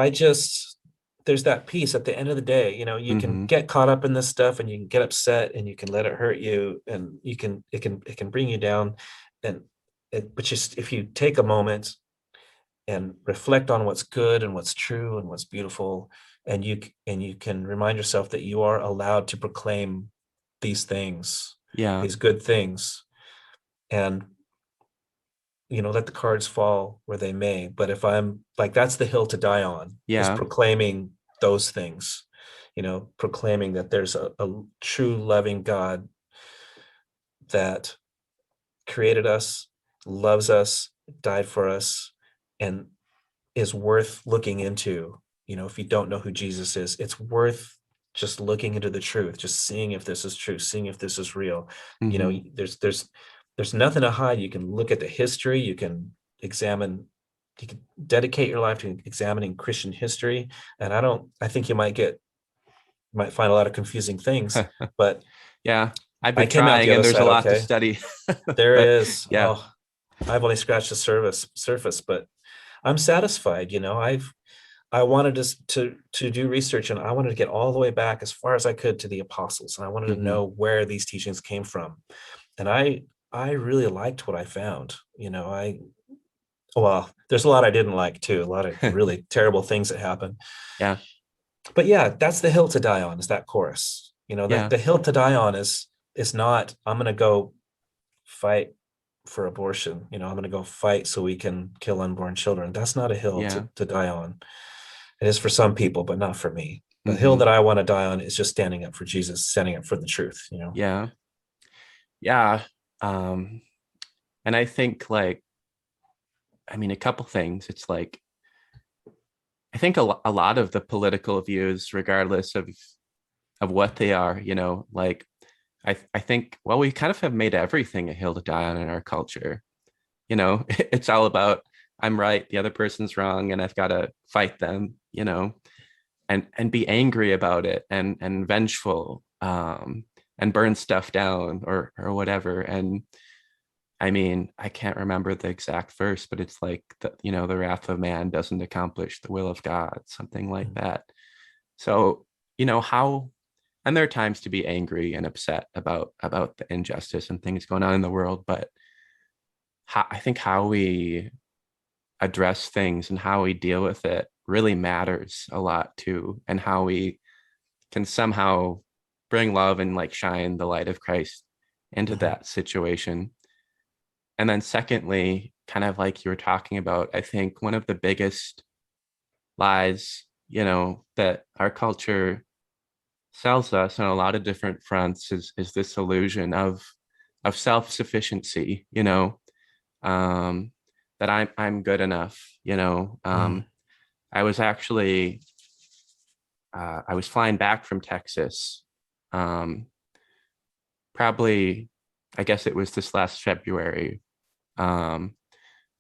there's that piece at the end of the day. You can Mm-hmm. get caught up in this stuff, and you can get upset, and you can let it hurt you, and it can bring you down. But just if you take a moment and reflect on what's good and what's true and what's beautiful, and you can remind yourself that you are allowed to proclaim these things, Yeah. these good things, and let the cards fall where they may. But if I'm like, that's the hill to die on, is Yeah. proclaiming those things, proclaiming that there's a true loving God that created us, loves us, died for us, and is worth looking into. If you don't know who Jesus is, it's worth just looking into the truth, just seeing if this is true, seeing if this is real. Mm-hmm. There's nothing to hide. You can look at the history, you can dedicate your life to examining Christian history. And I think you might find a lot of confusing things, but Yeah. I've I been came out the trying and other there's a side lot to okay. study. There But is. yeah. Oh, I've only scratched the surface, but I'm satisfied. I wanted to do research, and I wanted to get all the way back as far as I could to the apostles, and I wanted to Mm-hmm. know where these teachings came from. And I really liked what I found. Well, there's a lot I didn't like too, a lot of really terrible things that happened. Yeah. But yeah, that's the hill to die on, is that chorus. That Yeah. the hill to die on is not, I'm going to go fight for abortion. I'm going to go fight so we can kill unborn children. That's not a hill Yeah. to die on. It is for some people, but not for me. The hill Mm-hmm. that I want to die on is just standing up for Jesus, standing up for the truth. Yeah. Yeah. Um, and I think like, I mean, a couple things. It's like, I think a lot of the political views, regardless of what they are, like I think, well, we kind of have made everything a hill to die on in our culture. It's all about I'm right, the other person's wrong, and I've got to fight them, and be angry about it and vengeful, and burn stuff down or whatever. And I mean, I can't remember the exact verse, but it's like the wrath of man doesn't accomplish the will of God, something like that. So, how, and there are times to be angry and upset about the injustice and things going on in the world, but I think how we address things and how we deal with it really matters a lot too, and how we can somehow bring love and like shine the light of Christ into Mhm. that situation. And then secondly, kind of like you were talking about, I think one of the biggest lies, that our culture sells us on a lot of different fronts is this illusion of self-sufficiency, um, that I'm good enough, Mhm. I was actually I was flying back from Texas, um, probably, I guess it was this last February. Um,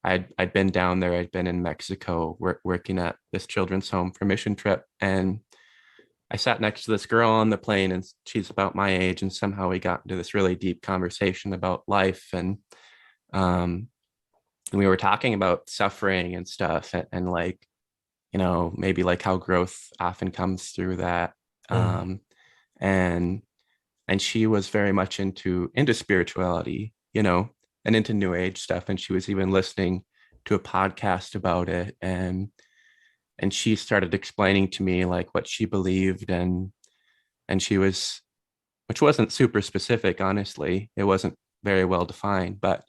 I'd been down there. I'd been in Mexico working at this children's home for mission trip, and I sat next to this girl on the plane, and she's about my age, and somehow we got into this really deep conversation about life, um, and we were talking about suffering and stuff, and like maybe like how growth often comes through that, Mhm. um, and she was very much into spirituality, and into new age stuff, and she was even listening to a podcast about it, and she started explaining to me like what she believed, and she was, which wasn't super specific, honestly. It wasn't very well defined, but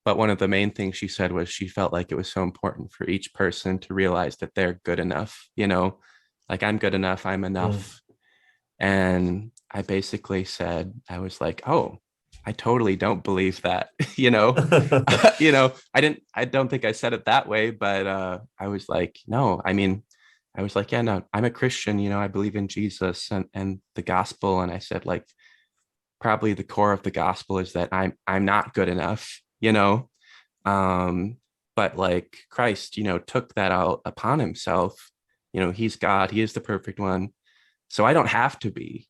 one of the main things she said was she felt like it was so important for each person to realize that they're good enough, like I'm good enough, I'm enough. And I basically said, I was like, oh, I totally don't believe that, I don't think I said it that way, but I was like, no, I mean, I was like, yeah, no, I'm a Christian, I believe in Jesus and the gospel. And I said, like, probably the core of the gospel is that I'm not good enough, um, but like Christ, took that out upon himself. He's God, he is the perfect one. So I don't have to be,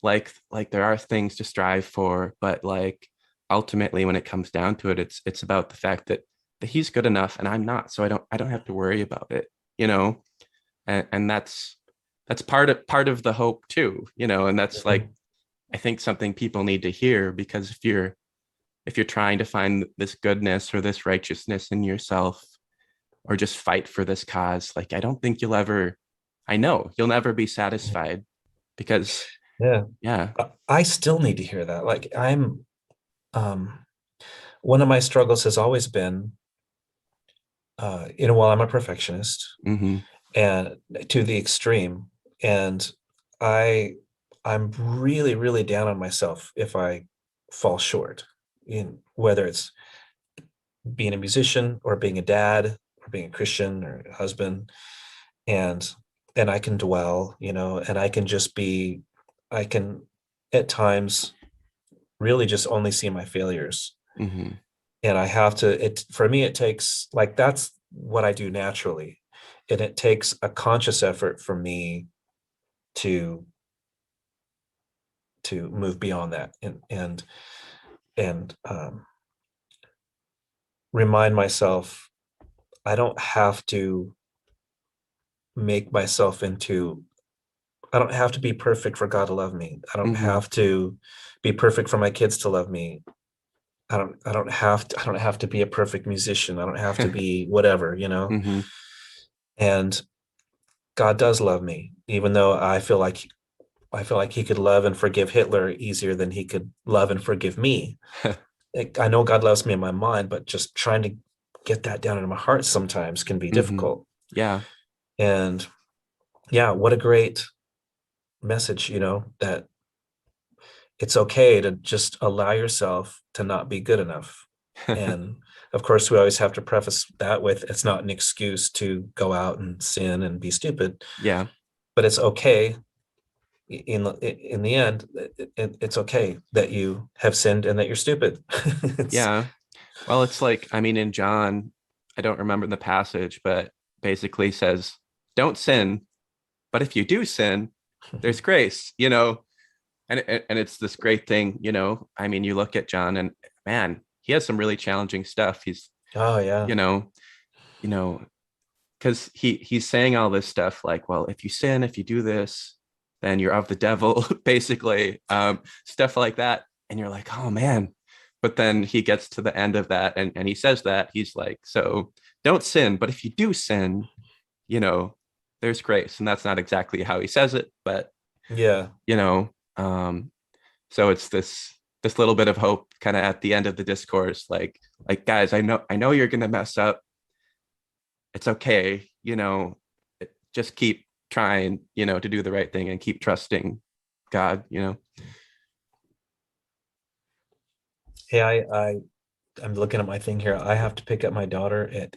like there are things to strive for, but like ultimately when it comes down to it, it's about the fact that he's good enough and I'm not. So I don't have to worry about it, and that's part of the hope too, and that's like, I think something people need to hear, because if you're trying to find this goodness or this righteousness in yourself, or just fight for this cause, like I don't think I know you'll never be satisfied, because yeah. I still need to hear that. Like one of my struggles has always been, well, I'm a perfectionist, Mm-hmm. and to the extreme, and I'm really, really down on myself if I fall short, in whether it's being a musician or being a dad or being a Christian or a husband. And I can dwell, and I can at times really just only see my failures. Mm-hmm. And I have to, for me, it takes, like, that's what I do naturally. And it takes a conscious effort for me to move beyond that, and remind myself I don't have to make myself into, I don't have to be perfect for God to love me. I don't Mm-hmm. have to be perfect for my kids to love me. I don't have to be a perfect musician. I don't have to be whatever, Mm-hmm. And God does love me, even though I feel like he could love and forgive Hitler easier than he could love and forgive me. I know God loves me in my mind, but just trying to get that down into my heart sometimes can be Mm-hmm. difficult. Yeah. And yeah, what a great message, that it's okay to just allow yourself to not be good enough. And of course, we always have to preface that with, it's not an excuse to go out and sin and be stupid, Yeah. but it's okay. In the end, it's okay that you have sinned and that you're stupid. Yeah. Well, it's like, I mean, in John, I don't remember the passage, but basically says, don't sin, but if you do sin, there's grace, and it's this great thing, I mean, you look at John and man, he has some really challenging stuff. He's, Oh yeah. you know, you know, because he's saying all this stuff like, well, if you sin, if you do this, then you're of the devil, basically, stuff like that. And you're like, oh man. But then he gets to the end of that, and he says that he's like, so don't sin, but if you do sin, you know, there's grace. And that's not exactly how he says it, but Yeah. you know, so it's this little bit of hope kind of at the end of the discourse, like guys, I know you're gonna mess up. It's okay, just keep trying, to do the right thing and keep trusting God. Hey, I'm looking at my thing here. I have to pick up my daughter at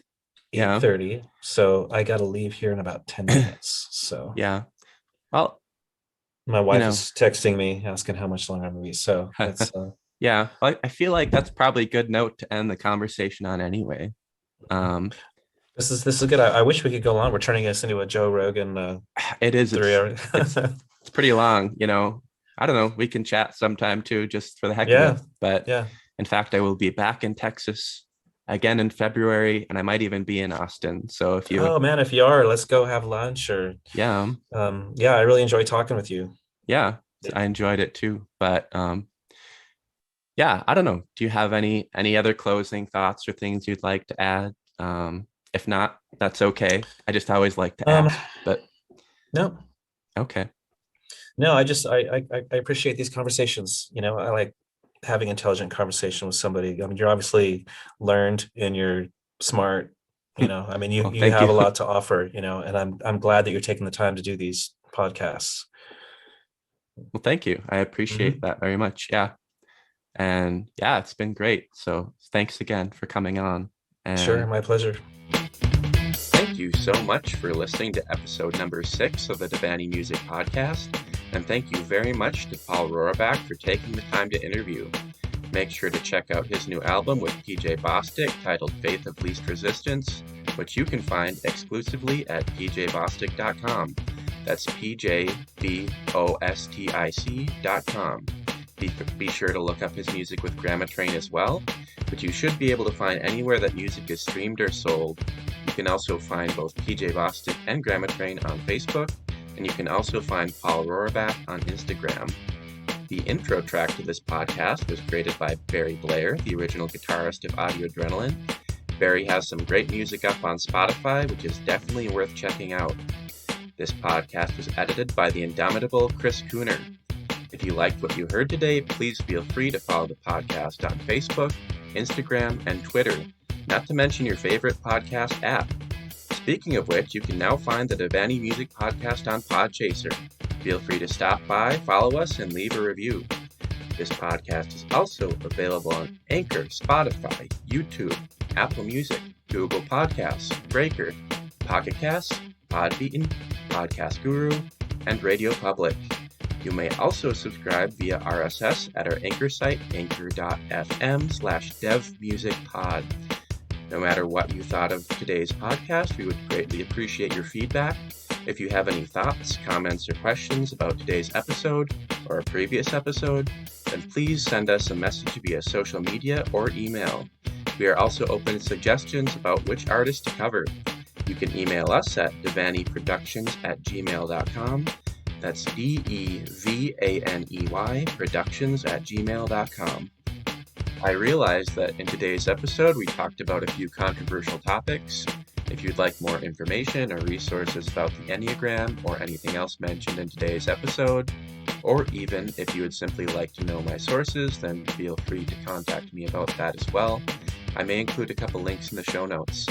Yeah. 8:30, so I got to leave here in about 10 minutes. So Yeah. Well, my wife is texting me asking how much longer I'm gonna be. So it's yeah, I feel like that's probably a good note to end the conversation on anyway. this is good. I wish we could go on. We're turning this into a Joe Rogan It is. 3 hour. It's pretty long. I don't know. We can chat sometime too, just for the heck Yeah. of it. But Yeah. in fact, I will be back in Texas again in February, and I might even be in Austin. So if you, Oh man, if you are, let's go have lunch or yeah, yeah, I really enjoy talking with you. yeah, I enjoyed it too. But yeah, I don't know. Do you have any other closing thoughts or things you'd like to add? If not, that's okay. I just always like to Um, ask, but no, okay. no, I appreciate these conversations. I like having intelligent conversation with somebody. I mean, you're obviously learned and you're smart. I mean, you Well, you thank have you. a lot to offer. And I'm glad that you're taking the time to do these podcasts. Well, thank you. I appreciate Hmm. that very much. Yeah. And yeah, it's been great. So thanks again for coming on. Sure, And my pleasure. thank you so much for listening to episode number 6 of the DeVaney Music Podcast. And thank you very much to Paul Roraback for taking the time to interview. Make sure to check out his new album with PJ Bostic titled Faith of Least Resistance, which you can find exclusively at pjbostic.com. That's pjbostic.com. Be sure to look up his music with Grammatrain as well, which you should be able to find anywhere that music is streamed or sold. You can also find both PJ Bostic and Grammatrain on Facebook, and you can also find Paul Roraback on Instagram. The intro track to this podcast was created by Barry Blair, the original guitarist of Audio Adrenaline. Barry has some great music up on Spotify, which is definitely worth checking out. This podcast was edited by the indomitable Chris Cooner. If you liked what you heard today, please feel free to follow the podcast on Facebook, Instagram, and Twitter, not to mention your favorite podcast app. Speaking of which, you can now find the DeVaney Music Podcast on Podchaser. Feel free to stop by, follow us, and leave a review. This podcast is also available on Anchor, Spotify, YouTube, Apple Music, Google Podcasts, Breaker, Pocket Casts, Podbean, Podcast Guru, and Radio Public. You may also subscribe via RSS at our Anchor site, anchor.fm/devmusicpod. No matter what you thought of today's podcast, we would greatly appreciate your feedback. If you have any thoughts, comments, or questions about today's episode or a previous episode, then please send us a message via social media or email. We are also open to suggestions about which artist to cover. You can email us at devaneyproductions@gmail.com. That's DEVANEY productions@gmail.com. I realize that in today's episode we talked about a few controversial topics. If you'd like more information or resources about the Enneagram or anything else mentioned in today's episode, or even if you would simply like to know my sources, then feel free to contact me about that as well. I may include a couple links in the show notes.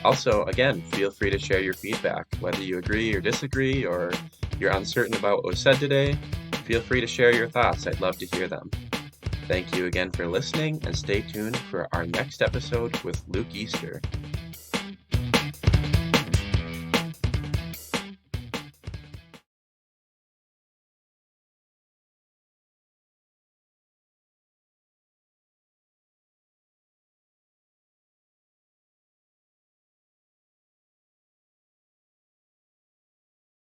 Also, again, feel free to share your feedback, whether you agree or disagree, or you're uncertain about what was said today. Feel free to share your thoughts. I'd love to hear them. Thank you again for listening, and stay tuned for our next episode with Luke Easter.